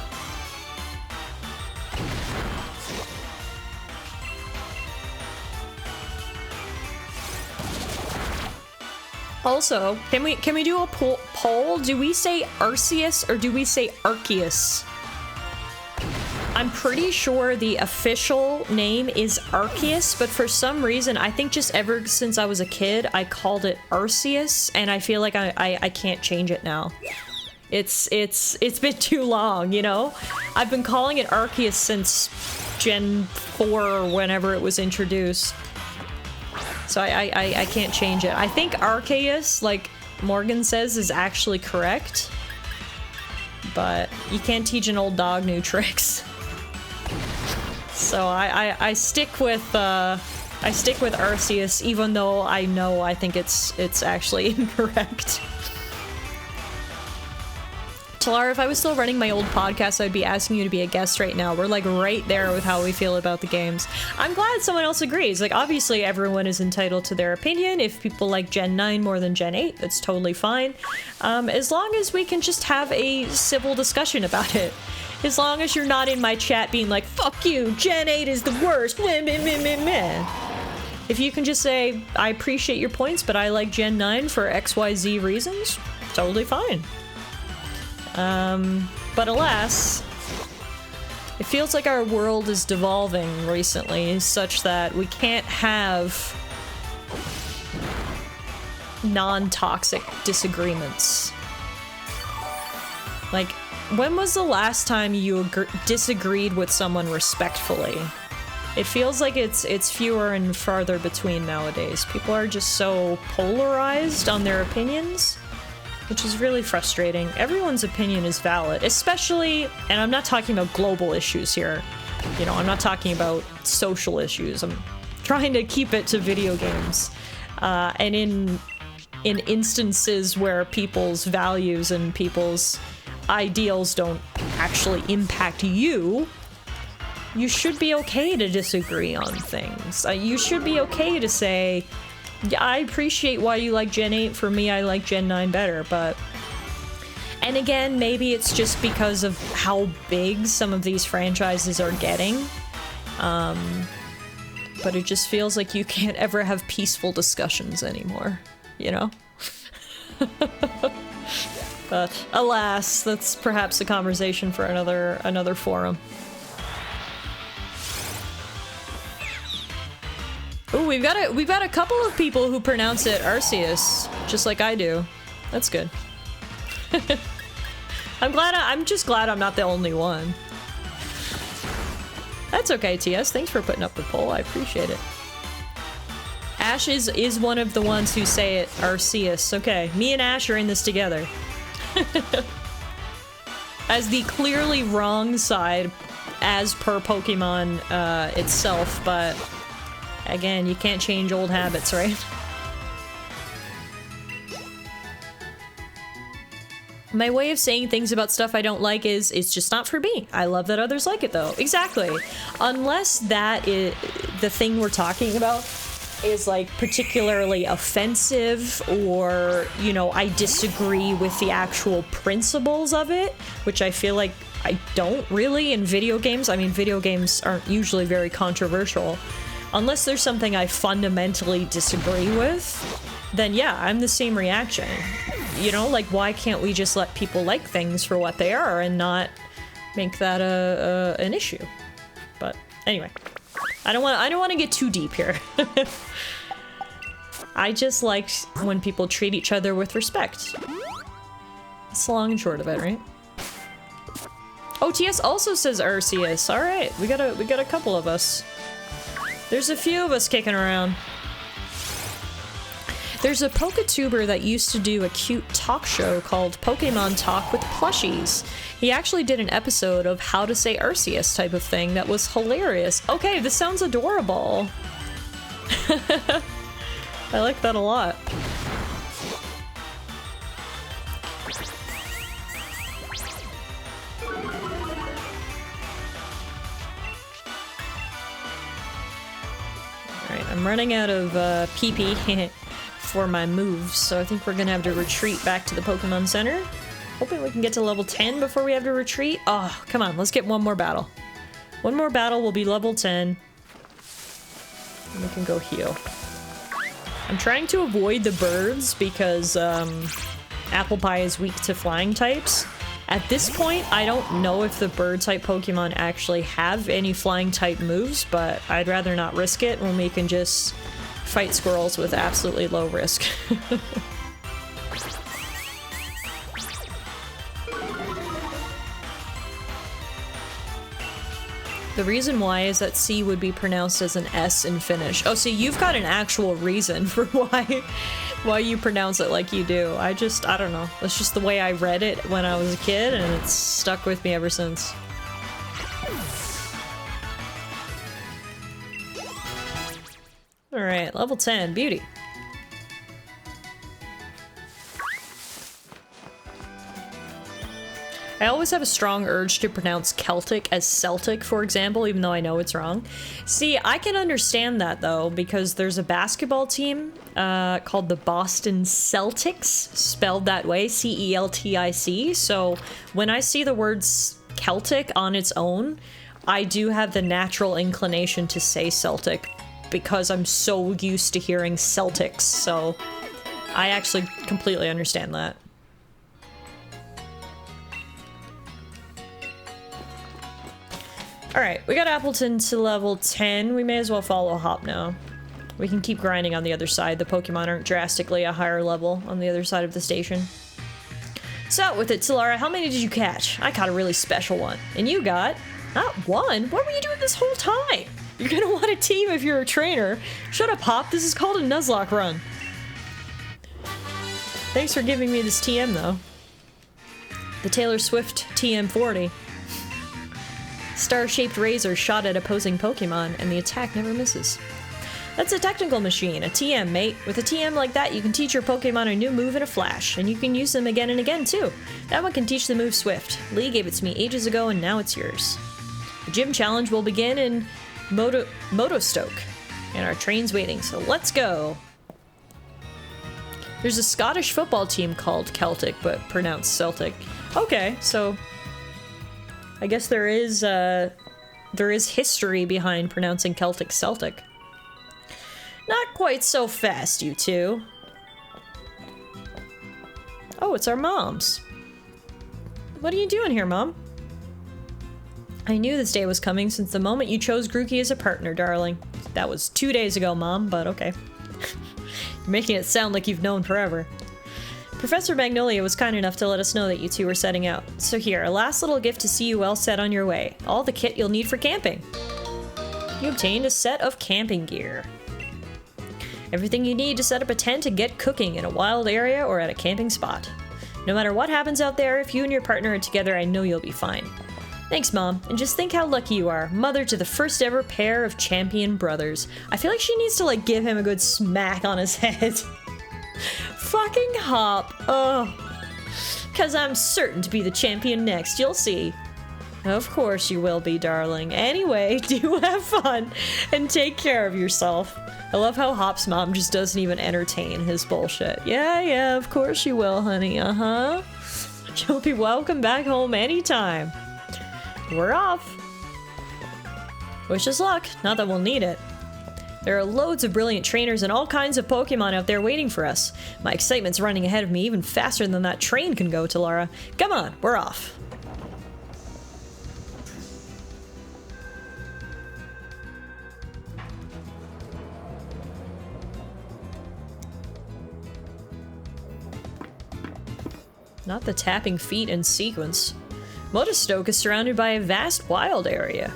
Also, can we do a poll? Do we say Arceus or do we say Arceus? I'm pretty sure the official name is Arceus, but for some reason, I think just ever since I was a kid, I called it Arceus, and I feel like I can't change it now. It's been too long, you know? I've been calling it Arceus since Gen 4 or whenever it was introduced. So I can't change it. I think Arceus, like Morgan says, is actually correct. But you can't teach an old dog new tricks. So I stick with Arceus, even though I think it's actually incorrect. Tallara, if I was still running my old podcast, I'd be asking you to be a guest right now. We're like right there with how we feel about the games. I'm glad someone else agrees. Like, obviously everyone is entitled to their opinion. If people like Gen 9 more than Gen 8, that's totally fine. As long as we can just have a civil discussion about it. As long as you're not in my chat being like, fuck you, Gen 8 is the worst, meh, meh, meh, meh, meh. If you can just say, I appreciate your points, but I like Gen 9 for XYZ reasons, totally fine. But alas, it feels like our world is devolving recently such that we can't have non-toxic disagreements. Like, when was the last time you disagreed with someone respectfully? It feels like it's fewer and farther between nowadays. People are just so polarized on their opinions, which is really frustrating. Everyone's opinion is valid, especially, and I'm not talking about global issues here. You know, I'm not talking about social issues. I'm trying to keep it to video games. And in instances where people's values and people's ideals don't actually impact you, you should be okay to disagree on things. You should be okay to say, yeah, I appreciate why you like Gen 8. For me, I like Gen 9 better, but... And again, maybe it's just because of how big some of these franchises are getting. But it just feels like you can't ever have peaceful discussions anymore, you know? But alas, that's perhaps a conversation for another forum. Ooh, we've got a couple of people who pronounce it Arceus, just like I do. That's good. I'm just glad I'm not the only one. That's okay, TS. Thanks for putting up the poll. I appreciate it. Ash is one of the ones who say it Arceus. Okay, me and Ash are in this together. As the clearly wrong side, as per Pokemon itself, but again, you can't change old habits, right? My way of saying things about stuff I don't like is, it's just not for me. I love that others like it, though. Exactly. Unless that is the thing we're talking about is, like, particularly offensive, or, you know, I disagree with the actual principles of it, which I feel like I don't really in video games. I mean, video games aren't usually very controversial. Unless there's something I fundamentally disagree with, then yeah, I'm the same reaction. You know, like, why can't we just let people like things for what they are and not make that an issue? But anyway, I don't want to get too deep here. I just like when people treat each other with respect. That's the long and short of it, right? OTS also says Arceus. All right, we got a couple of us. There's a few of us kicking around. There's a Pokatuber that used to do a cute talk show called Pokemon Talk with Plushies. He actually did an episode of how to say Arceus type of thing that was hilarious. Okay, this sounds adorable. I like that a lot. Alright, I'm running out of PP for my moves, so I think we're gonna have to retreat back to the Pokemon Center. Hoping we can get to level 10 before we have to retreat. Oh, come on, let's get one more battle. One more battle, we'll be level 10. And we can go heal. I'm trying to avoid the birds because Apple Pie is weak to flying types. At this point, I don't know if the bird-type Pokemon actually have any flying-type moves, but I'd rather not risk it when we can just fight squirrels with absolutely low risk. The reason why is that C would be pronounced as an S in Finnish. Oh, so you've got an actual reason for why you pronounce it like you do. I don't know. That's just the way I read it when I was a kid, and it's stuck with me ever since. Alright, level 10, beauty. I always have a strong urge to pronounce Celtic as Celtic, for example, even though I know it's wrong. See, I can understand that, though, because there's a basketball team called the Boston Celtics, spelled that way, C-E-L-T-I-C. So when I see the words Celtic on its own, I do have the natural inclination to say Celtic, because I'm so used to hearing Celtics, so I actually completely understand that. Alright, we got Appleton to level 10. We may as well follow Hop now. We can keep grinding on the other side. The Pokemon aren't drastically a higher level on the other side of the station. So, with it, Tallara, how many did you catch? I caught a really special one. And you got... not one? What were you doing this whole time? You're gonna want a team if you're a trainer. Shut up, Hop. This is called a Nuzlocke run. Thanks for giving me this TM, though. The Taylor Swift TM40. Star-shaped razor shot at opposing Pokemon, and the attack never misses. That's a technical machine, a TM, mate. With a TM like that, you can teach your Pokemon a new move in a flash, and you can use them again and again, too. That one can teach the move Swift. Lee gave it to me ages ago, and now it's yours. The gym challenge will begin in Motostoke, and our train's waiting, so let's go! There's a Scottish football team called Celtic, but pronounced Celtic. Okay, so... I guess there is history behind pronouncing Celtic Celtic. Not quite so fast, you two. Oh, it's our moms. What are you doing here, Mom? I knew this day was coming since the moment you chose Grookey as a partner, darling. That was 2 days ago, Mom, but okay. You're making it sound like you've known forever. Professor Magnolia was kind enough to let us know that you two were setting out. So here, a last little gift to see you well set on your way. All the kit you'll need for camping. You obtained a set of camping gear. Everything you need to set up a tent and get cooking in a wild area or at a camping spot. No matter what happens out there, if you and your partner are together, I know you'll be fine. Thanks, Mom. And just think how lucky you are. Mother to the first ever pair of champion brothers. I feel like she needs to, like, give him a good smack on his head. Fucking Hop. Ugh. 'Cause I'm certain to be the champion next. You'll see. Of course you will be, darling. Anyway, do have fun and take care of yourself. I love how Hop's mom just doesn't even entertain his bullshit. Yeah, of course you will, honey. Uh-huh. You'll be welcome back home anytime. We're off. Wish us luck. Not that we'll need it. There are loads of brilliant trainers and all kinds of Pokemon out there waiting for us. My excitement's running ahead of me even faster than that train can go, Tallara. Come on, we're off. Not the tapping feet in sequence. Motostoke is surrounded by a vast wild area.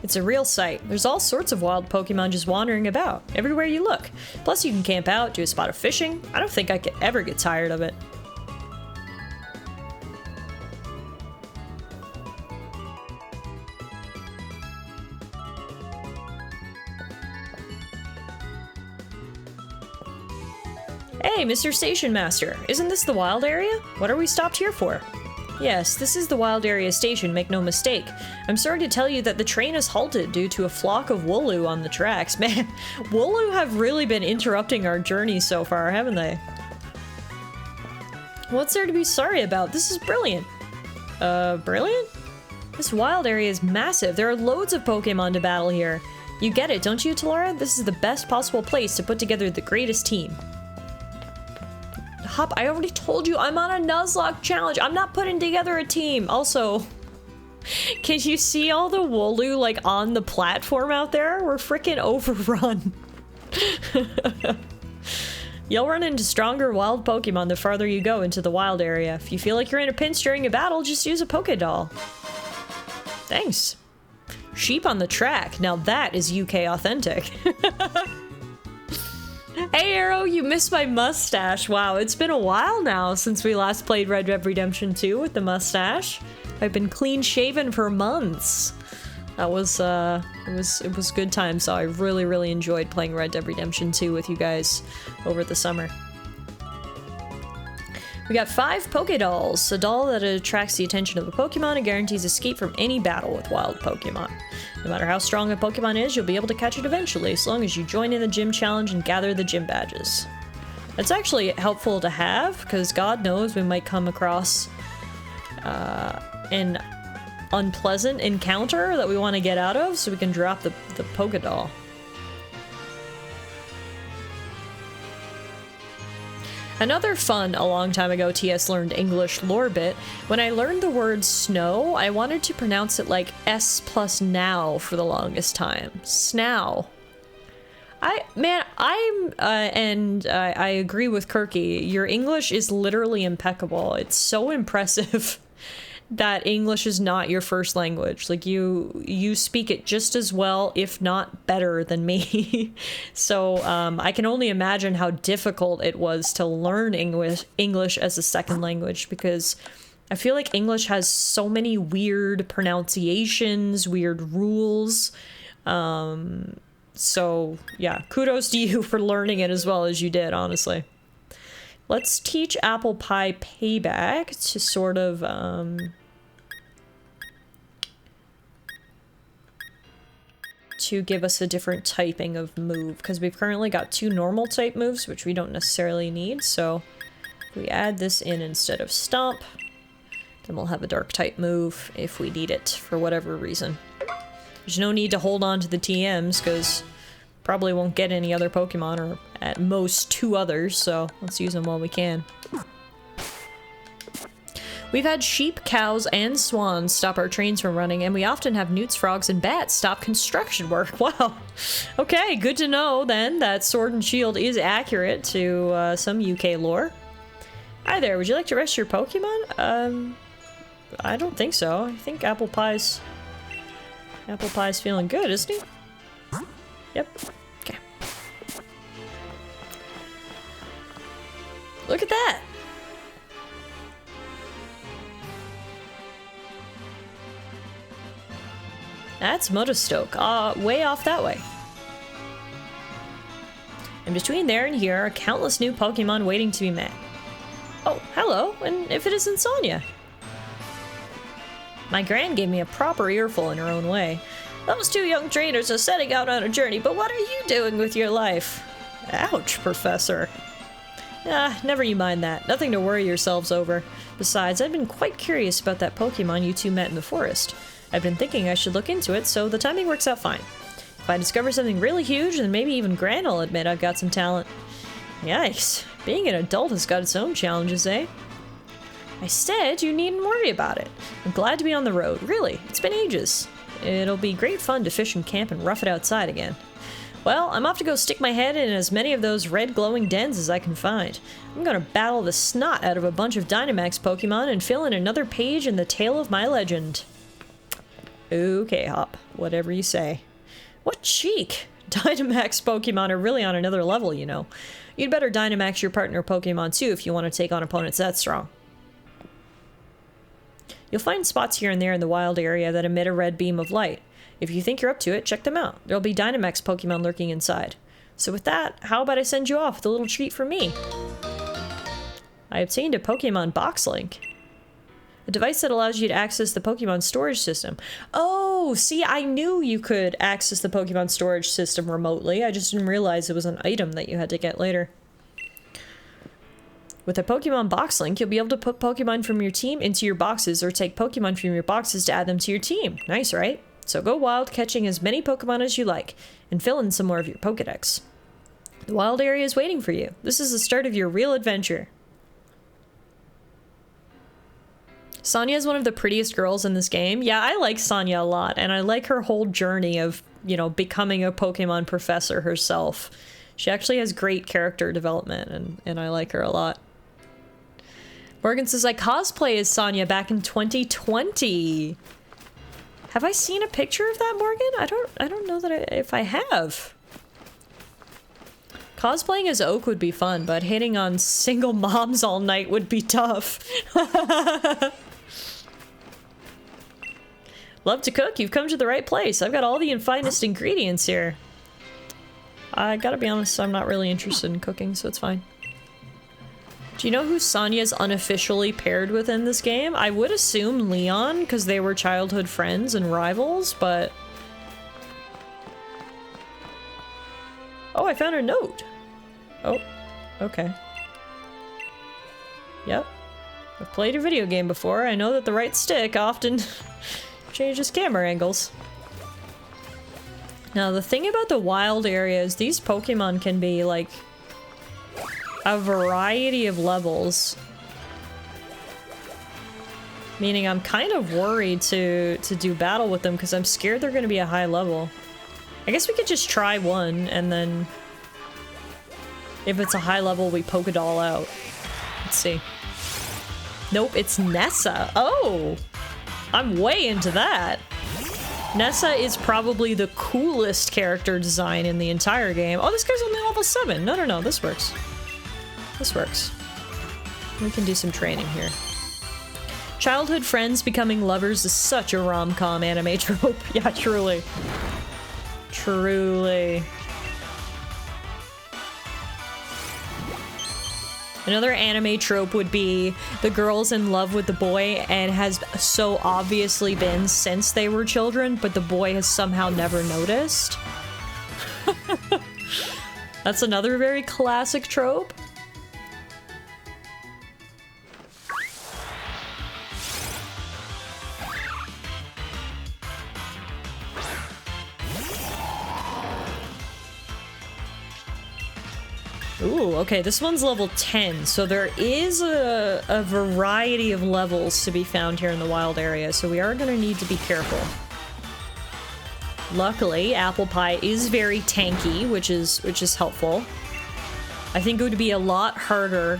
It's a real sight. There's all sorts of wild Pokemon just wandering about, everywhere you look. Plus you can camp out, do a spot of fishing. I don't think I could ever get tired of it. Hey, Mr. Station Master, isn't this the wild area? What are we stopped here for? Yes, this is the wild area station, make no mistake. I'm sorry to tell you that the train has halted due to a flock of Wooloo on the tracks. Man, Wooloo have really been interrupting our journey so far, haven't they? What's there to be sorry about? This is brilliant. Brilliant? This wild area is massive. There are loads of Pokemon to battle here. You get it, don't you, Tallara? This is the best possible place to put together the greatest team. Hop, I already told you I'm on a Nuzlocke challenge. I'm not putting together a team. Also, can you see all the Wooloo like on the platform out there? We're freaking overrun. You'll run into stronger wild Pokemon the farther you go into the wild area. If you feel like you're in a pinch during a battle, just use a Pokédoll. Thanks. Sheep on the track. Now that is UK authentic. Hey Arrow, you missed my mustache. Wow, it's been a while now since we last played Red Dead Redemption 2 with the mustache. I've been clean shaven for months. That was it was good time, so I really enjoyed playing Red Dead Redemption 2 with you guys over the summer. We got 5 Pokédolls, a doll that attracts the attention of a Pokemon and guarantees escape from any battle with wild Pokemon. No matter how strong a Pokemon is, you'll be able to catch it eventually, as long as you join in the gym challenge and gather the gym badges. That's actually helpful to have, because God knows we might come across an unpleasant encounter that we want to get out of, so we can drop the Pokédoll. Another fun, a long time ago, TS learned English lore bit. When I learned the word snow, I wanted to pronounce it like S plus now for the longest time. Snow. I agree with Kirky. Your English is literally impeccable. It's so impressive that English is not your first language. Like you speak it just as well, if not better than me. So I can only imagine how difficult it was to learn English as a second language, because I feel like English has so many weird pronunciations, weird rules. So yeah, kudos to you for learning it as well as you did, honestly. Let's teach Apple Pie Payback to sort of to give us a different typing of move, because we've currently got 2 normal type moves, which we don't necessarily need. So if we add this in instead of Stomp, then we'll have a dark type move if we need it for whatever reason. There's no need to hold on to the TMs, because probably won't get any other Pokemon, or at most 2 others, so let's use them while we can. We've had sheep, cows, and swans stop our trains from running, and we often have newts, frogs, and bats stop construction work. Wow. Okay, good to know then that Sword and Shield is accurate to some UK lore. Hi there, would you like to rest your Pokemon? I don't think so. I think Apple Pie's feeling good, isn't he? Yep. Okay. Look at that! That's Motostoke, way off that way. And between there and here are countless new Pokemon waiting to be met. Oh, hello, and if it isn't Sonia. My gran gave me a proper earful in her own way. Those two young trainers are setting out on a journey, but what are you doing with your life? Ouch, Professor. Ah, never you mind that. Nothing to worry yourselves over. Besides, I've been quite curious about that Pokemon you two met in the forest. I've been thinking I should look into it, so the timing works out fine. If I discover something really huge, then maybe even Gran will admit I've got some talent. Yikes. Being an adult has got its own challenges, eh? Instead, you needn't worry about it. I'm glad to be on the road, really. It's been ages. It'll be great fun to fish and camp and rough it outside again. Well, I'm off to go stick my head in as many of those red glowing dens as I can find. I'm gonna battle the snot out of a bunch of Dynamax Pokemon and fill in another page in the tale of my legend. Okay, Hop. Whatever you say. What cheek! Dynamax Pokemon are really on another level, you know. You'd better Dynamax your partner Pokemon too if you want to take on opponents that strong. You'll find spots here and there in the wild area that emit a red beam of light. If you think you're up to it, check them out. There'll be Dynamax Pokemon lurking inside. So with that, how about I send you off with a little treat from me? I obtained a Pokemon Box Link. A device that allows you to access the Pokemon storage system. Oh, see, I knew you could access the Pokemon storage system remotely. I just didn't realize it was an item that you had to get later. With a Pokemon Box Link, you'll be able to put Pokemon from your team into your boxes or take Pokemon from your boxes to add them to your team. Nice, right? So go wild, catching as many Pokemon as you like, and fill in some more of your Pokedex. The wild area is waiting for you. This is the start of your real adventure. Sonia is one of the prettiest girls in this game. Yeah, I like Sonia a lot, and I like her whole journey of, you know, becoming a Pokemon professor herself. She actually has great character development, and I like her a lot. Morgan says, I cosplay as Sonia back in 2020. Have I seen a picture of that, Morgan? I don't know that if I have. Cosplaying as Oak would be fun, but hitting on single moms all night would be tough. Love to cook? You've come to the right place. I've got all the finest ingredients here. I gotta be honest, I'm not really interested in cooking, so it's fine. Do you know who Sonia's unofficially paired with in this game? I would assume Leon, because they were childhood friends and rivals, but... Oh, I found a note. Oh, okay. Yep. I've played a video game before. I know that the right stick often changes camera angles. Now, the thing about the wild area is these Pokemon can be, like, a variety of levels. Meaning I'm kind of worried to do battle with them because I'm scared they're going to be a high level. I guess we could just try one, and then if it's a high level, we poke it all out. Let's see. Nope, it's Nessa. Oh! I'm way into that. Nessa is probably the coolest character design in the entire game. Oh, this guy's only level 7. No, this works. This works. We can do some training here. Childhood friends becoming lovers is such a rom-com anime trope. Yeah, truly. Truly. Another anime trope would be the girl's in love with the boy and has so obviously been since they were children, but the boy has somehow never noticed. That's another very classic trope. Ooh, okay, this one's level 10, so there is a variety of levels to be found here in the wild area, so we are going to need to be careful. Luckily, Apple Pie is very tanky, which is helpful. I think it would be a lot harder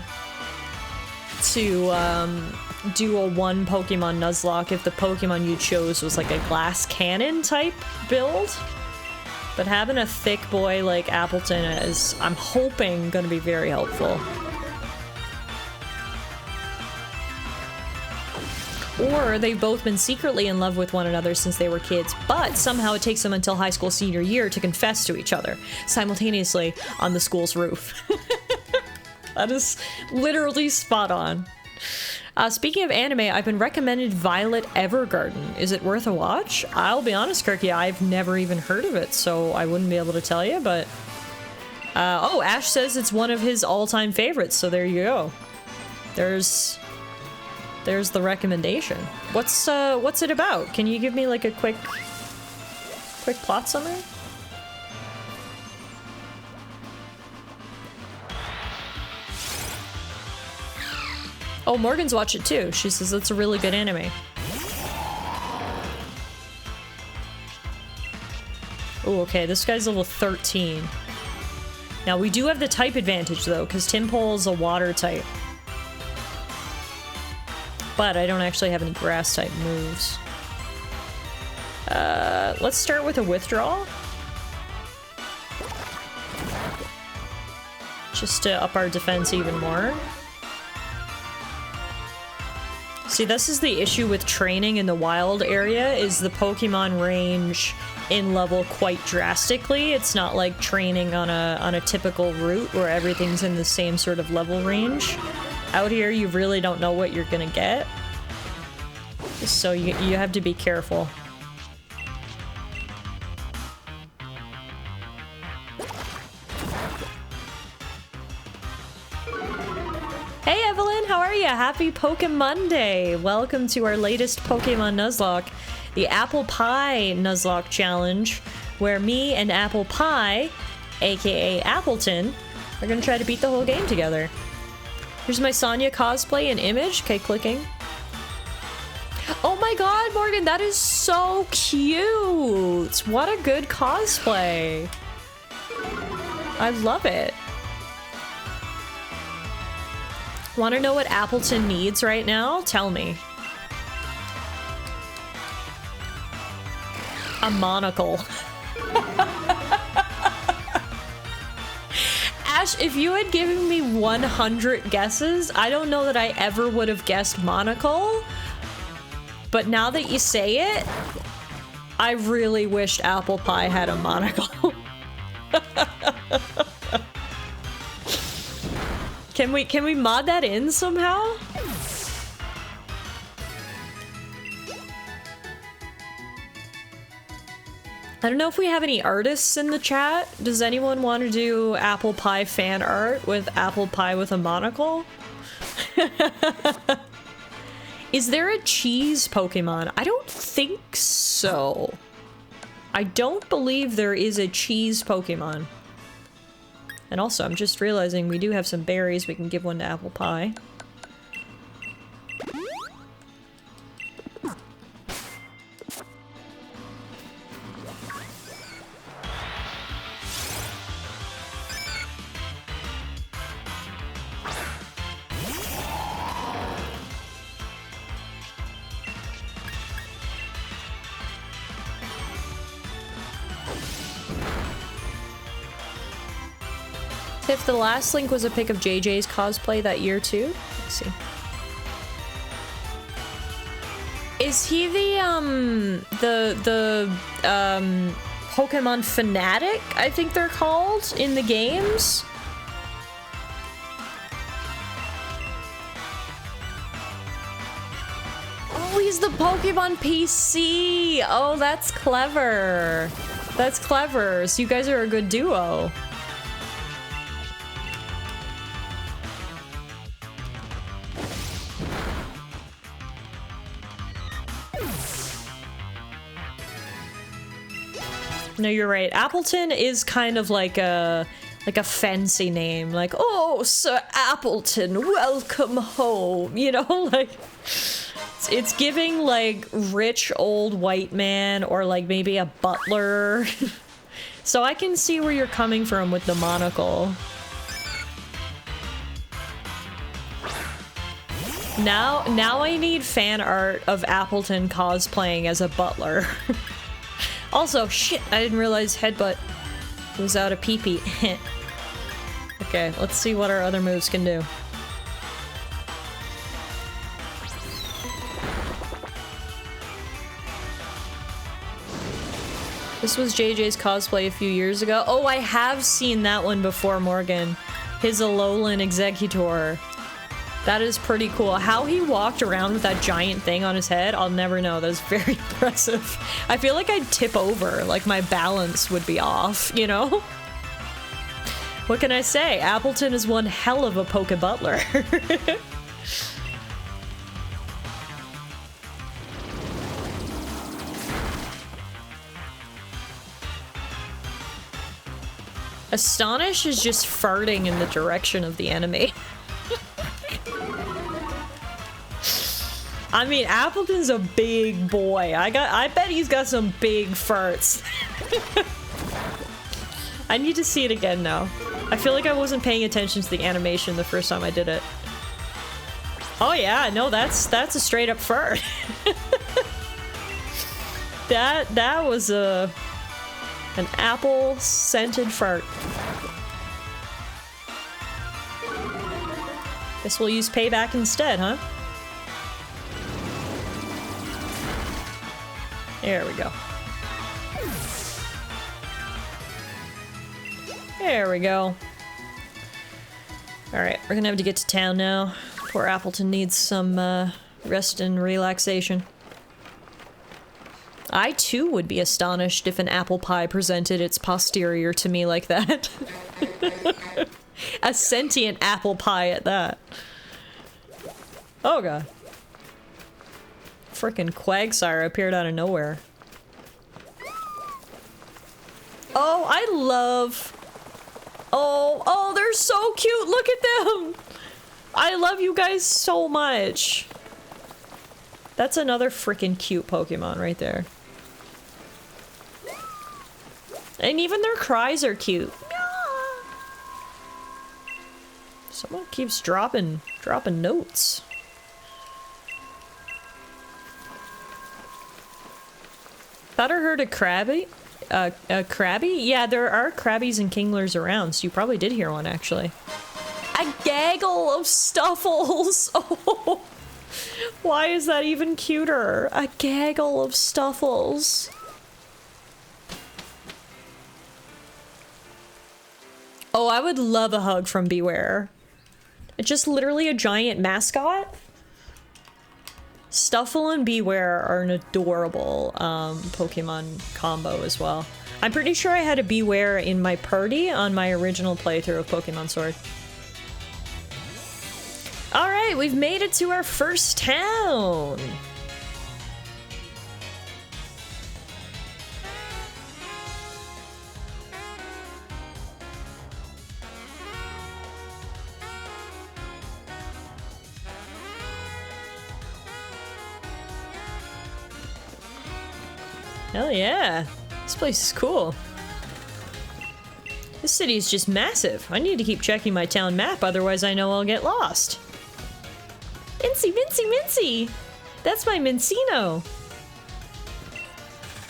to do a one Pokemon Nuzlocke if the Pokemon you chose was like a glass cannon type build. But having a thick boy like Appleton is, I'm hoping, going to be very helpful. Or they've both been secretly in love with one another since they were kids, but somehow it takes them until high school senior year to confess to each other, simultaneously on the school's roof. That is literally spot on. Speaking of anime, I've been recommended Violet Evergarden. Is it worth a watch? I'll be honest, Kirky, I've never even heard of it, so I wouldn't be able to tell you, but... oh, Ash says it's one of his all-time favorites, so there you go. There's the recommendation. What's it about? Can you give me, like, a quick plot summary? Oh, Morgan's watched it too. She says it's a really good anime. Oh, okay, this guy's level 13. Now, we do have the type advantage, though, because Tympole is a water type. But I don't actually have any grass type moves. Let's start with a withdrawal. Just to up our defense even more. See, this is the issue with training in the wild area, is the Pokemon range in level quite drastically. It's not like training on a typical route where everything's in the same sort of level range. Out here, you really don't know what you're gonna get. So you have to be careful. Hey Evelyn, how are you? Happy Pokemon Monday! Welcome to our latest Pokemon Nuzlocke, the Apple Pie Nuzlocke Challenge, where me and Apple Pie, aka Appleton, are gonna try to beat the whole game together. Here's my Sonya cosplay and image. Okay, clicking. Oh my god, Morgan, that is so cute! What a good cosplay! I love it. Want to know what Appleton needs right now? Tell me. A monocle. Ash, if you had given me 100 guesses, I don't know that I ever would have guessed monocle. But now that you say it, I really wished Apple Pie had a monocle. Can we mod that in somehow? I don't know if we have any artists in the chat. Does anyone want to do Apple Pie fan art with Apple Pie with a monocle? Is there a cheese Pokemon? I don't think so. I don't believe there is a cheese Pokemon. And also, I'm just realizing we do have some berries. We can give one to Apple Pie. If the last link was a pic of JJ's cosplay that year too? Let's see. Is he the Pokemon fanatic, I think they're called, in the games? Oh, he's the Pokemon PC! Oh, that's clever. That's clever. So you guys are a good duo. No, you're right. Appleton is kind of like a like a fancy name, like, oh, Sir Appleton, welcome home, you know, like, it's giving, like, rich old white man, or, like, maybe a butler. So I can see where you're coming from with the monocle. Now I need fan art of Appleton cosplaying as a butler. Also, shit, I didn't realize headbutt was out of pee-pee. Okay, let's see what our other moves can do. This was JJ's cosplay a few years ago. Oh, I have seen that one before, Morgan. His Alolan Executor. That is pretty cool. How he walked around with that giant thing on his head, I'll never know. That is very impressive. I feel like I'd tip over, like my balance would be off, you know? What can I say? Appleton is one hell of a Poke Butler. Astonish is just farting in the direction of the enemy. I mean, Appleton's a big boy. I bet he's got some big farts. I need to see it again now. I feel like I wasn't paying attention to the animation the first time I did it. Oh yeah, no, that's a straight up fart. That was an apple scented fart. Guess we'll use payback instead, huh? There we go. There we go. Alright, we're gonna have to get to town now. Poor Appleton needs some rest and relaxation. I too would be astonished if an apple pie presented its posterior to me like that. A sentient apple pie at that. Oh god. Frickin' Quagsire appeared out of nowhere. Oh, I love... Oh, they're so cute! Look at them! I love you guys so much. That's another frickin' cute Pokemon right there. And even their cries are cute. Someone keeps dropping notes. Thought I heard a Krabby? A Krabby? Yeah, there are Krabbies and Kinglers around, so you probably did hear one, actually. A gaggle of Stuffles! Oh, why is that even cuter? A gaggle of Stuffles. Oh, I would love a hug from Beware. It's just literally a giant mascot. Stuffle and Beware are an adorable Pokemon combo as well. I'm pretty sure I had a Beware in my party on my original playthrough of Pokemon Sword. Alright, we've made it to our first town! Hell yeah. This place is cool. This city is just massive. I need to keep checking my town map, otherwise I know I'll get lost. Mincy, Mincy, Mincy! That's my Mincino!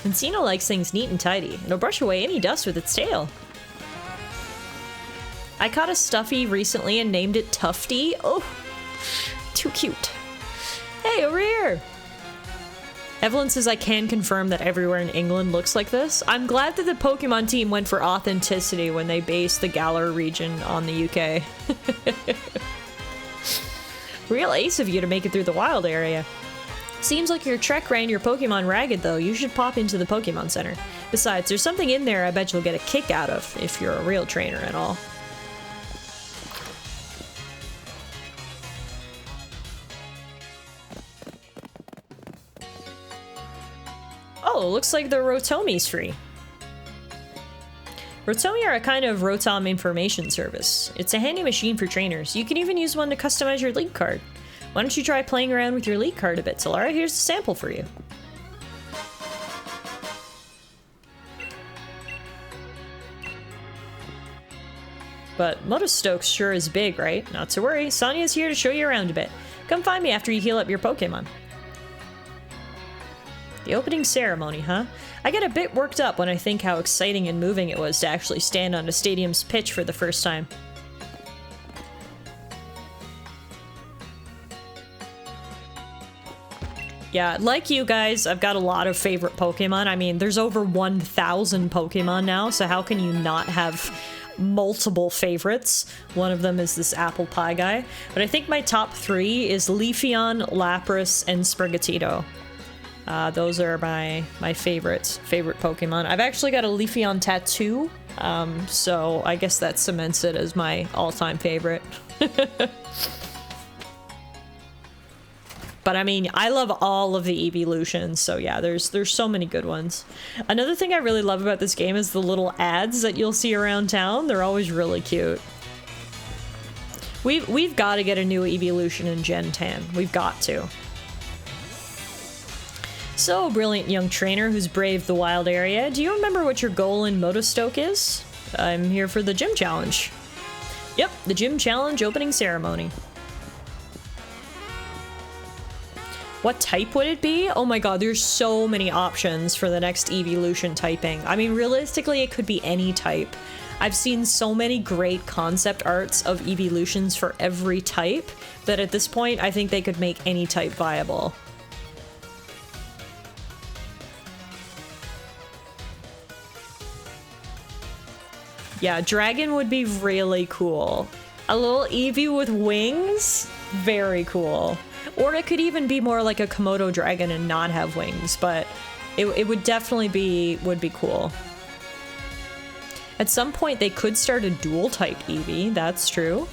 Mincino likes things neat and tidy. It'll brush away any dust with its tail. I caught a Stuffy recently and named it Tufty. Oh, too cute. Hey, over here! Evelyn says I can confirm that everywhere in England looks like this. I'm glad that the Pokemon team went for authenticity when they based the Galar region on the UK. Real ace of you to make it through the wild area. Seems like your trek ran your Pokemon ragged though. You should pop into the Pokemon Center. Besides, there's something in there I bet you'll get a kick out of if you're a real trainer and all. Oh, looks like the Rotomi's free. Rotomi are a kind of Rotom information service. It's a handy machine for trainers. You can even use one to customize your league card. Why don't you try playing around with your league card a bit, Tallara? Here's a sample for you. But Motostoke sure is big, right? Not to worry, Sonia's here to show you around a bit. Come find me after you heal up your Pokemon. The opening ceremony, huh? I get a bit worked up when I think how exciting and moving it was to actually stand on a stadium's pitch for the first time. Yeah, like you guys, I've got a lot of favorite Pokemon. I mean, there's over 1,000 Pokemon now, so how can you not have multiple favorites? One of them is this apple pie guy. But I think my top 3 is Leafeon, Lapras, and Sprigatito. Those are my favorite Pokemon. I've actually got a Leafeon tattoo, so I guess that cements it as my all-time favorite. But I mean, I love all of the evolutions, so yeah, there's so many good ones. Another thing I really love about this game is the little ads that you'll see around town. They're always really cute. We've got to get a new evolution in Gen 10. We've got to. So, brilliant young trainer who's braved the wild area. Do you remember what your goal in Motostoke is? I'm here for the gym challenge. Yep, the gym challenge opening ceremony. What type would it be? Oh my god, there's so many options for the next evolution typing. I mean, realistically, it could be any type. I've seen so many great concept arts of evolutions for every type that at this point, I think they could make any type viable. Yeah, dragon would be really cool. A little Eevee with wings? Very cool. Or it could even be more like a Komodo dragon and not have wings, but it would definitely be cool. At some point, they could start a dual-type Eevee, that's true.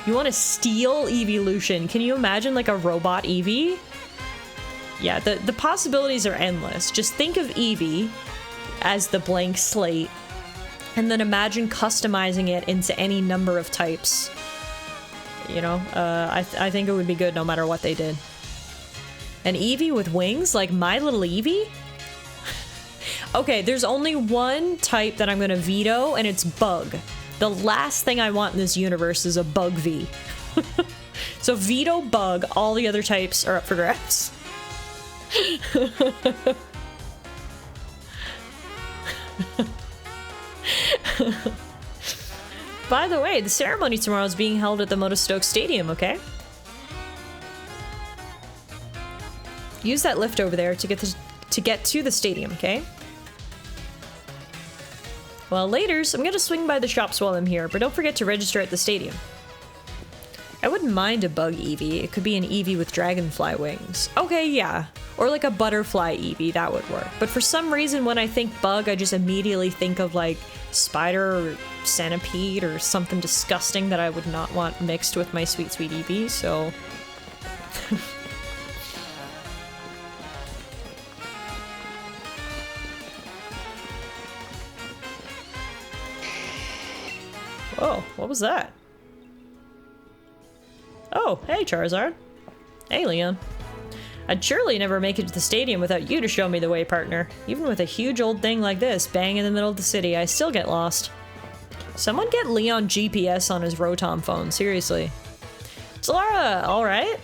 You want a steel evolution. Can you imagine like a robot Eevee? Yeah, the possibilities are endless. Just think of Eevee as the blank slate, and then imagine customizing it into any number of types. You know, I think it would be good no matter what they did. An Eevee with wings? Like my little Eevee? Okay, there's only one type that I'm gonna veto, and it's Bug. The last thing I want in this universe is a Bug V. So veto Bug, all the other types are up for grabs. By the way, the ceremony tomorrow is being held at the Motostoke Stadium, okay? Use that lift over there to get to the stadium, okay? Well, laters, I'm gonna swing by the shops while I'm here, but don't forget to register at the stadium. I wouldn't mind a Bug Eevee. It could be an Eevee with dragonfly wings. Okay, yeah. Or like a butterfly Eevee, that would work. But for some reason, when I think Bug, I just immediately think of like spider or centipede or something disgusting that I would not want mixed with my sweet, sweet Eevee, so... Whoa, what was that? Oh, hey Charizard. Hey Leon. I'd surely never make it to the stadium without you to show me the way, partner. Even with a huge old thing like this, bang in the middle of the city, I still get lost. Someone get Leon GPS on his Rotom phone, seriously. Tallara, alright?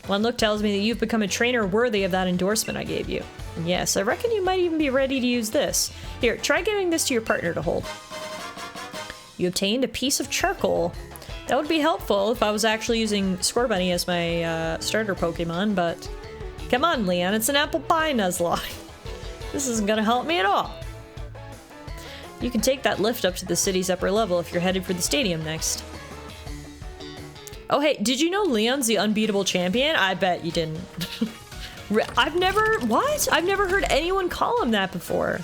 One look tells me that you've become a trainer worthy of that endorsement I gave you. And yes, I reckon you might even be ready to use this. Here, try giving this to your partner to hold. You obtained a piece of charcoal. That would be helpful if I was actually using Scorbunny as my starter Pokemon, but come on, Leon, it's an apple pie Nuzlocke. This isn't gonna help me at all. You can take that lift up to the city's upper level if you're headed for the stadium next. Oh hey, did you know Leon's the unbeatable champion? I bet you didn't. I've never heard anyone call him that before.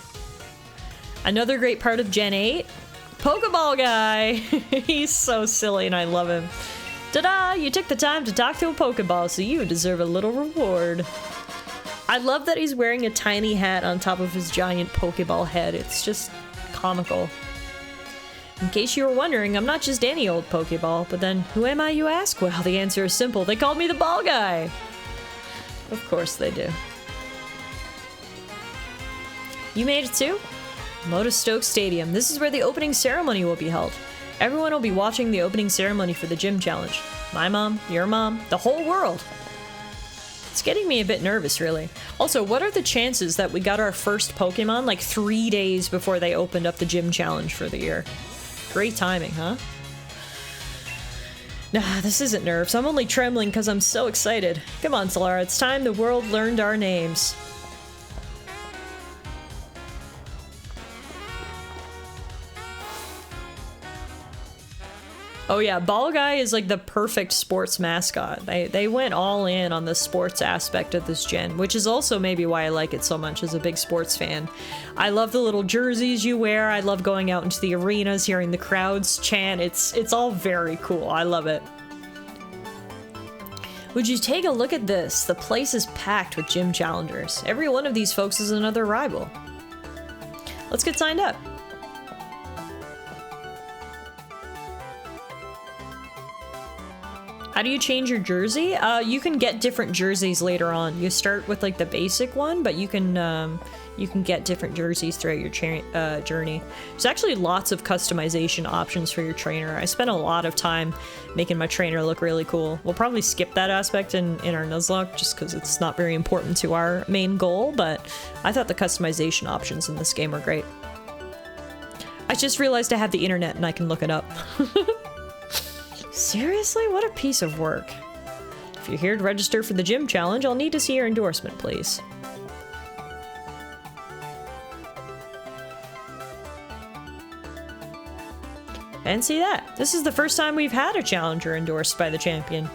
Another great part of Gen 8? Pokeball guy! He's so silly and I love him. Ta-da! You took the time to talk to a Pokeball, so you deserve a little reward. I love that he's wearing a tiny hat on top of his giant Pokeball head. It's just comical. In case you were wondering, I'm not just any old Pokeball, but then who am I, you ask? Well, the answer is simple. They call me the ball guy. Of course they do. You made it too? Lotus Stoke Stadium. This is where the opening ceremony will be held. Everyone will be watching the opening ceremony for the gym challenge. My mom, your mom, the whole world. It's getting me a bit nervous, really. Also, what are the chances that we got our first Pokemon like 3 days before they opened up the gym challenge for the year? Great timing, huh? Nah, this isn't nerves. I'm only trembling because I'm so excited. Come on, Tallara, it's time the world learned our names. Oh yeah, Ball Guy is like the perfect sports mascot. They went all in on the sports aspect of this gen, which is also maybe why I like it so much as a big sports fan. I love the little jerseys you wear. I love going out into the arenas, hearing the crowds chant. It's all very cool. I love it. Would you take a look at this? The place is packed with gym challengers. Every one of these folks is another rival. Let's get signed up. How do you change your jersey? You can get different jerseys later on. You start with like the basic one, but you can get different jerseys throughout your journey. There's actually lots of customization options for your trainer. I spent a lot of time making my trainer look really cool. We'll probably skip that aspect in our Nuzlocke just because it's not very important to our main goal, but I thought the customization options in this game were great. I just realized I have the internet and I can look it up. Seriously? What a piece of work. If you're here to register for the gym challenge, I'll need to see your endorsement, please. And see that. This is the first time we've had a challenger endorsed by the champion.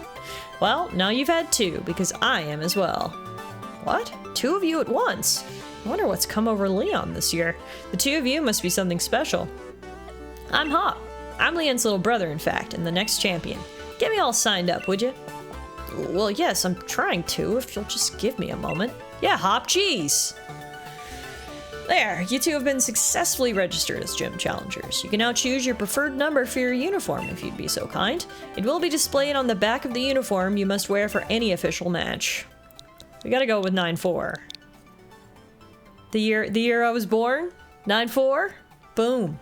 Well, now you've had two, because I am as well. What? Two of you at once? I wonder what's come over Leon this year. The two of you must be something special. I'm Hop. I'm Leon's little brother, in fact, and the next champion. Get me all signed up, would you? Well, yes, I'm trying to, if you'll just give me a moment. Yeah, Hop, jeez! There, you two have been successfully registered as gym challengers. You can now choose your preferred number for your uniform, if you'd be so kind. It will be displayed on the back of the uniform you must wear for any official match. We gotta go with 9-4. The year I was born? 9-4? Boom.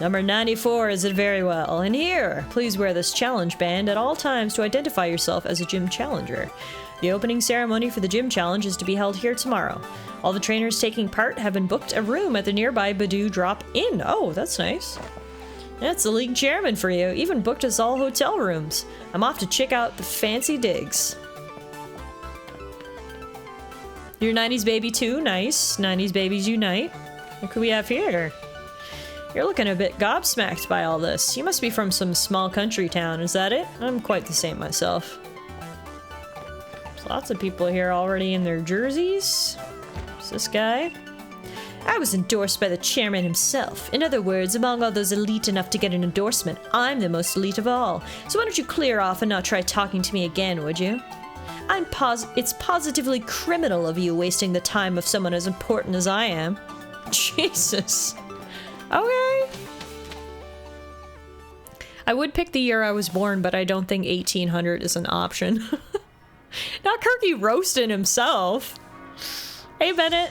Number 94 is it very well. And here, please wear this challenge band at all times to identify yourself as a gym challenger. The opening ceremony for the gym challenge is to be held here tomorrow. All the trainers taking part have been booked a room at the nearby Badoo Drop-In. Oh, that's nice. That's the league chairman for you. Even booked us all hotel rooms. I'm off to check out the fancy digs. Your 90s baby too? Nice. 90s babies unite. What could we have here? You're looking a bit gobsmacked by all this. You must be from some small country town, is that it? I'm quite the same myself. There's lots of people here already in their jerseys. Who's this guy? I was endorsed by the chairman himself. In other words, among all those elite enough to get an endorsement, I'm the most elite of all. So why don't you clear off and not try talking to me again, would you? It's positively criminal of you wasting the time of someone as important as I am. Jesus. Okay. I would pick the year I was born, but I don't think 1800 is an option. Not Kirky roasting himself. Hey, Bennett.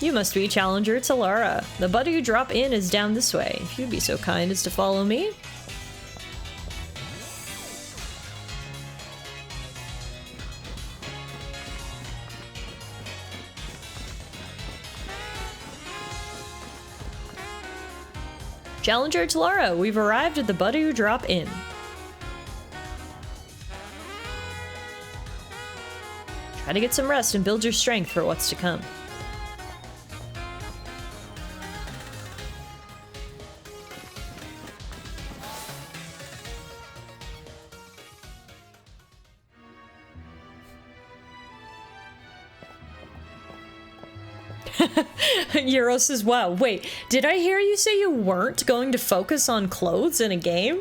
You must be Challenger Tallara. The Badoo Drop-In is down this way. If you'd be so kind as to follow me. Challenger Tallara, we've arrived at the Badoo Drop-In. Try to get some rest and build your strength for what's to come. Euro says, wow, wait, did I hear you say you weren't going to focus on clothes in a game?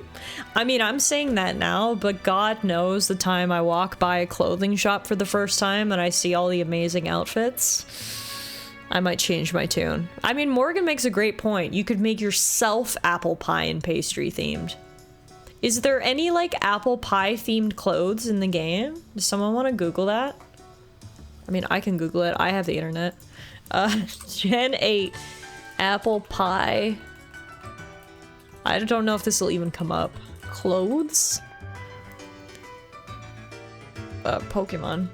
I mean, I'm saying that now, but God knows the time I walk by a clothing shop for the first time and I see all the amazing outfits. I might change my tune. I mean, Morgan makes a great point. You could make yourself apple pie and pastry themed. Is there any like apple pie themed clothes in the game? Does someone want to Google that? I mean, I can Google it. I have the internet. Gen 8 apple pie. I don't know if this will even come up. Clothes? Pokemon.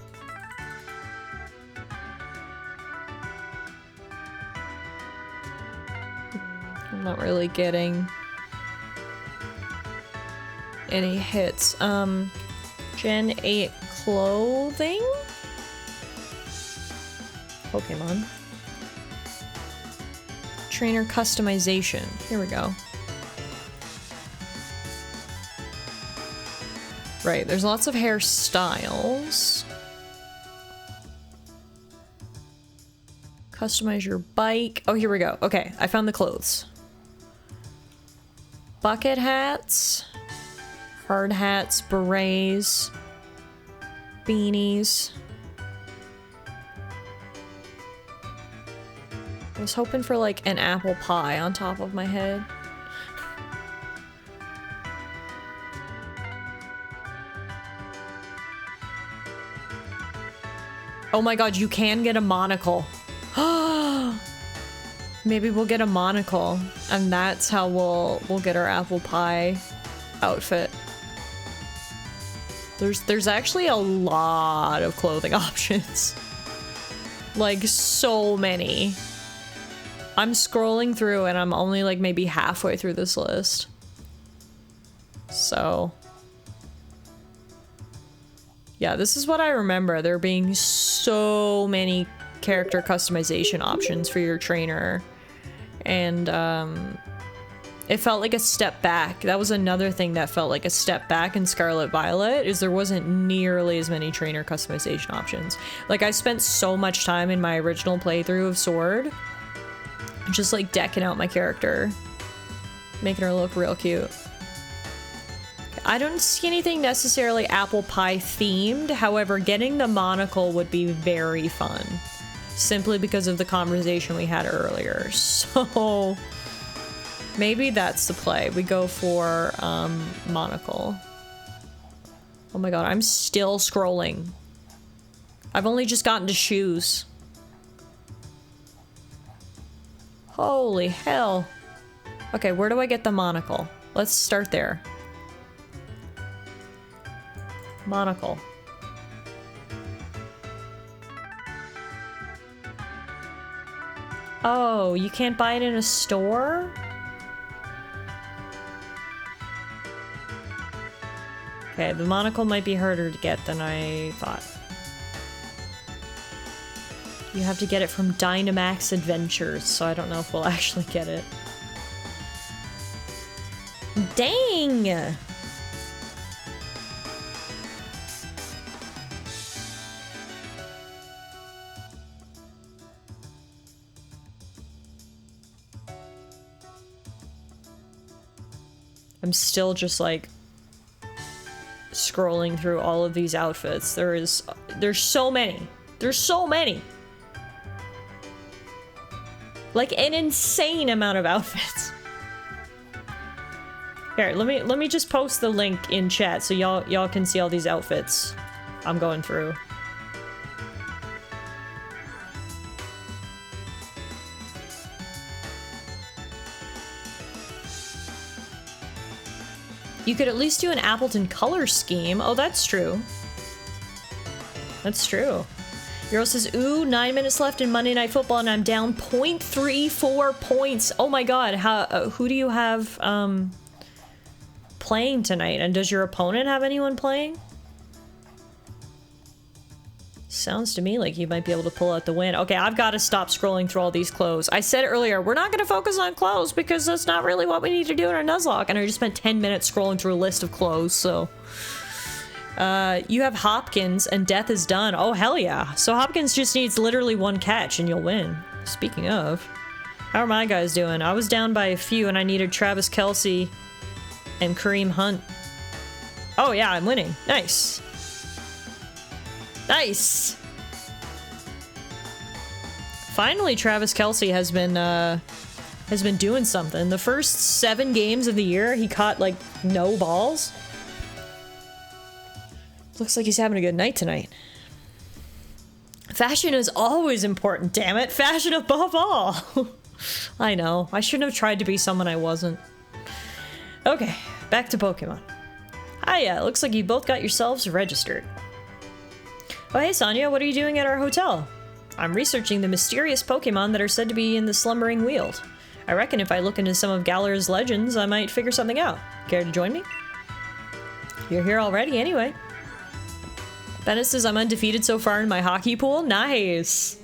I'm not really getting any hits. Gen 8 clothing? Pokemon. Trainer customization. Here we go. Right, there's lots of hairstyles. Customize your bike. Oh, here we go. Okay, I found the clothes. Bucket hats. Hard hats, berets. Beanies. I was hoping for like an apple pie on top of my head. Oh my god, you can get a monocle. Maybe we'll get a monocle, and that's how we'll get our apple pie outfit. There's actually a lot of clothing options. Like, so many. I'm scrolling through and I'm only like maybe halfway through this list. So yeah, this is what I remember. There being so many character customization options for your trainer. And it felt like a step back. That was another thing that felt like a step back in Scarlet Violet, is there wasn't nearly as many trainer customization options. Like, I spent so much time in my original playthrough of Sword just like decking out my character, making her look real cute. I don't see anything necessarily apple pie themed. However, getting the monocle would be very fun, simply because of the conversation we had earlier. So maybe that's the play. We go for monocle. Oh my god, I'm still scrolling. I've only just gotten to shoes. Holy hell. Okay, where do I get the monocle? Let's start there. Monocle. Oh, you can't buy it in a store? Okay, the monocle might be harder to get than I thought. You have to get it from Dynamax Adventures, so I don't know if we'll actually get it. Dang! I'm still just like scrolling through all of these outfits. There's so many. There's so many. Like an insane amount of outfits. Here, let me just post the link in chat so y'all can see all these outfits I'm going through. You could at least do an Appleton color scheme. Oh, that's true. That's true. Euro says, ooh, 9 minutes left in Monday Night Football and I'm down 0.34 points. Oh my god, who do you have playing tonight? And does your opponent have anyone playing? Sounds to me like you might be able to pull out the win. Okay, I've got to stop scrolling through all these clothes. I said earlier, we're not going to focus on clothes because that's not really what we need to do in our Nuzlocke. And I just spent 10 minutes scrolling through a list of clothes, so... you have Hopkins and Death is Done. Oh, hell yeah. So Hopkins just needs literally one catch and you'll win. Speaking of, how are my guys doing? I was down by a few and I needed Travis Kelce and Kareem Hunt. Oh yeah, I'm winning. Nice. Nice. Finally, Travis Kelce has been doing something. The first 7 games of the year, he caught like no balls. Looks like he's having a good night tonight. Fashion is always important, damn it. Fashion above all. I know. I shouldn't have tried to be someone I wasn't. Okay, back to Pokemon. Hiya, looks like you both got yourselves registered. Oh hey Sonia, what are you doing at our hotel? I'm researching the mysterious Pokemon that are said to be in the Slumbering Weald. I reckon if I look into some of Galar's legends, I might figure something out. Care to join me? You're here already anyway. Bennett says I'm undefeated so far in my hockey pool. Nice!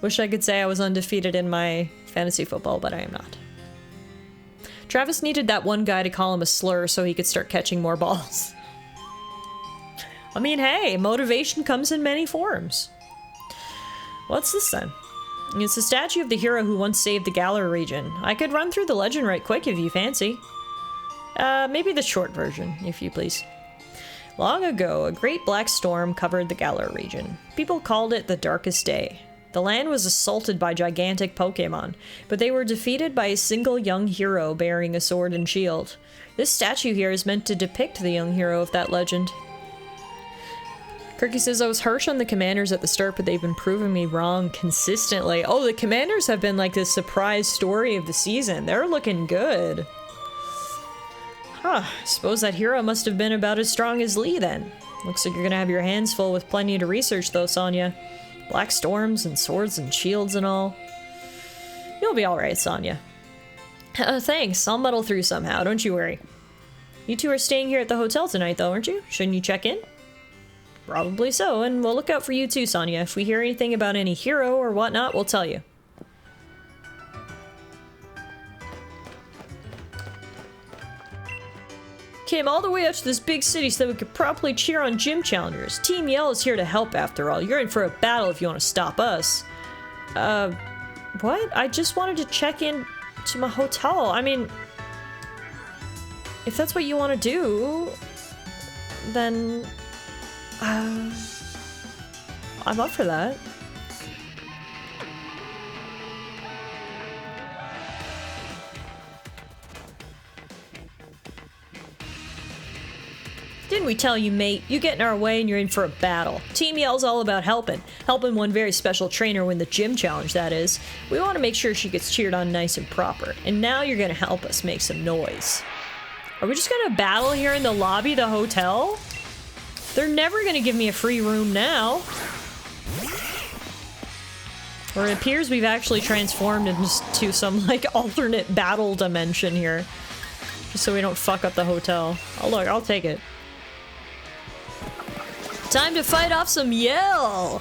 Wish I could say I was undefeated in my fantasy football, but I am not. Travis needed that one guy to call him a slur so he could start catching more balls. I mean, hey, motivation comes in many forms. What's this then? It's a statue of the hero who once saved the Galar region. I could run through the legend right quick if you fancy. Maybe the short version, if you please. Long ago, a great black storm covered the Galar region. People called it the Darkest Day. The land was assaulted by gigantic Pokemon, but they were defeated by a single young hero bearing a sword and shield. This statue here is meant to depict the young hero of that legend. Kirky says, I was harsh on the commanders at the start, but they've been proving me wrong consistently. Oh, the commanders have been like this surprise story of the season. They're looking good. Huh, suppose that hero must have been about as strong as Lee then. Looks like you're gonna have your hands full with plenty to research though, Sonia. Black storms and swords and shields and all. You'll be alright, Sonia. Thanks, I'll muddle through somehow, don't you worry. You two are staying here at the hotel tonight though, aren't you? Shouldn't you check in? Probably so, and we'll look out for you too, Sonia. If we hear anything about any hero or whatnot, we'll tell you. Came all the way out to this big city so that we could properly cheer on gym challengers. Team Yell is here to help after all. You're in for a battle if you want to stop us. What? I just wanted to check in to my hotel. I mean, if that's what you want to do, then, I'm up for that. Didn't we tell you, mate? You get in our way and you're in for a battle. Team Yell's all about helping. Helping one very special trainer win the gym challenge, that is. We want to make sure she gets cheered on nice and proper. And now you're gonna help us make some noise. Are we just gonna battle here in the lobby of the hotel? They're never gonna give me a free room now. Or it appears we've actually transformed into some, like, alternate battle dimension here. Just so we don't fuck up the hotel. Oh look, I'll take it. Time to fight off some Yell!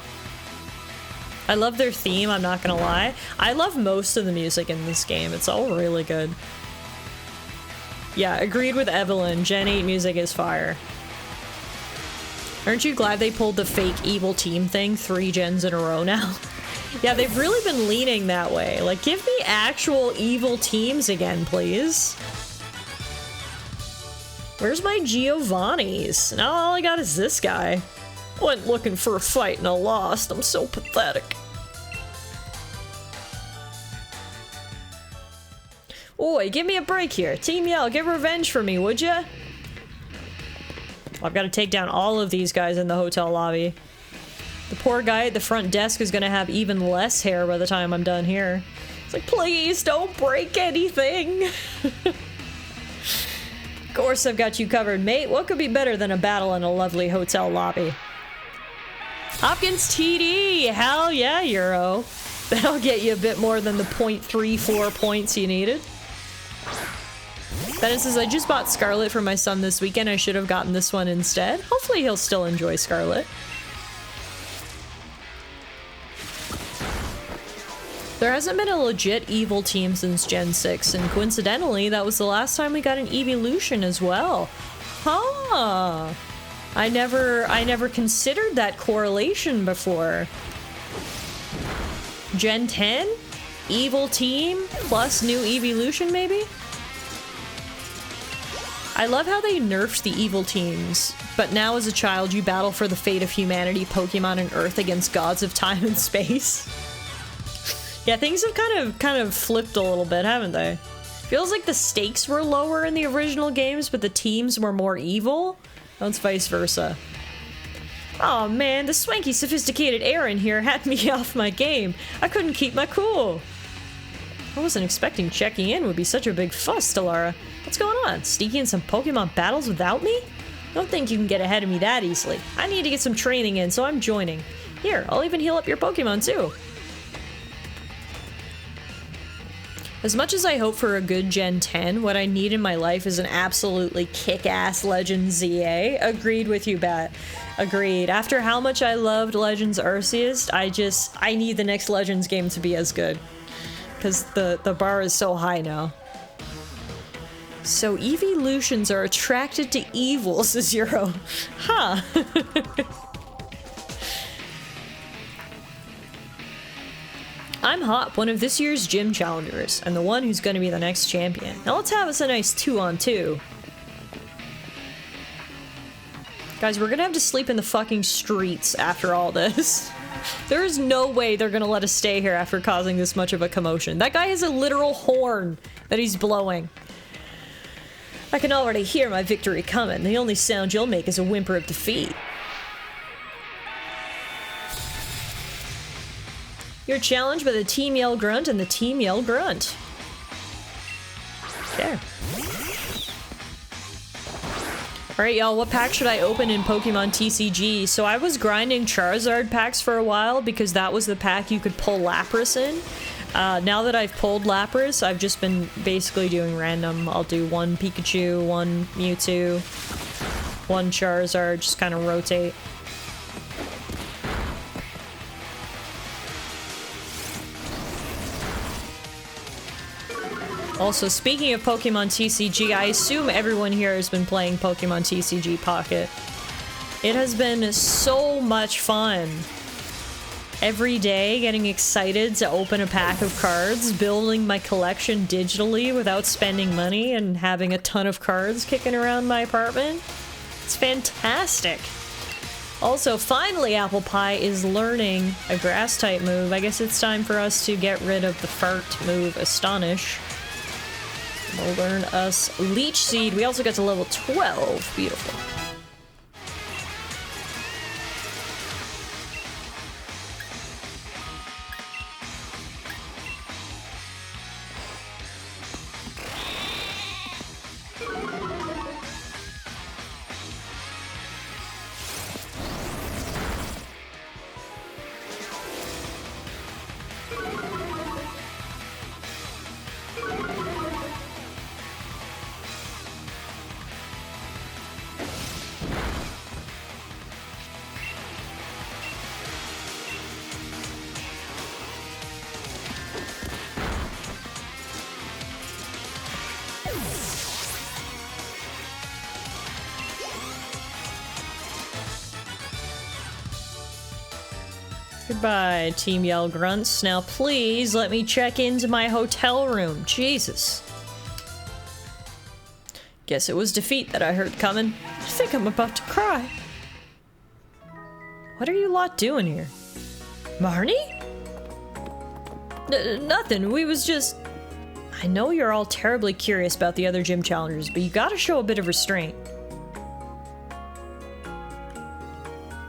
I love their theme, I'm not gonna lie. I love most of the music in this game, it's all really good. Yeah, agreed with Evelyn, Gen 8 music is fire. Aren't you glad they pulled the fake evil team thing 3 gens in a row now? Yeah, they've really been leaning that way. Like, give me actual evil teams again, please. Where's my Giovanni's? Now all I got is this guy. Went looking for a fight and I lost. I'm so pathetic. Oi, give me a break here. Team Yell, get revenge for me, would ya? I've got to take down all of these guys in the hotel lobby. The poor guy at the front desk is gonna have even less hair by the time I'm done here. It's like, please don't break anything. Of course I've got you covered, mate. What could be better than a battle in a lovely hotel lobby? Hopkins TD! Hell yeah, Euro. That'll get you a bit more than the 0.34 points you needed. Bennett says, I just bought Scarlet for my son this weekend. I should have gotten this one instead. Hopefully he'll still enjoy Scarlet. There hasn't been a legit evil team since Gen 6, and coincidentally, that was the last time we got an evolution as well. Huh. I never considered that correlation before. Gen 10? Evil team plus new evolution, maybe? I love how they nerfed the evil teams, but now as a child you battle for the fate of humanity, Pokemon, and Earth against gods of time and space. Yeah, things have kind of flipped a little bit, haven't they? Feels like the stakes were lower in the original games, but the teams were more evil. Now it's vice versa. Oh man, the swanky, sophisticated Aaron here had me off my game. I couldn't keep my cool. I wasn't expecting checking in would be such a big fuss, Tallara. What's going on? Sneaking in some Pokemon battles without me? Don't think you can get ahead of me that easily. I need to get some training in, so I'm joining. Here, I'll even heal up your Pokemon too. As much as I hope for a good Gen 10, what I need in my life is an absolutely kick-ass Legends ZA. Agreed with you, Bat. Agreed. After how much I loved Legends Arceus, I need the next Legends game to be as good. Because the bar is so high now. So evolutions are attracted to evil, says Euro. Huh. I'm Hop, one of this year's gym challengers, and the one who's going to be the next champion. Now let's have us a nice 2-on-2. Guys, we're gonna have to sleep in the fucking streets after all this. There is no way they're gonna let us stay here after causing this much of a commotion. That guy has a literal horn that he's blowing. I can already hear my victory coming. The only sound you'll make is a whimper of defeat. You're challenged by the Team Yell Grunt and the Team Yell Grunt. Okay. Alright, y'all, what pack should I open in Pokemon TCG? So I was grinding Charizard packs for a while because that was the pack you could pull Lapras in. Now that I've pulled Lapras, I've just been basically doing random. I'll do one Pikachu, one Mewtwo, one Charizard, just kind of rotate. Also, speaking of Pokemon TCG, I assume everyone here has been playing Pokemon TCG Pocket. It has been so much fun. Every day, getting excited to open a pack of cards, building my collection digitally without spending money, and having a ton of cards kicking around my apartment. It's fantastic. Also, finally, Apple Pie is learning a grass-type move. I guess it's time for us to get rid of the fart move, Astonish. We'll learn us Leech Seed. We also got to level 12. Beautiful. Goodbye, Team Yell Grunts. Now please let me check into my hotel room. Jesus. Guess it was defeat that I heard coming. I think I'm about to cry. What are you lot doing here? Marnie? Nothing. We was just... I know you're all terribly curious about the other gym challengers, but you gotta show a bit of restraint.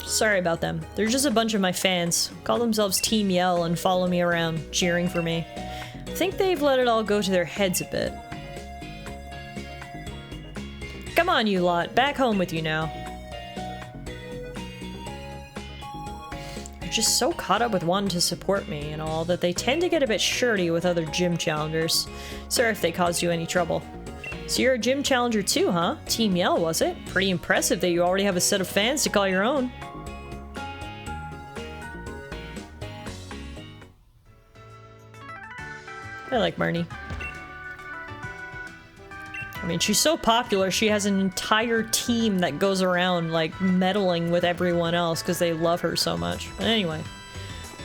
Sorry about them. They're just a bunch of my fans. Call themselves Team Yell and follow me around, cheering for me. I think they've let it all go to their heads a bit. Come on, you lot. Back home with you now. They're just so caught up with wanting to support me and all that they tend to get a bit shirty with other gym challengers. Sorry if they caused you any trouble. So you're a gym challenger too, huh? Team Yell, was it? Pretty impressive that you already have a set of fans to call your own. I like Marnie. I mean, she's so popular, she has an entire team that goes around, like, meddling with everyone else because they love her so much. But anyway,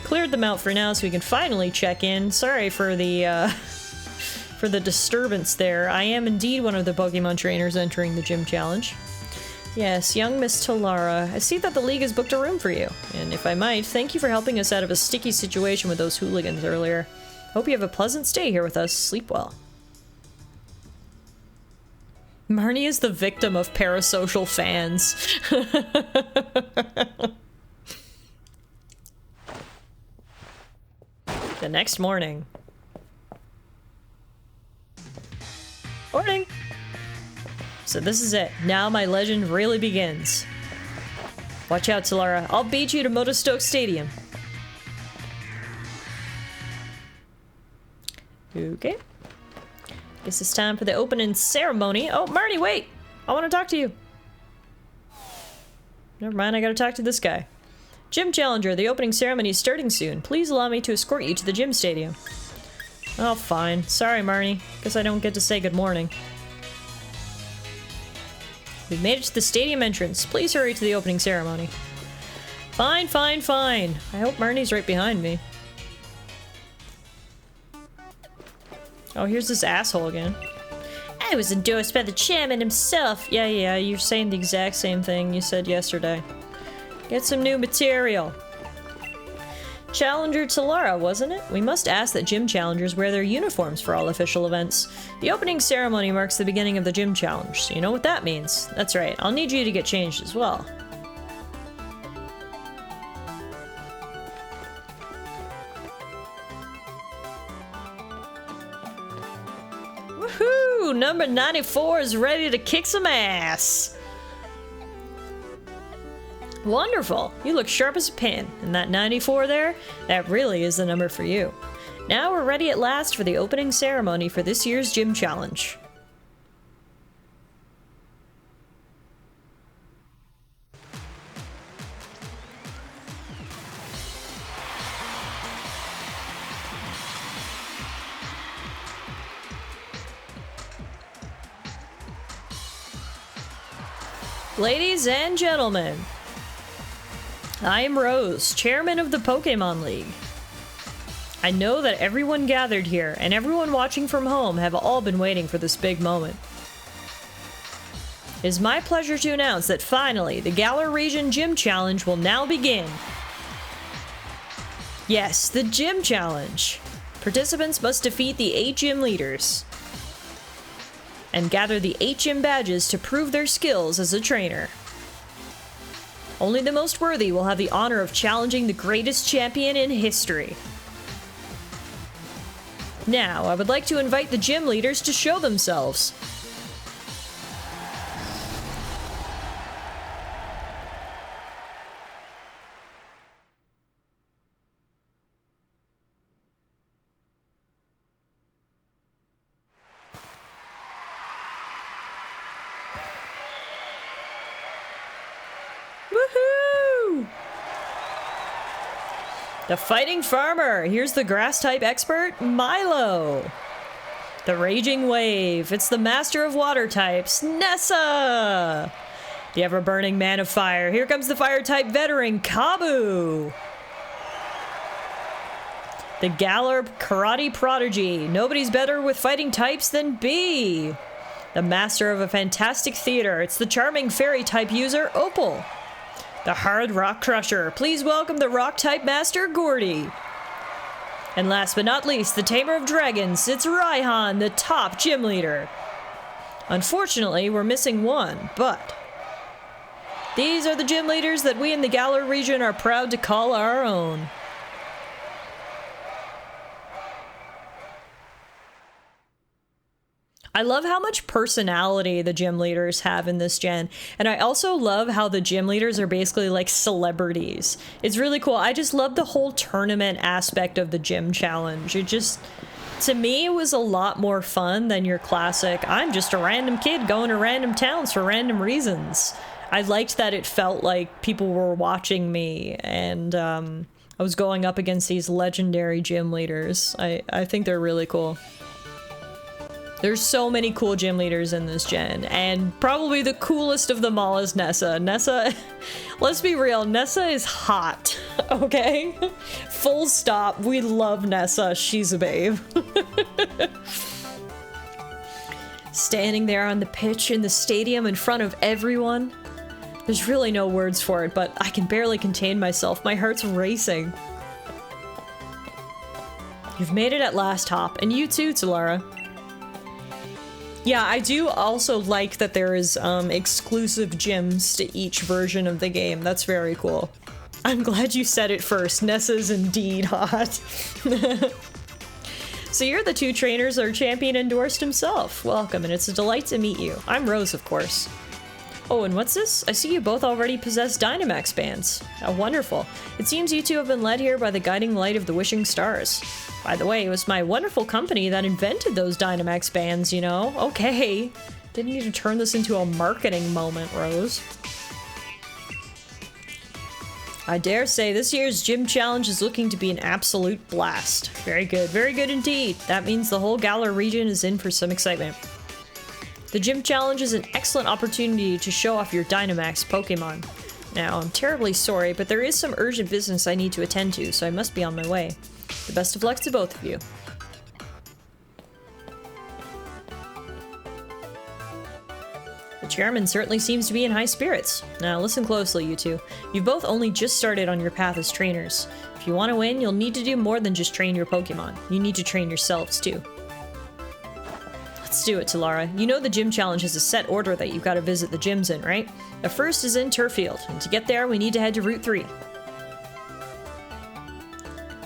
cleared them out for now so we can finally check in. Sorry for the, for the disturbance there. I am indeed one of the Pokemon trainers entering the gym challenge. Yes, young Miss Tallara, I see that the league has booked a room for you. And if I might, thank you for helping us out of a sticky situation with those hooligans earlier. Hope you have a pleasant stay here with us. Sleep well. Marnie is the victim of parasocial fans. The next morning. Morning! So this is it. Now my legend really begins. Watch out, Tallara. I'll beat you to Motostoke Stadium. Okay. Guess it's time for the opening ceremony. Oh, Marty, wait! I want to talk to you. Never mind, I gotta talk to this guy. Gym Challenger, the opening ceremony is starting soon. Please allow me to escort you to the gym stadium. Oh, fine. Sorry, Marnie. Guess I don't get to say good morning. We've made it to the stadium entrance. Please hurry to the opening ceremony. Fine, fine, fine. I hope Marnie's right behind me. Oh, here's this asshole again. I was endorsed by the chairman himself. Yeah, you're saying the exact same thing you said yesterday. Get some new material. Challenger Tallara, wasn't it? We must ask that gym challengers wear their uniforms for all official events. The opening ceremony marks the beginning of the gym challenge, so you know what that means. That's right, I'll need you to get changed as well. Woohoo! Number 94 is ready to kick some ass! Wonderful! You look sharp as a pin, and that 94 there, that really is the number for you. Now we're ready at last for the opening ceremony for this year's gym challenge. Ladies and gentlemen, I am Rose, chairman of the Pokemon League. I know that everyone gathered here and everyone watching from home have all been waiting for this big moment. It is my pleasure to announce that finally, the Galar Region Gym Challenge will now begin. Yes, the Gym Challenge. Participants must defeat the 8 gym leaders and gather the 8 gym badges to prove their skills as a trainer. Only the most worthy will have the honor of challenging the greatest champion in history. Now, I would like to invite the gym leaders to show themselves. Woohoo! The Fighting Farmer! Here's the grass-type expert, Milo! The Raging Wave! It's the Master of Water types, Nessa! The Ever-Burning Man of Fire! Here comes the Fire-type veteran, Kabu! The Galar Karate Prodigy! Nobody's better with fighting types than B! The Master of a Fantastic Theater! It's the charming Fairy-type user, Opal! The Hard Rock Crusher. Please welcome the Rock-type Master, Gordy. And last but not least, the Tamer of Dragons. It's Raihan, the top gym leader. Unfortunately, we're missing one, but these are the gym leaders that we in the Galar region are proud to call our own. I love how much personality the gym leaders have in this gen, and I also love how the gym leaders are basically like celebrities. It's really cool. I just love the whole tournament aspect of the gym challenge. It just, to me, it was a lot more fun than your classic, I'm just a random kid going to random towns for random reasons. I liked that it felt like people were watching me, and I was going up against these legendary gym leaders. I think they're really cool. There's so many cool gym leaders in this gen, and probably the coolest of them all is Nessa. Nessa, let's be real, Nessa is hot, okay? Full stop, we love Nessa, she's a babe. Standing there on the pitch in the stadium in front of everyone. There's really no words for it, but I can barely contain myself, my heart's racing. You've made it at last, Hop. And you too, Tallara. Yeah, I do also like that there is exclusive gyms to each version of the game. That's very cool. I'm glad you said it first. Nessa's indeed hot. So you're the two trainers our champion endorsed himself. Welcome, and it's a delight to meet you. I'm Rose, of course. Oh, and what's this? I see you both already possess Dynamax bands. How wonderful. It seems you two have been led here by the guiding light of the wishing stars. By the way, it was my wonderful company that invented those Dynamax bands, you know? Okay. Didn't need to turn this into a marketing moment, Rose. I dare say this year's gym challenge is looking to be an absolute blast. Very good indeed. That means the whole Galar region is in for some excitement. The gym challenge is an excellent opportunity to show off your Dynamax Pokemon. Now, I'm terribly sorry, but there is some urgent business I need to attend to, so I must be on my way. The best of luck to both of you. The chairman certainly seems to be in high spirits. Now listen closely, you two. You've both only just started on your path as trainers. If you want to win, you'll need to do more than just train your Pokemon. You need to train yourselves too. Let's do it, Tallara. You know the gym challenge has a set order that you've got to visit the gyms in, right? The first is in Turffield, and to get there we need to head to Route 3.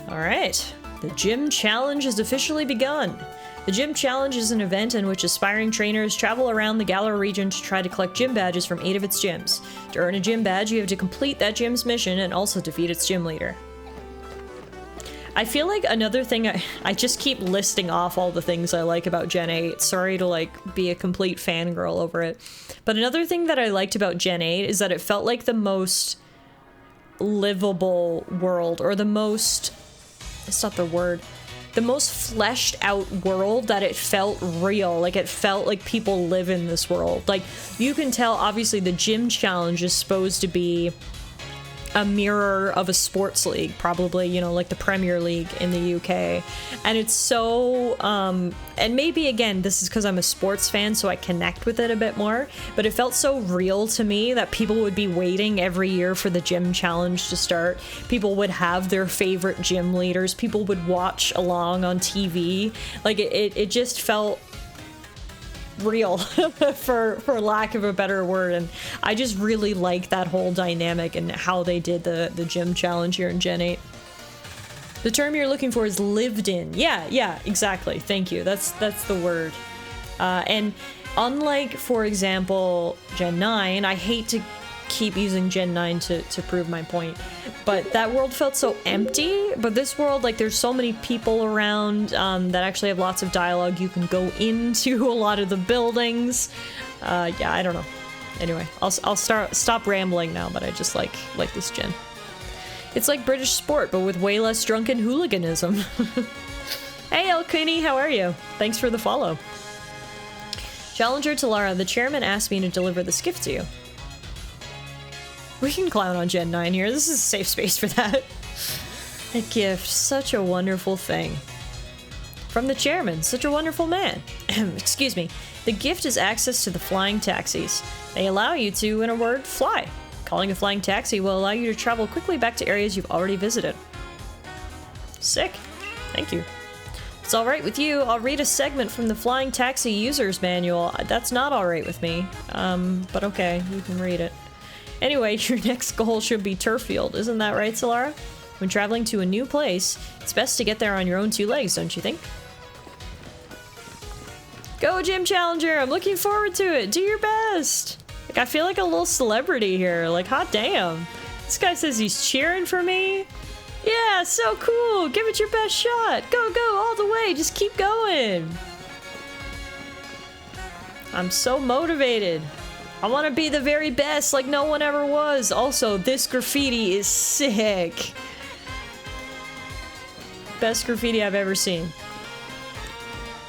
Alright, the gym challenge has officially begun. The Gym Challenge is an event in which aspiring trainers travel around the Galar region to try to collect gym badges from 8 of its gyms. To earn a gym badge, you have to complete that gym's mission and also defeat its gym leader. I feel like another thing, I just keep listing off all the things I like about Gen 8. Sorry to like be a complete fangirl over it. But another thing that I liked about Gen 8 is that it felt like the most livable world, or the most, it's not the word, the most fleshed out world, that it felt real. Like it felt like people live in this world. Like you can tell obviously the gym challenge is supposed to be a mirror of a sports league, probably, you know, like the Premier League in the UK. And it's so, and maybe again, this is because I'm a sports fan, so I connect with it a bit more, but it felt so real to me that people would be waiting every year for the gym challenge to start. People would have their favorite gym leaders. People would watch along on TV. Like it just felt real for lack of a better word, and I just really like that whole dynamic and how they did the gym challenge here in Gen 8. The term you're looking for is lived in. Yeah, exactly. Thank you. That's the word. And unlike, for example, Gen 9, I hate to keep using Gen 9 to prove my point, but that world felt so empty. But this world, like, there's so many people around that actually have lots of dialogue. You can go into a lot of the buildings. Yeah, I don't know. Anyway, I'll stop rambling now, but I just like this gen. It's like British sport, but with way less drunken hooliganism. Hey, El Cooney, how are you? Thanks for the follow. Challenger Tallara, the chairman asked me to deliver this gift to you. We can clown on Gen 9 here. This is a safe space for that. A gift. Such a wonderful thing. From the chairman. Such a wonderful man. Excuse me. The gift is access to the flying taxis. They allow you to, in a word, fly. Calling a flying taxi will allow you to travel quickly back to areas you've already visited. Sick. Thank you. If it's alright with you, I'll read a segment from the Flying Taxi User's Manual. That's not alright with me. But okay, you can read it. Anyway, your next goal should be Turffield, isn't that right, Tallara? When traveling to a new place, it's best to get there on your own two legs, don't you think? Go, Gym Challenger! I'm looking forward to it! Do your best! Like, I feel like a little celebrity here. Like, hot damn. This guy says he's cheering for me. Yeah, so cool! Give it your best shot! Go, all the way! Just keep going! I'm so motivated. I want to be the very best, like no one ever was. Also, this graffiti is sick. Best graffiti I've ever seen.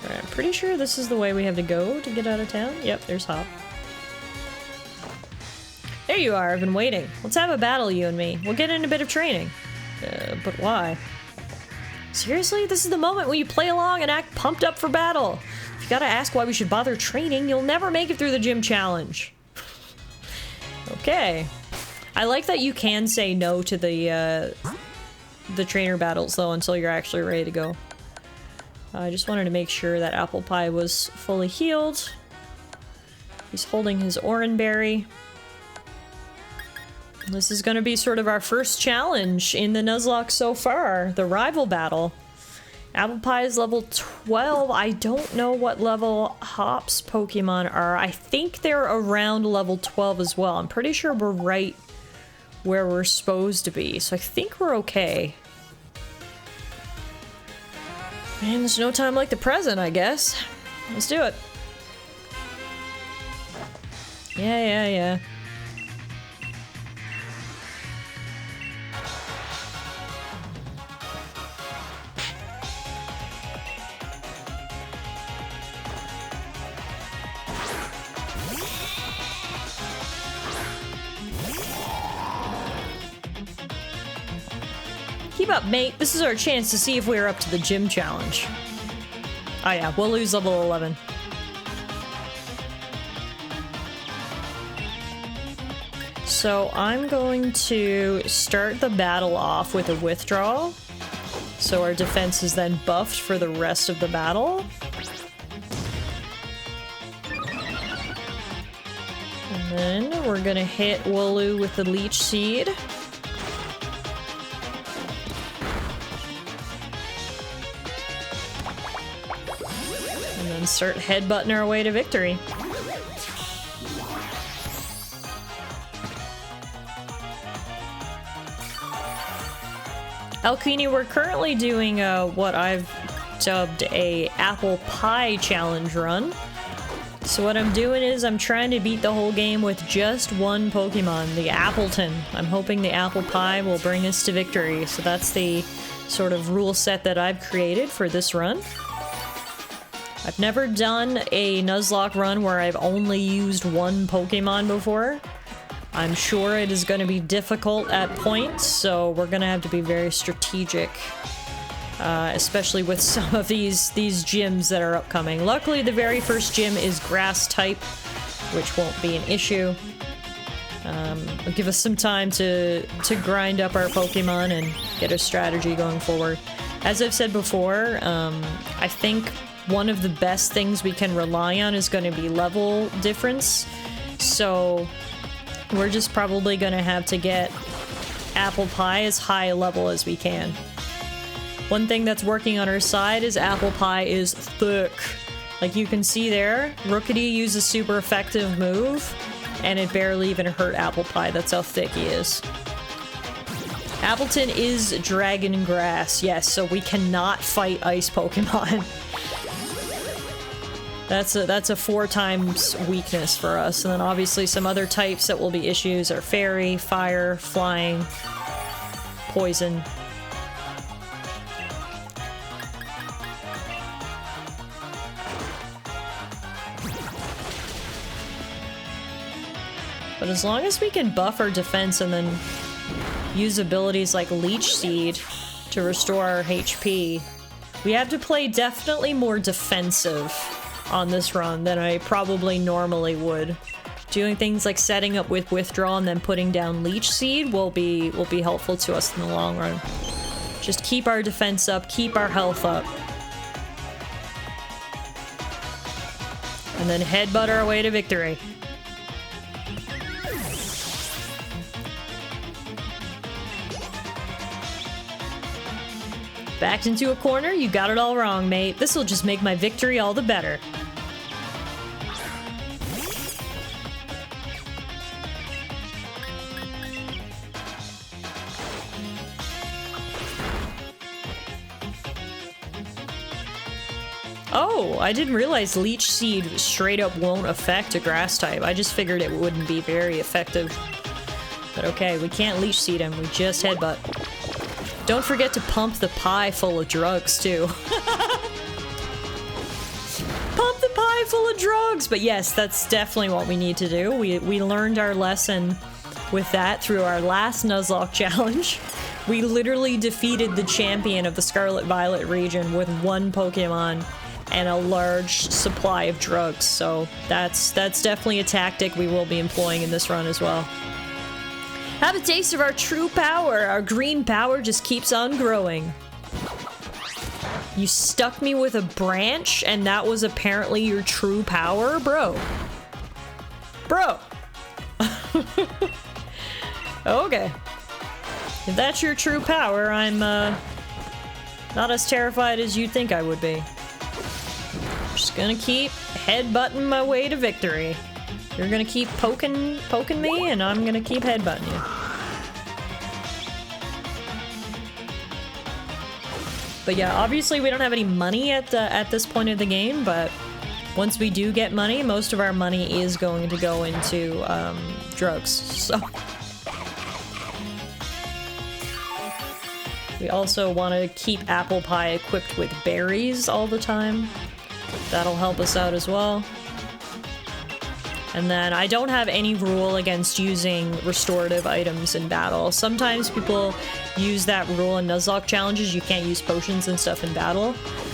Alright, I'm pretty sure this is the way we have to go to get out of town. Yep, there's Hop. There you are, I've been waiting. Let's have a battle, you and me. We'll get in a bit of training. But why? Seriously? This is the moment when you play along and act pumped up for battle. If you gotta ask why we should bother training, you'll never make it through the gym challenge. Okay. I like that you can say no to the trainer battles, though, until you're actually ready to go. I just wanted to make sure that Apple Pie was fully healed. He's holding his Oranberry. This is going to be sort of our first challenge in the Nuzlocke so far, the rival battle. Apple Pie is level 12. I don't know what level Hop's Pokemon are. I think they're around level 12 as well. I'm pretty sure we're right where we're supposed to be, so I think we're okay. And there's no time like the present, I guess. Let's do it. Yeah. Keep up, mate. This is our chance to see if we're up to the gym challenge. Oh yeah, we'll lose level 11. So I'm going to start the battle off with a withdrawal. So our defense is then buffed for the rest of the battle. And then we're gonna hit Wooloo with the Leech Seed. And start headbutting our way to victory. Alquini, we're currently doing what I've dubbed a apple pie challenge run. So what I'm doing is I'm trying to beat the whole game with just one Pokemon, the Appleton. I'm hoping the apple pie will bring us to victory. So that's the sort of rule set that I've created for this run. I've never done a Nuzlocke run where I've only used one Pokemon before. I'm sure it is going to be difficult at points, so we're going to have to be very strategic, especially with some of these gyms that are upcoming. Luckily, the very first gym is grass type, which won't be an issue. It'll give us some time to grind up our Pokemon and get a strategy going forward. As I've said before, I think one of the best things we can rely on is going to be level difference. So we're just probably going to have to get Apple Pie as high a level as we can. One thing that's working on our side is Apple Pie is thick. Like you can see there, Rookity used a super effective move, and it barely even hurt Apple Pie. That's how thick he is. Appleton is Dragon Grass, yes, so we cannot fight Ice Pokemon. That's a 4 times weakness for us. And then obviously some other types that will be issues are Fairy, Fire, Flying, Poison. But as long as we can buff our defense and then use abilities like Leech Seed to restore our HP, we have to play definitely more defensive on this run than I probably normally would. Doing things like setting up with withdrawal and then putting down Leech Seed will be helpful to us in the long run. Just keep our defense up, keep our health up. And then headbutt our way to victory. Backed into a corner, you got it all wrong, mate. This'll just make my victory all the better. Oh, I didn't realize Leech Seed straight up won't affect a grass type. I just figured it wouldn't be very effective. But okay, we can't Leech Seed him, we just headbutt. Don't forget to pump the pie full of drugs, too. Pump the pie full of drugs! But yes, that's definitely what we need to do. We learned our lesson with that through our last Nuzlocke challenge. We literally defeated the champion of the Scarlet Violet region with one Pokemon and a large supply of drugs, so that's definitely a tactic we will be employing in this run as well. Have a taste of our true power. Our green power just keeps on growing. You stuck me with a branch, and that was apparently your true power? Bro. Bro. Okay. If that's your true power, I'm, not as terrified as you'd think I would be. Just gonna keep headbutting my way to victory. You're gonna keep poking me, and I'm gonna keep headbutting you. But yeah, obviously we don't have any money at this point of the game, but once we do get money, most of our money is going to go into drugs, so. We also want to keep apple pie equipped with berries all the time. That'll help us out as well. And then I don't have any rule against using restorative items in battle. Sometimes people use that rule in Nuzlocke challenges. You can't use potions and stuff in battle.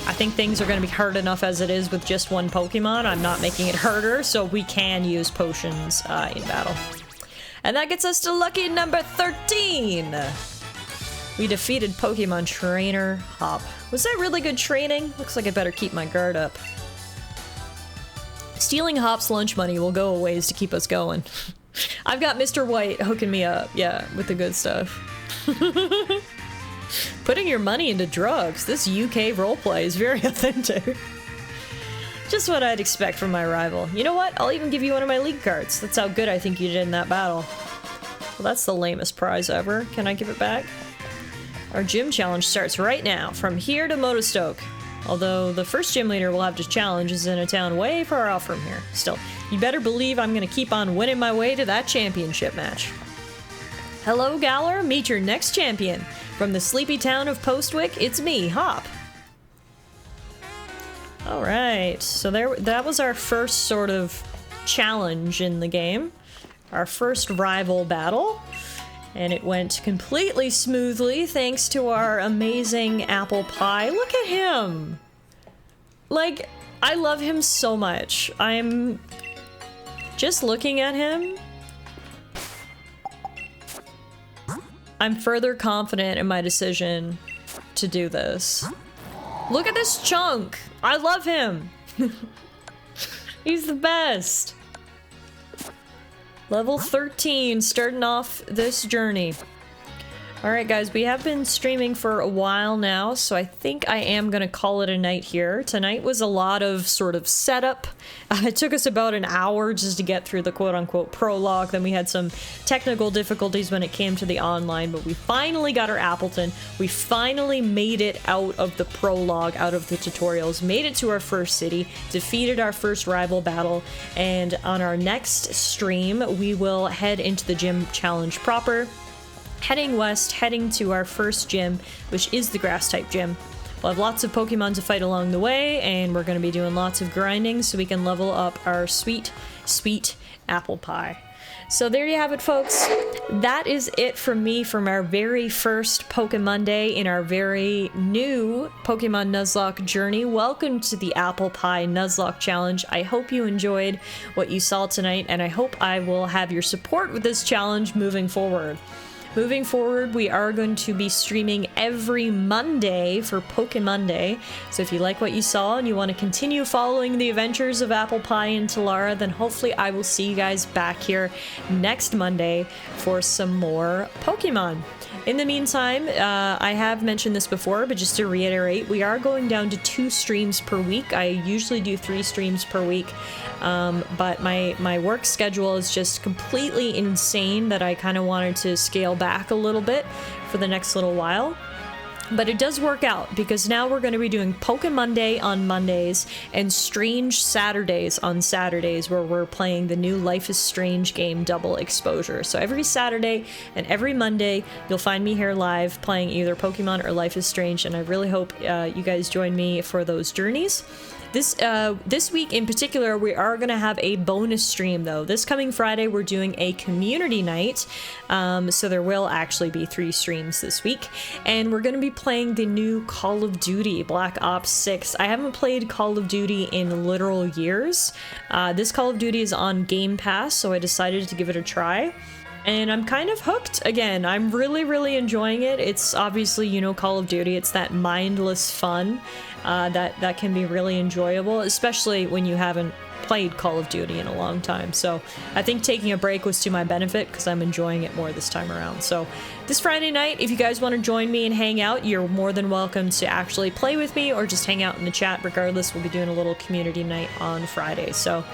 I think things are going to be hard enough as it is with just one Pokemon. I'm not making it harder, so we can use potions in battle. And that gets us to lucky number 13! We defeated Pokemon Trainer Hop. Was that really good training? Looks like I better keep my guard up. Stealing Hop's lunch money will go a ways to keep us going. I've got Mr. White hooking me up, yeah, with the good stuff. Putting your money into drugs. This UK roleplay is very authentic. Just what I'd expect from my rival. You know what? I'll even give you one of my league cards. That's how good I think you did in that battle. Well, that's the lamest prize ever. Can I give it back? Our gym challenge starts right now, from here to Motostoke. Although the first gym leader we'll have to challenge is in a town way far off from here. Still, you better believe I'm gonna keep on winning my way to that championship match. Hello, Galar. Meet your next champion. From the sleepy town of Postwick, it's me, Hop. Alright, so that was our first sort of challenge in the game. Our first rival battle. And it went completely smoothly thanks to our amazing apple pie. Look at him! Like, I love him so much. I'm just looking at him. I'm further confident in my decision to do this. Look at this chunk! I love him! He's the best! Level 13, starting off this journey. Alright guys, we have been streaming for a while now, so I think I am gonna call it a night here. Tonight was a lot of sort of setup. It took us about an hour just to get through the quote-unquote prologue, then we had some technical difficulties when it came to the online, but we finally got our Appleton. We finally made it out of the prologue, out of the tutorials, made it to our first city, defeated our first rival battle, and on our next stream, we will head into the gym challenge proper. Heading west, heading to our first gym, which is the grass-type gym. We'll have lots of Pokemon to fight along the way, and we're going to be doing lots of grinding so we can level up our sweet, sweet apple pie. So there you have it, folks. That is it from me from our very first Pokemon Day in our very new Pokemon Nuzlocke journey. Welcome to the Apple Pie Nuzlocke Challenge. I hope you enjoyed what you saw tonight, and I hope I will have your support with this challenge moving forward. Moving forward, we are going to be streaming every Monday for Pokemon Day. So if you like what you saw and you want to continue following the adventures of Apple Pie and Tallara, then hopefully I will see you guys back here next Monday for some more Pokemon. In the meantime, I have mentioned this before, but just to reiterate, we are going down to 2 streams per week. I usually do 3 streams per week, but my work schedule is just completely insane that I kind of wanted to scale back a little bit for the next little while. But it does work out, because now we're going to be doing Pokemon Day on Mondays and Strange Saturdays on Saturdays, where we're playing the new Life is Strange game Double Exposure. So every Saturday and every Monday, you'll find me here live playing either Pokemon or Life is Strange, and I really hope you guys join me for those journeys. This week in particular, we are going to have a bonus stream, though. This coming Friday, we're doing a community night, so there will actually be 3 streams this week, and we're going to be playing the new Call of Duty, Black Ops 6. I haven't played Call of Duty in literal years. This Call of Duty is on Game Pass, so I decided to give it a try. and I'm kind of hooked again. I'm really enjoying it. It's obviously, you know, Call of Duty. It's that mindless fun that can be really enjoyable, especially when you haven't played Call of Duty in a long time. So I think taking a break was to my benefit because I'm enjoying it more this time around. So this Friday night, if you guys want to join me and hang out, you're more than welcome to actually play with me or just hang out in the chat. Regardless, we'll be doing a little community night on Friday. So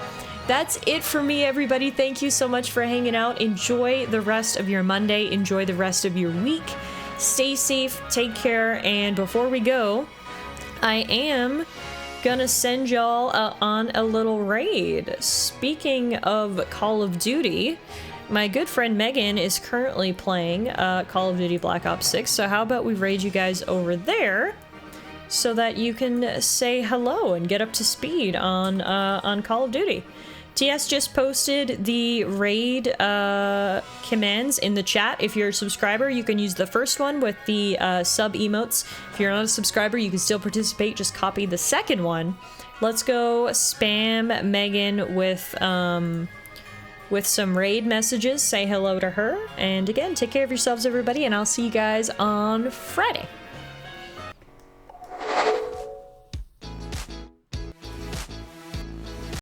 that's it for me, everybody. Thank you so much for hanging out. Enjoy the rest of your Monday. Enjoy the rest of your week. Stay safe, take care, and before we go, I am gonna send y'all on a little raid. Speaking of Call of Duty, my good friend Megan is currently playing Call of Duty Black Ops 6, so how about we raid you guys over there so that you can say hello and get up to speed on Call of Duty. TS just posted the raid commands in the chat. If you're a subscriber, you can use the first one with the sub emotes. If you're not a subscriber, you can still participate. Just copy the second one. Let's go spam Megan with some raid messages. Say hello to her. And again, take care of yourselves, everybody, and I'll see you guys on Friday.